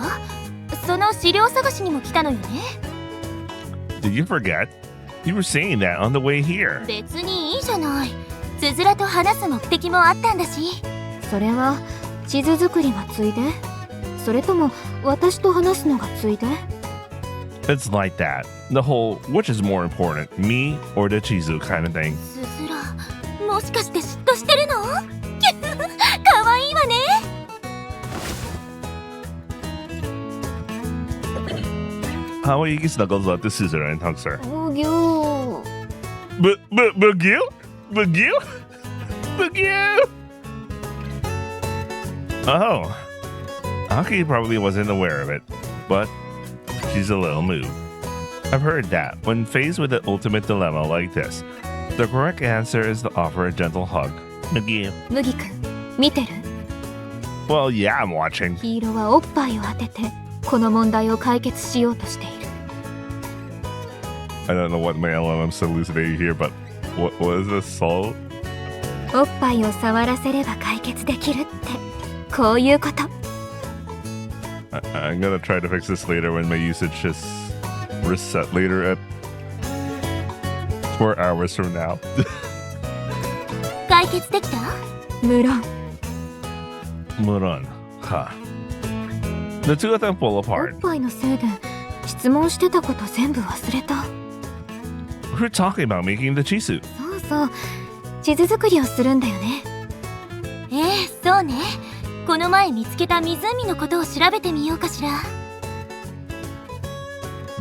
その資料探しにも来たのよね。 Did you forget? You were saying that on the way here. 別にいいじゃない。つづらと話す目的もあったんだし。それは地図作りがついで？それとも私と話すのがついで？ It's like that. The whole which is more important, me or the chizu kind of thing. つづら、もしかして嫉妬してるの？キュッ、かわいいわね。Awayuki snuggles up to Suzuna and hugs her. おぎょー。Bugil? Bugil? Bugil? Oh. Aki probably wasn't aware of it, but she's a little moved. I've heard that when faced with an ultimate dilemma like this, the correct answer is to offer a gentle hug. Bugil. 麦くん、見てる？ Well, yeah, I'm watching. ヒーローはおっぱいを当ててこの問題を解決しようとしている。 I don't know what my LLM's hallucinating here, but what is this soul? おっぱいを触らせれば解決できるってこういうこと。 I'm gonna try to fix this later when my usage is reset later at 4 hours from now. 解決できた？無論。 Muron. Huh. The two of them fall おっ apart. ぱいのせいで質問してたこと全部忘れた。 We're talking about making the chisu. そうそう、地図作りをするんだよね。そうね。この前見つけた湖のことを調べてみようかしら。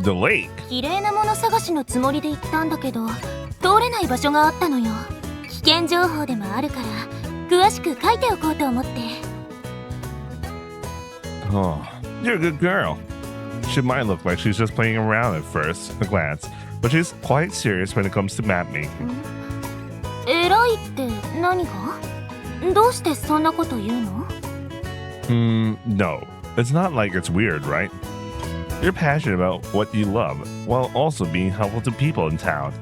The lake. 綺麗なもの探しのつもりで行ったんだけど、通れない場所があったのよ。危険情報でもあるから詳しく書いておこうと思って。 Oh, you're a good girl. She might look like she's just playing around at first, a glance, but she's quite serious when it comes to map making. 偉いって何が？どうしてそんなこと言うの？ No. It's not like it's weird, right? You're passionate about what you love, while also being helpful to people in town.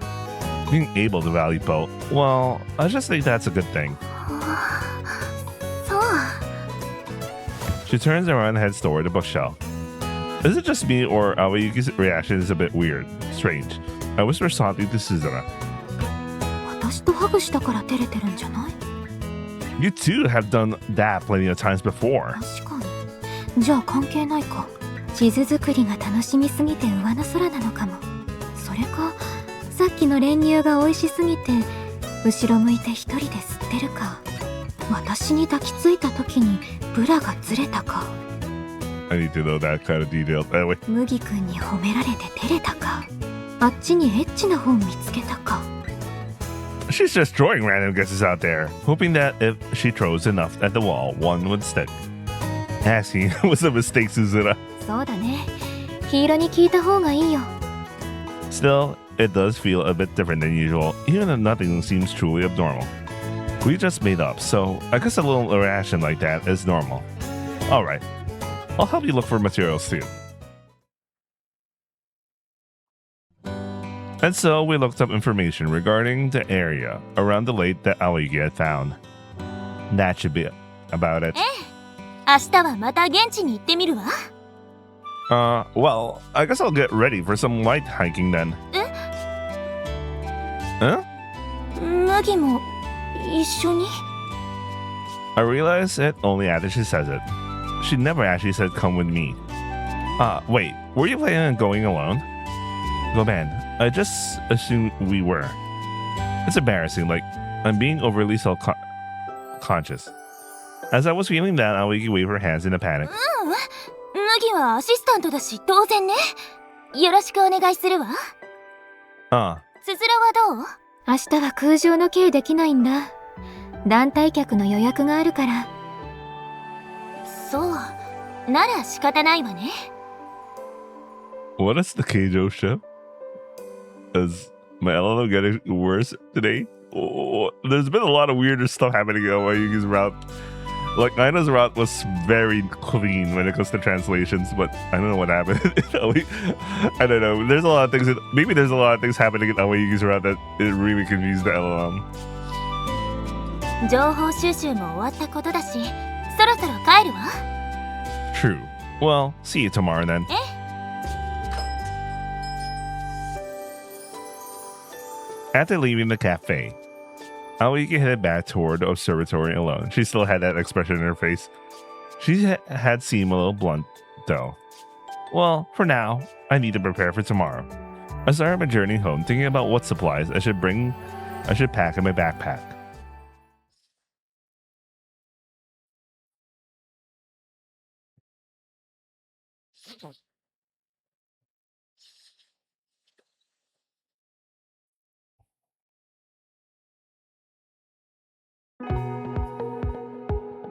Being able to value both, well, I just think that's a good thing. そう。 She turns around and heads toward the bookshelf. Is it just me, or Awayuki's reaction is a bit weird, strange? I whisper softly to Suzuna. 私とハグしたから照れてるんじゃない？ You too have done that plenty of times before. 確かに。じゃあ関係ないか。地図作りが楽しみすぎて上の空なのかも。それか、さっきの練乳が美味しすぎて後ろ向いて一人で吸ってるか。私に抱きついた時にブラがずれたか。 I need to know that kind of detail. Anyway. 麦くんに褒められて照れたか。あっちにエッチな本見つけたか。 She's just throwing random guesses out there, hoping that if she throws enough at the wall, one would stick. Asking was a mistake, Suzuna. そうだね。ヒーローに聞いた方がいいよ。 Still, it does feel a bit different than usual, even if nothing seems truly abnormal. We just made up, so I guess a little reaction like that is normal. Alright, I'll help you look for materials too. And so we looked up information regarding the area around the lake that Awayuki had found. That should be about it. 明日はまた現地に行ってみるわ。 Well, I guess I'll get ready for some light hiking then. Huh? 麦も一緒に？ I realized it only after she says it. She never actually said come with me. Wait, were you planning on going alone? Go man, I just assumed we were. It's embarrassing, like, I'm being overly self-conscious. As I was feeling that, Awayuki waved her hands in a panic. 麦はアシスタントだし当然ね。よろしくお願いするわ。つづらはどう？明日は空上の刑できないんだ。団体客の予約があるから。そう。なら仕方ないわね。 What is the Keijo ship? Is my LLO getting worse today? Oh, there's been a lot of weirder stuff happening on Awayuki's route. Like, Aina's route was very clean when it comes to translations, but I don't know what happened. I don't know. There's a lot of things maybe there's a lot of things happening in Awayuki's route that it really confused the LLM. 情報収集も終わったことだし、そろそろ帰るわ。 True. Well, see you tomorrow then. After leaving the cafe, Awayuki headed back toward the observatory alone. She still had that expression in her face. She had seemed a little blunt, though. Well, for now, I need to prepare for tomorrow. I started my journey home thinking about what supplies I should pack in my backpack.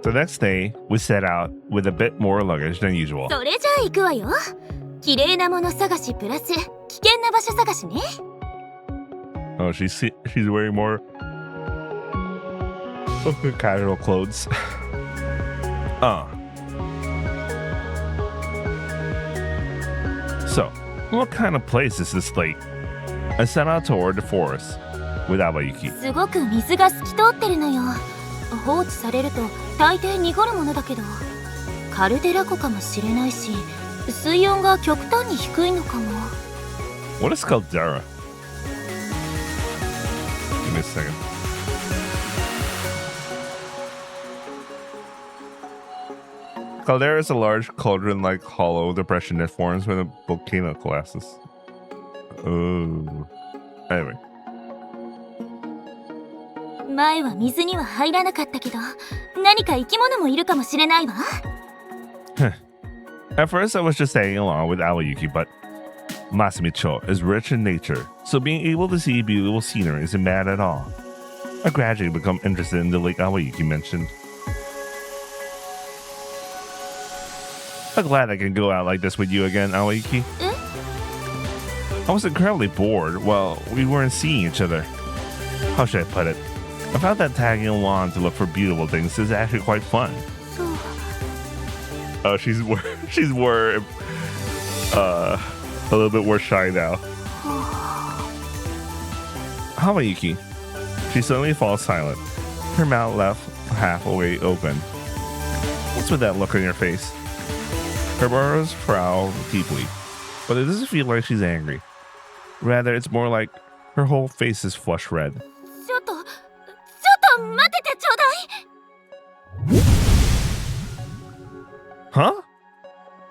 The next day, we set out with a bit more luggage than usual. それじゃあ行くわよ。綺麗なもの探しプラス危険な場所探しね。 Oh, she's wearing more casual clothes. So, what kind of place is this lake? I set out toward the forest with Awayuki. すごく水が透き通ってるのよ。放置されると大抵濁るものだけど、カルデラ湖かもしれないし、水温が極端に低いのかも。 What is caldera? Give me a second. Caldera is a large cauldron-like hollow depression that forms when a volcano collapses. Oh. Anyway. 前は水には入らなかったけど、何か生き物もいるかもしれないわ。At first, I was just tagging along with Awayuki, but Masamicho is rich in nature, so being able to see beautiful scenery isn't bad at all. I gradually become interested in the lake Awayuki mentioned. I'm glad I can go out like this with you again, Awayuki. I was incredibly bored while we weren't seeing each other. How should I put it? I found that tagging along to look for beautiful things is actually quite fun. Oh, she's more a little bit more shy now. Awayuki. She suddenly falls silent, her mouth left halfway open. What's with that look on your face? Her brows frown deeply, but it doesn't feel like she's angry. Rather, it's more like her whole face is flush red. ちょっと待っててちょうだい。 Huh?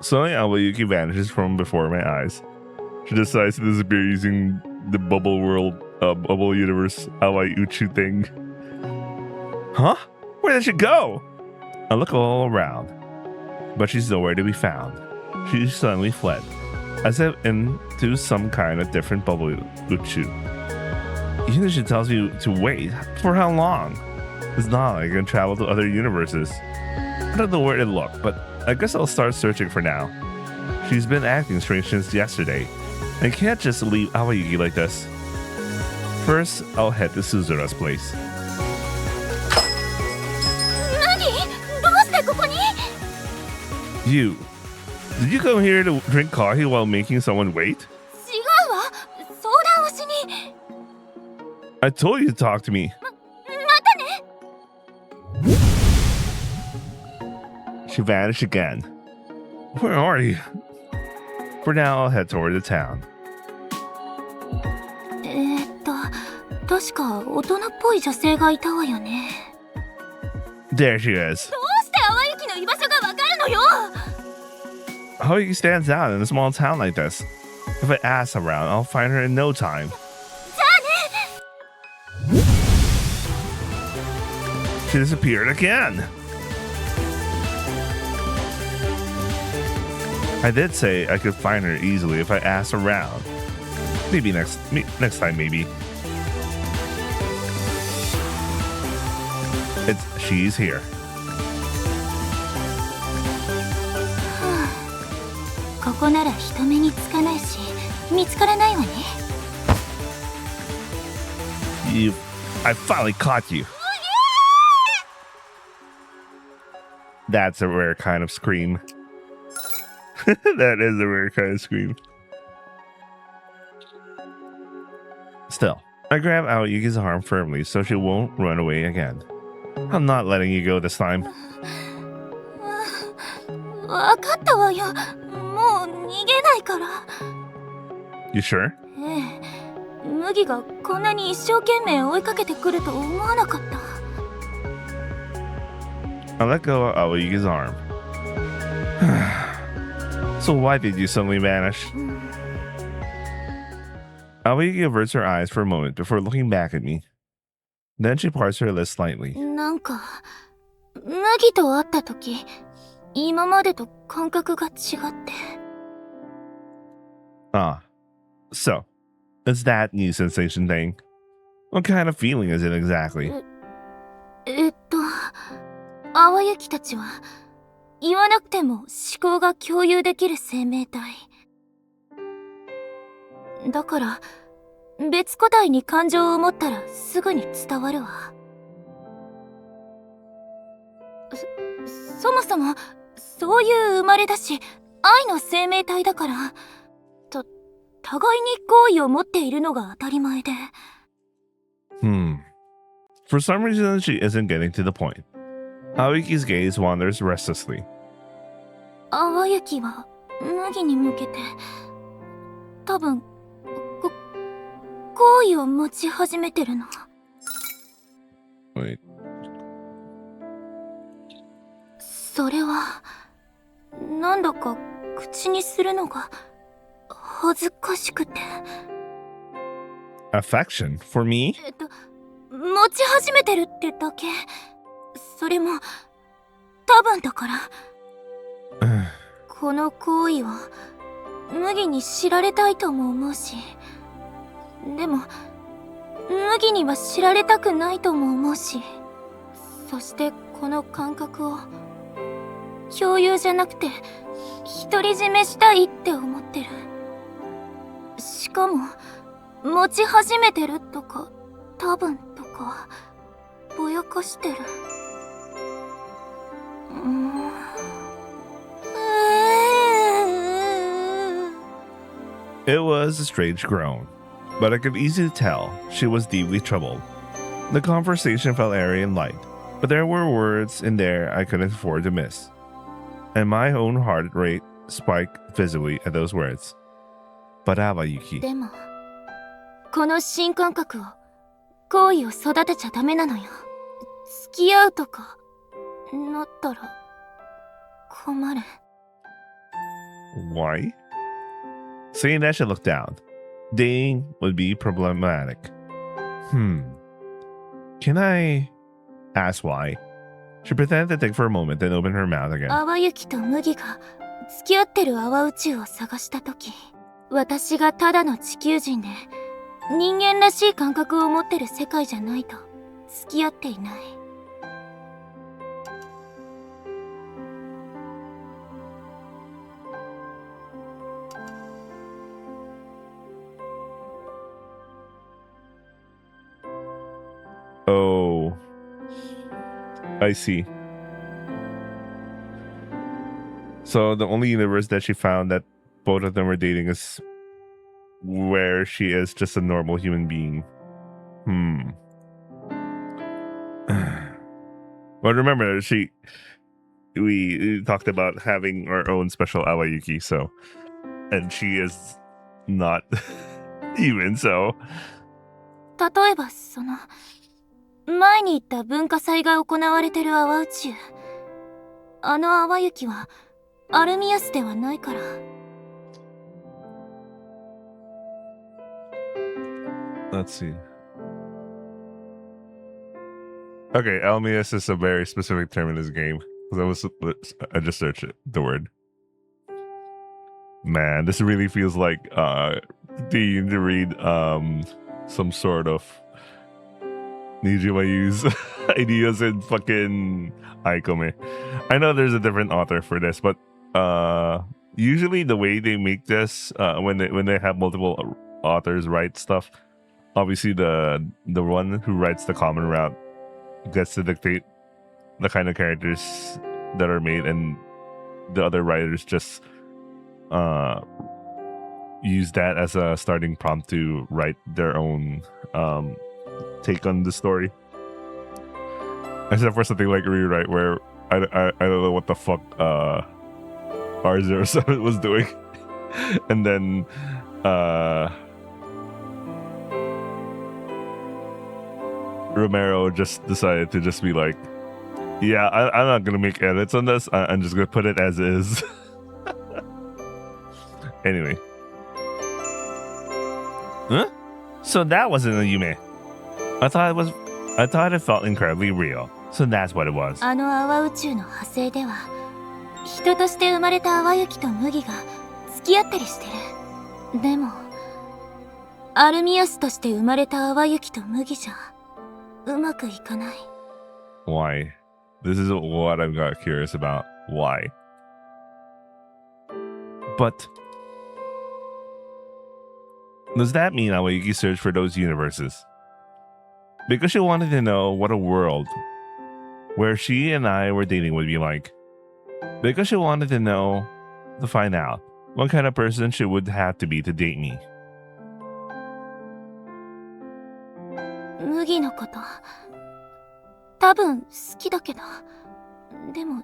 Suddenly, Awayuki vanishes from before my eyes. She decides to disappear using the bubble universe Awayuchi thing. Huh? Where did she go? I look all around, but she's nowhere to be found. She suddenly fled, as if into some kind of different bubble uchu. Even if she tells you to wait, for how long? It's not like I can travel to other universes. I don't know where to look, but I guess I'll start searching for now. She's been acting strange since yesterday. I can't just leave Awayuki like this. First, I'll head to Suzura's place. 何？どうしてここに？ You. Did you come here to drink coffee while making someone wait? 違うわ。相談をしに。 I told you to talk to me. またね。 She vanished again. Where are you? For now, I'll head toward the town. 確か大人っぽい女性がいたわよね。 There she is. どうして淡雪の居場所がわかるのよ。 Awayuki stands out in a small town like this. If I ask around, I'll find her in no time. じゃあね。 She disappeared again. I did say I could find her easily if I asked around. Maybe next time, maybe. She's here. ここなら人目につかないし、見つからないわね。 I finally caught you. That's a rare kind of scream. That is a rare kind of scream. Still, I grab Awayuki's arm firmly so she won't run away again. I'm not letting you go this time. わかったわよ。もう逃げないから。 You sure? ええ、麦がこんなに一生懸命追いかけてくると思わなかった。 I let go of Awayuki's arm. So why did you suddenly vanish? Awayuki averts her eyes for a moment before looking back at me. Then she parts her lips slightly. なんか麦と会った時、今までと感覚が違って。 Ah, so it's that new sensation thing. What kind of feeling is it exactly? 淡雪たちは言わなくても思考が共有できる生命体だから、別個体に感情を持ったらすぐに伝わるわ。そもそもそういう生まれだし、愛の生命体だから、互いに好意を持っているのが当たり前で。 For some reason, she isn't getting to the point. Awayuki's gaze wanders restlessly. 淡雪は麦に向けて多分好意を持ち始めてるの。 Wait. それはなんだか口にするのが恥ずかしくて。 Affection for me? 持ち始めてるってだけ。それも多分だから。この行為は麦に知られたいとも思うし、でも麦には知られたくないとも思うし、そしてこの感覚を共有じゃなくて独り占めしたいって思ってる。しかも持ち始めてるとか多分とかぼやかしてる。It was a strange groan, but I could easily tell she was deeply troubled. The conversation felt airy and light, but there were words in there I couldn't afford to miss. And my own heart rate spiked visibly at those words. But Awayuki. でもこの新感覚を好意を育てちゃダメなのよ。付き合うとかなったら困る。 Why? Saying that, she looked down. Dating would be problematic. Can I ask why? She pretended to think for a moment, then opened her mouth again. 淡雪と麦が付き合ってる淡宇宙を探したとき、私がただの地球人で人間らしい感覚を持ってる世界じゃないと付き合っていない。I see. So the only universe that she found that both of them were dating is where she is just a normal human being. Well, remember, we talked about having our own special Awayuki, so, and she is not human, so. 例えば前に言った文化祭が行われてる阿波宇宙、あの淡雪はアルミアスではないから。Let's see. Okay, Almius is a very specific term in this game. I just searched it, the word. Man, this really feels like needing to read some sort of Niijima use ideas in fucking Aikome. I know there's a different author for this, but usually the way they make this when they have multiple authors write stuff, obviously the one who writes the common route gets to dictate the kind of characters that are made, and the other writers just use that as a starting prompt to write their own take on the story. Except for something like Rewrite, where I don't know what the fuck R07 was doing. And then Romero just decided to just be like, yeah, I'm not gonna make edits on this. I'm just gonna put it as is. Anyway. Huh? So that wasn't a Yume. I thought it felt incredibly real. So that's what it was. あの阿波宇宙の派生では、人として生まれた淡雪と麦が付き合ったりしてる。でも、アルミアスとして生まれた淡雪と麦じゃうまくいかない。Why? This is what I've got curious about. Why? But does that mean Awayuki searched for those universes? Because she wanted to know what a world where she and I were dating would be like. Because she wanted to find out what kind of person she would have to be to date me. 麦のこと多分好きだけど、でも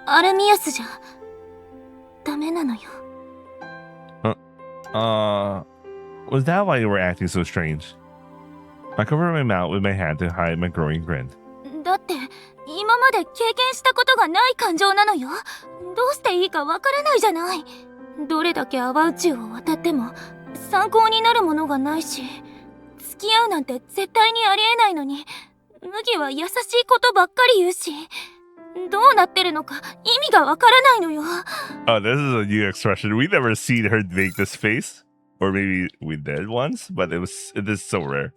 アルミアスじゃダメなのよ。Was that why you were acting so strange? I covered my mouth with my hand to hide my growing grin. だって今まで経験したことがない感情なのよ。どうしていいかわからないじゃない。どれだけ阿波宇宙を渡っても参考になるものがないし、付き合うなんて絶対にありえないのに、麦は優しいことばっかり言うし、どうなってるのか意味がわからないのよ。Oh, this is a new expression. We never seen her make this face. Or maybe we did once, but it is so rare.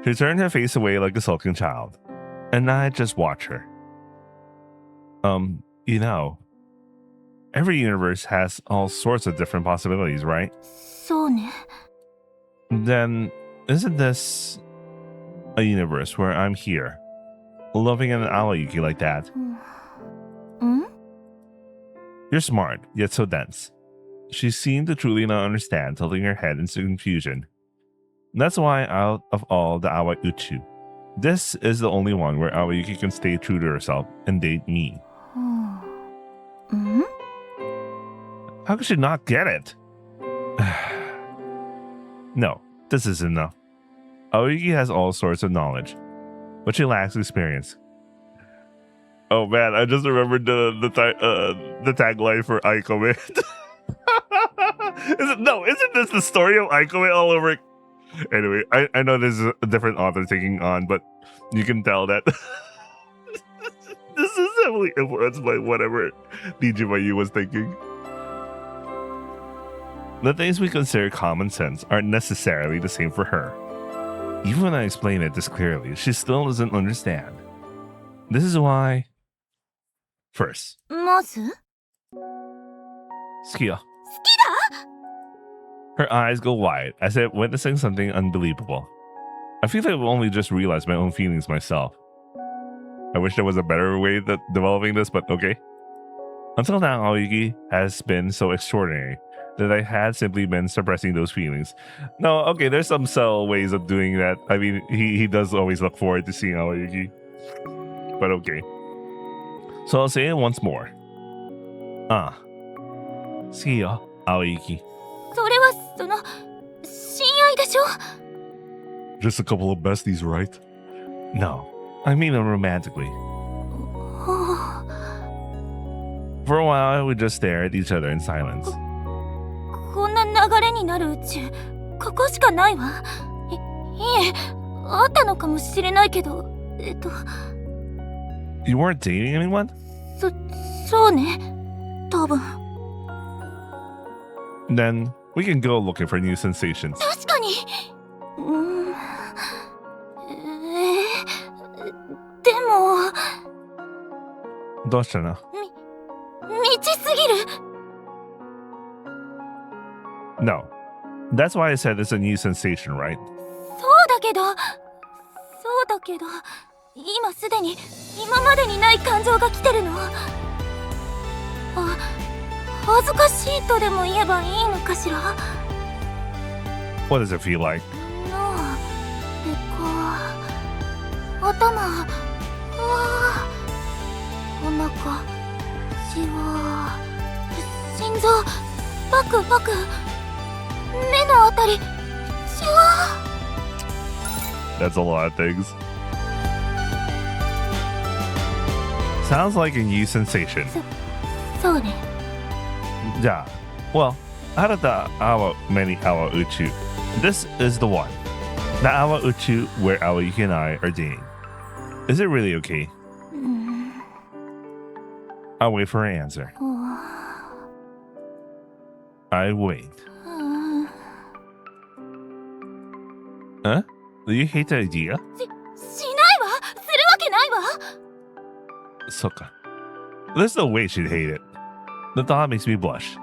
She turned her face away like a sulking child, and I just watched her. You know, every universe has all sorts of different possibilities, right? そうね。 Then, isn't this a universe where I'm here, loving an Awayuki like that? ん? You're smart, yet so dense. She seemed to truly not understand, tilting her head in confusion. That's why, out of all the Awayuchi, this is the only one where Awayuki can stay true to herself and date me. ん? How could she not get it? No, this isn't enough. Awayuki has all sorts of knowledge, but she lacks experience. Oh man, I just remembered the tagline for Aikome. Isn't this the story of Aikome all over? Anyway, I know this is a different author taking on, but you can tell that this is heavily influenced by whatever Niijima was thinking. The things we consider common sense aren't necessarily the same for her. Even when I explain it this clearly, she still doesn't understand. This is why... First, まず? 好きよ. Her eyes go wide as if witnessing something unbelievable. I feel like I've only just realized my own feelings myself. I wish there was a better way of developing this, but okay. Until now, Awayuki has been so extraordinary that I had simply been suppressing those feelings. No, okay, there's some subtle ways of doing that. I mean, he does always look forward to seeing Awayuki. But okay. So I'll say it once more. See ya, Awayuki. それはその親愛でしょ Just a couple of besties, right? No, I mean it romantically. For a while, we just stare at each other in silence. こんな流れになるうちここしかないわ。いえ、あったのかもしれないけど、You weren't dating anyone? そうね、多分。Then we can go looking for new sensations. 確かに。でも。どうしたの？未知すぎる。No. That's why I said it's a new sensation, right? そうだけど、今すでに今までにない感情が来てるの。恥ずかしいとでも言えばいいのかしら。What does it feel like? 頭、お腹、じわ、心臓、バクバク、目のあたり、じわ。That's a lot of things. Sounds like a new sensation. そうね。Yeah. Well, out of the many Awayuki, this is the one. The Awayuki where Awayuki and I are dating. Is it really okay? I'll wait for her answer. I wait. Huh? Do you hate the idea? しないわ。するわけないわ。Soka. There's no way she'd hate it. The thought makes me blush.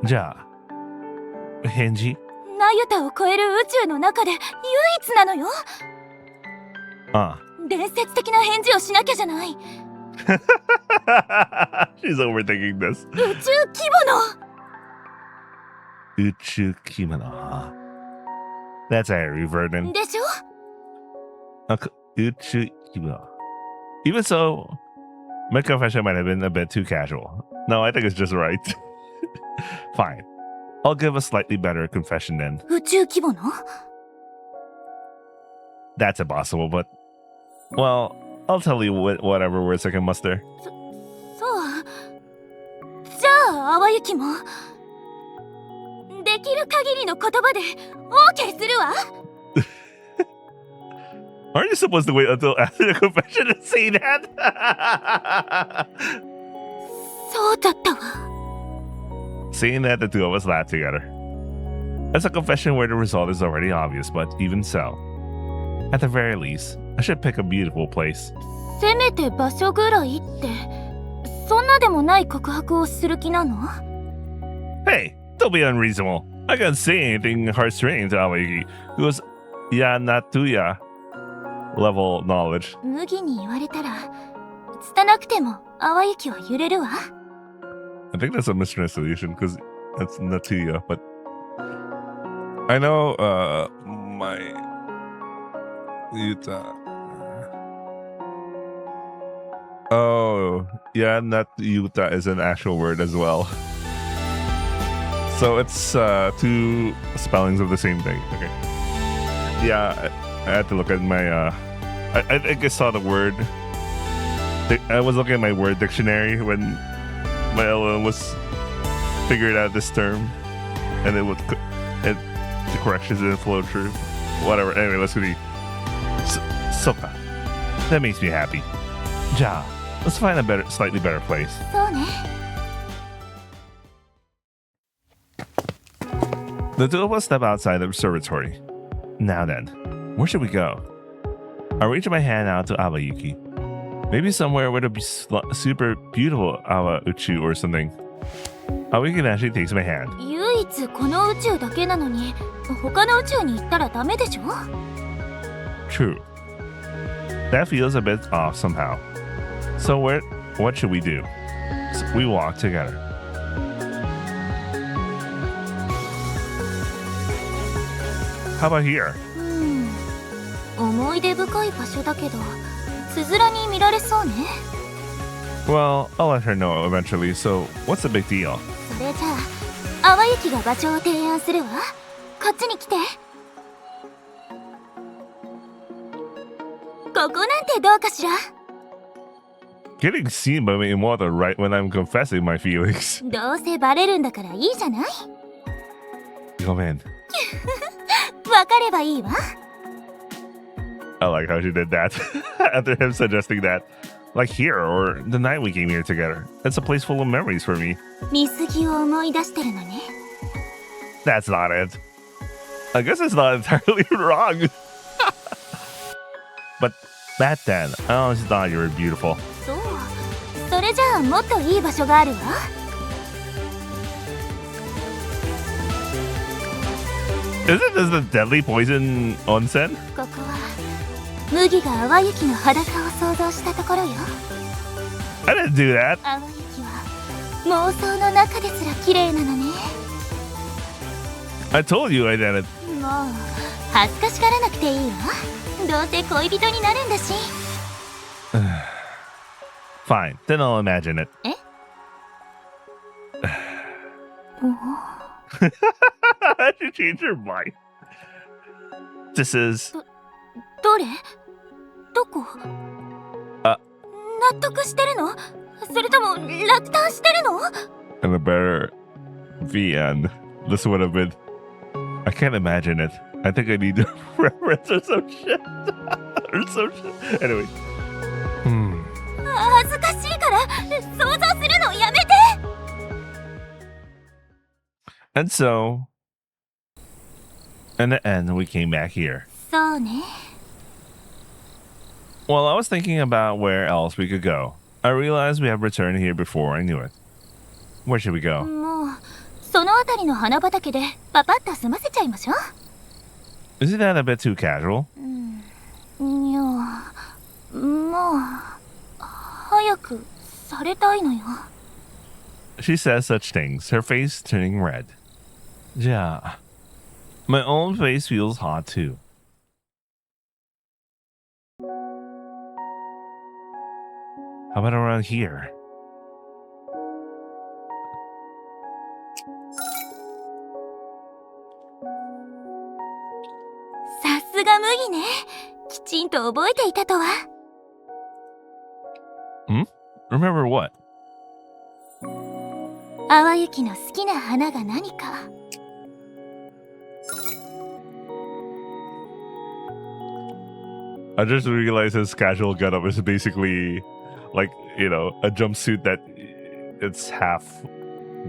じゃあ、返事？ナユタを超える宇宙の中で唯一なのよ。伝説的な返事をしなきゃじゃない。She's overthinking this. 宇宙規模の。宇宙規模の。That's Harry Vernon. でしょ？宇宙規模。Even so, my confession might have been a bit too casual. No, I think it's just right. Fine. I'll give a slightly better confession then. 宇宙規模の？ That's impossible, but... Well, I'll tell you whatever words I can muster. そう。じゃあ、Awayukiも。できる限りの言葉で OK するわ。Aren't you supposed to wait until after the confession to say that? そうだったわ。Saying that, the two of us laughed together. It's a confession where the result is already obvious, but even so, at the very least, I should pick a beautiful place. せめて場所ぐらいって、そんなでもない告白をする気なの？ Hey, don't be unreasonable. I can't say anything heart-straining to Awayuki, who has Yanatuya level knowledge. 麦に言われたら、拙くてもAwayukiは揺れるわ。I think that's a mistranslation because that's Natuya, but I know my Yuta. Oh, yeah, Yuta is an actual word as well. So it's two spellings of the same thing. Okay. Yeah, I had to look at my I think I saw the word. I was looking at my word dictionary when my LLM was figuring out this term, and the corrections didn't flow through. Whatever. Anyway, let's go to Soka. That makes me happy. Ja, let's find a slightly better place. そうね。 The two of us step outside the observatory. Now then, where should we go? I reach my hand out to Awayuki. Maybe somewhere where it'll be super beautiful Awayuki or something. Awayuki actually takes my hand. 唯一この宇宙だけなのに、他の宇宙に行ったらダメでしょ？ True. That feels a bit off somehow. So what should we do? We walk together. How about here? 思い出深い場所だけど、つづらに見られそうね。Well, I'll let her know eventually, so what's the big deal? それじゃあ、淡雪が場所を提案するわ。こっちに来て。ここなんてどうかしら？ Getting seen by my immortal right when I'm confessing my feelings. どうせバレるんだからいいじゃない？ Go man. わかればいいわ。I like how she did that. After him suggesting that. Like here, or the night we came here together. It's a place full of memories for me. 見過ぎを思い出してるのね。 That's not it. I guess it's not entirely wrong. But back then, I always thought you were beautiful. そう。それじゃあもっといい場所があるわ。Isn't this the deadly poison onsen? ここは麦が淡雪の裸を想像したところよ。 I didn't do that. 淡雪は妄想の中ですら綺麗なのね。 I told you I didn't. もう恥ずかしがらなくていいわ。どうせ恋人になるんだし。Fine, then I'll imagine it. え？ How'd you change your mind? This is... どれ？どこ？あ。納得してるの？それとも落胆してるの？ And a better VN. This would have been... I can't imagine it. I think I need to reference or some shit. Or some shit. Anyway. 恥ずかしいから想像するのやめて。 And so... In the end, we came back here. そうね。 Well, I was thinking about where else we could go. I realized we have returned here before I knew it. Where should we go? もうそのあたりの花畑でパパッと済ませちゃいましょう。 Isn't that a bit too casual? いや、もう早くされたいのよ。 She says such things, her face turning red. Yeah. My own face feels hot too. How about around here?さすが麦ね。きちんと覚えていたとは。Remember what? 淡雪の好きな花が何か。 I just realized his casual getup is basically like, you know, a jumpsuit that it's half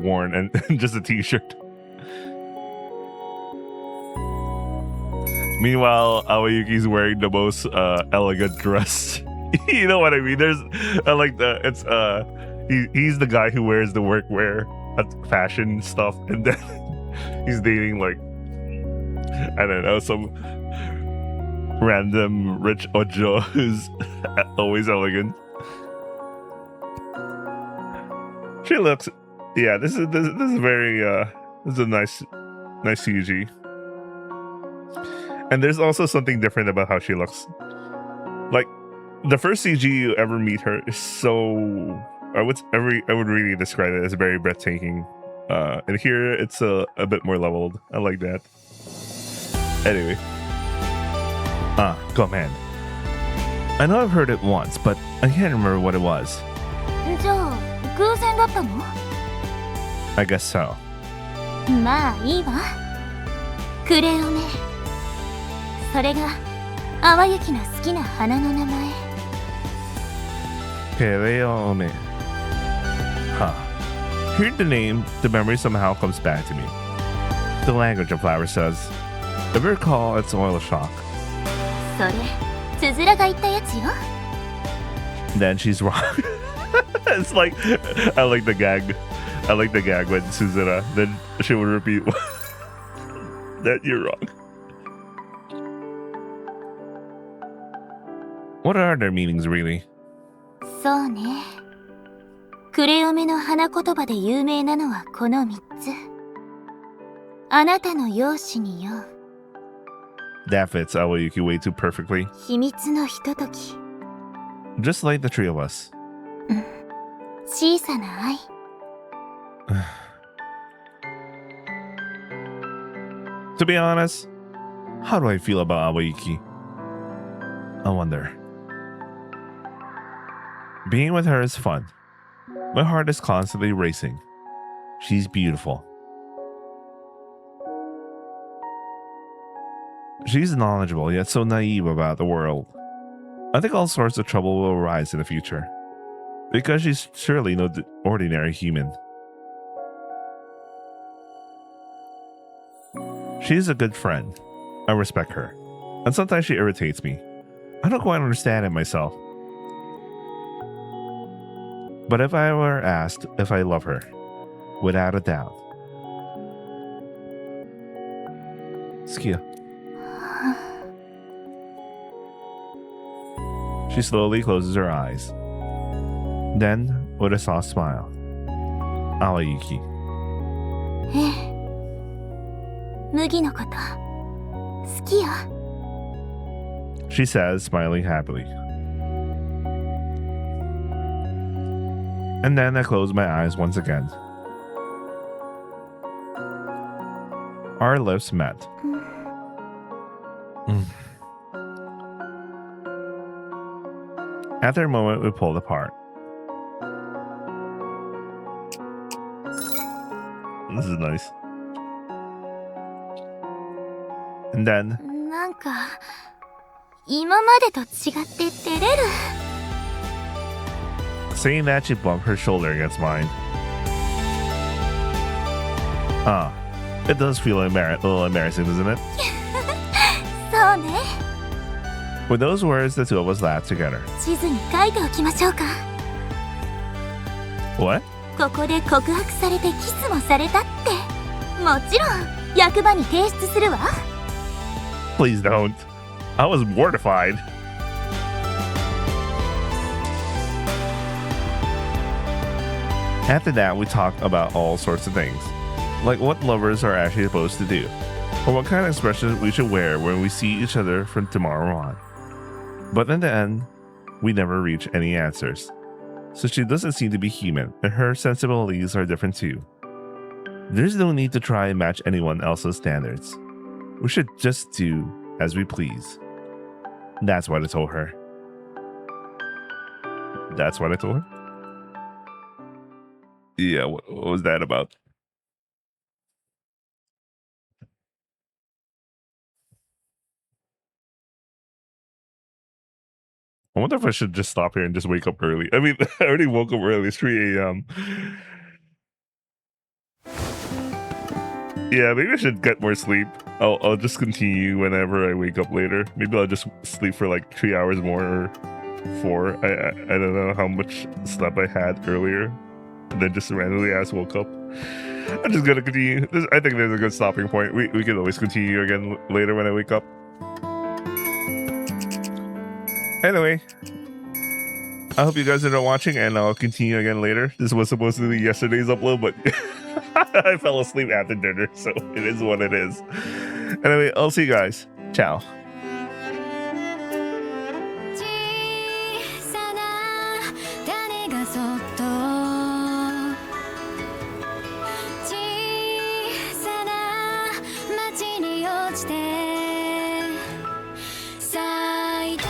worn and just a t-shirt. Meanwhile, Awayuki's wearing the most elegant dress. You know what I mean? There's like he's the guy who wears the workwear at fashion stuff, and then he's dating like, I don't know, some random rich ojo who's always elegant. She looks, yeah. This is very this is a nice CG. And there's also something different about how she looks. Like the first CG you ever meet her is so I would really describe it as very breathtaking. And here it's a bit more leveled. I like that. Anyway. Go man. I know I've heard it once, but I can't remember what it was. じゃあ偶然だったの？ I guess so. まあいいわ。クレオメ。それが淡雪の好きな花の名前。 Pereome. Huh. Hearing the name, the memory somehow comes back to me. The language of flower says, if you recall, it's oil shock. それ、つづらが言ったやつよ。 Then she's wrong. It's like, I like the gag. I like the gag when Suzura, then she would repeat that you're wrong. What are their meanings really? そうね。クレヨメの花言葉で有名なのはこの3つ。あなたの容姿によ。That fits Awayuki way too perfectly. 秘密のひととき。 Just like the three of us. 小さな愛。To be honest, how do I feel about Awayuki? I wonder. Being with her is fun. My heart is constantly racing. She's beautiful. She's knowledgeable yet so naive about the world. I think all sorts of trouble will arise in the future. Because she's surely no ordinary human. She's a good friend. I respect her. And sometimes she irritates me. I don't quite understand it myself. But if I were asked if I love her, without a doubt. 好きや. She slowly closes her eyes. Then, with a soft smile, Awayuki. ええ。麦のこと、好きよ。She says, smiling happily. And then I close my eyes once again. Our lips met. After a moment, we pulled apart. This is nice. And then, なんか、今までと違って照れる。saying that, she bumped her shoulder against mine. It does feel a little embarrassing, doesn't it? そうね。With those words, the two of us laughed together. 地図に書いておきましょうか。What? ここで告白されてキスもされたって。もちろん、役場に提出するわ。Please don't. I was mortified. After that, we talked about all sorts of things, like what lovers are actually supposed to do, or what kind of expressions we should wear when we see each other from tomorrow on. But in the end, we never reach any answers. So she doesn't seem to be human, and her sensibilities are different too. There's no need to try and match anyone else's standards. We should just do as we please. That's what I told her. That's what I told her? Yeah, what was that about? I wonder if I should just stop here and just wake up early. I mean, I already woke up early. It's 3 a.m. Yeah, maybe I should get more sleep. I'll just continue whenever I wake up later. Maybe I'll just sleep for like 3 hours more or 4. I don't know how much sleep I had earlier. And then just randomly as woke up. I'm just gonna continue. I think there's a good stopping point. We can always continue again later when I wake up. Anyway, I hope you guys are watching, and I'll continue again later. This was supposed to be yesterday's upload, but I fell asleep after dinner, so it is what it is. Anyway, I'll see you guys. Ciao. 小さな種がそっと小さな町に落ちて咲いた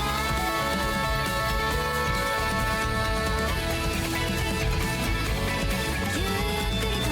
ゆっくりと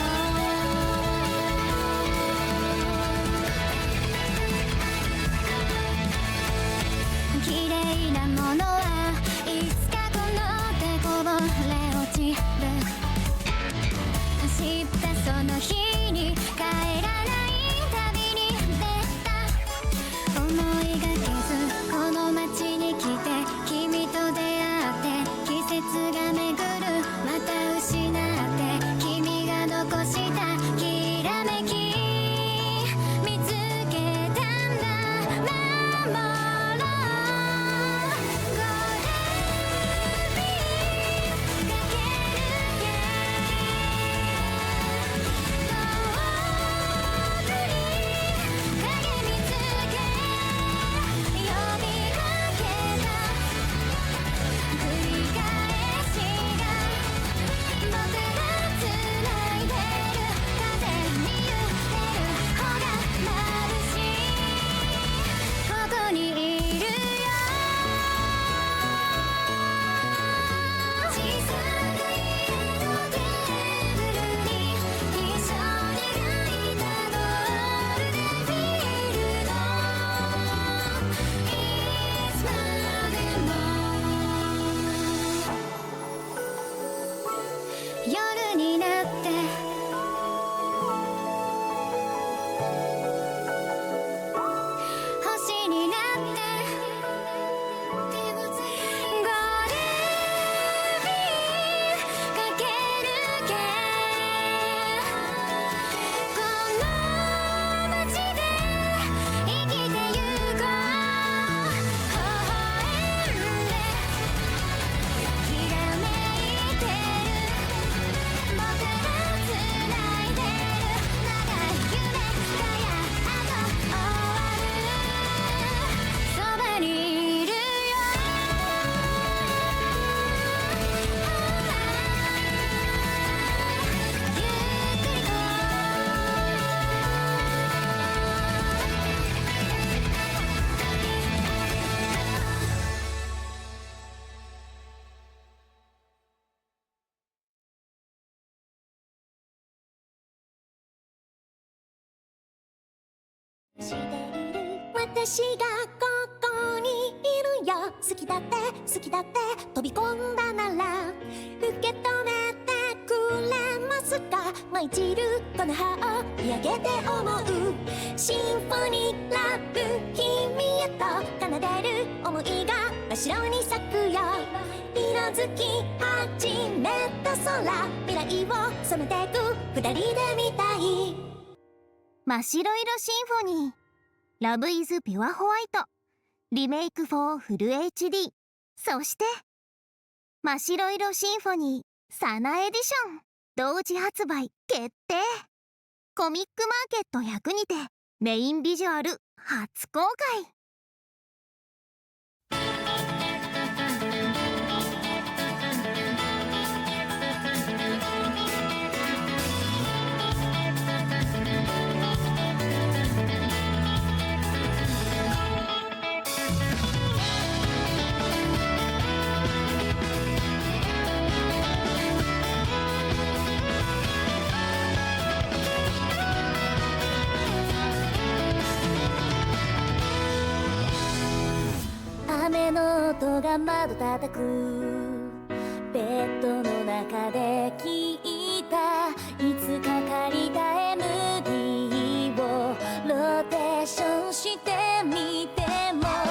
私がここにいるよ。好きだって好きだって飛び込んだなら受け止めてくれますか。舞い散るこの葉を見上げて思うシンフォニーラブ君へと奏でる思いが真っ白に咲くよ。色づき始めた空未来を染めてく二人で見たい。真っ白色シンフォニーLove is Pure White リメイク for フル HD そして真っ白色シンフォニーサナエディション同時発売決定。コミックマーケット100にてメインビジュアル初公開。雨の音が窓叩くベッドの中で聞いたいつか借りた MD をローテーションしてみても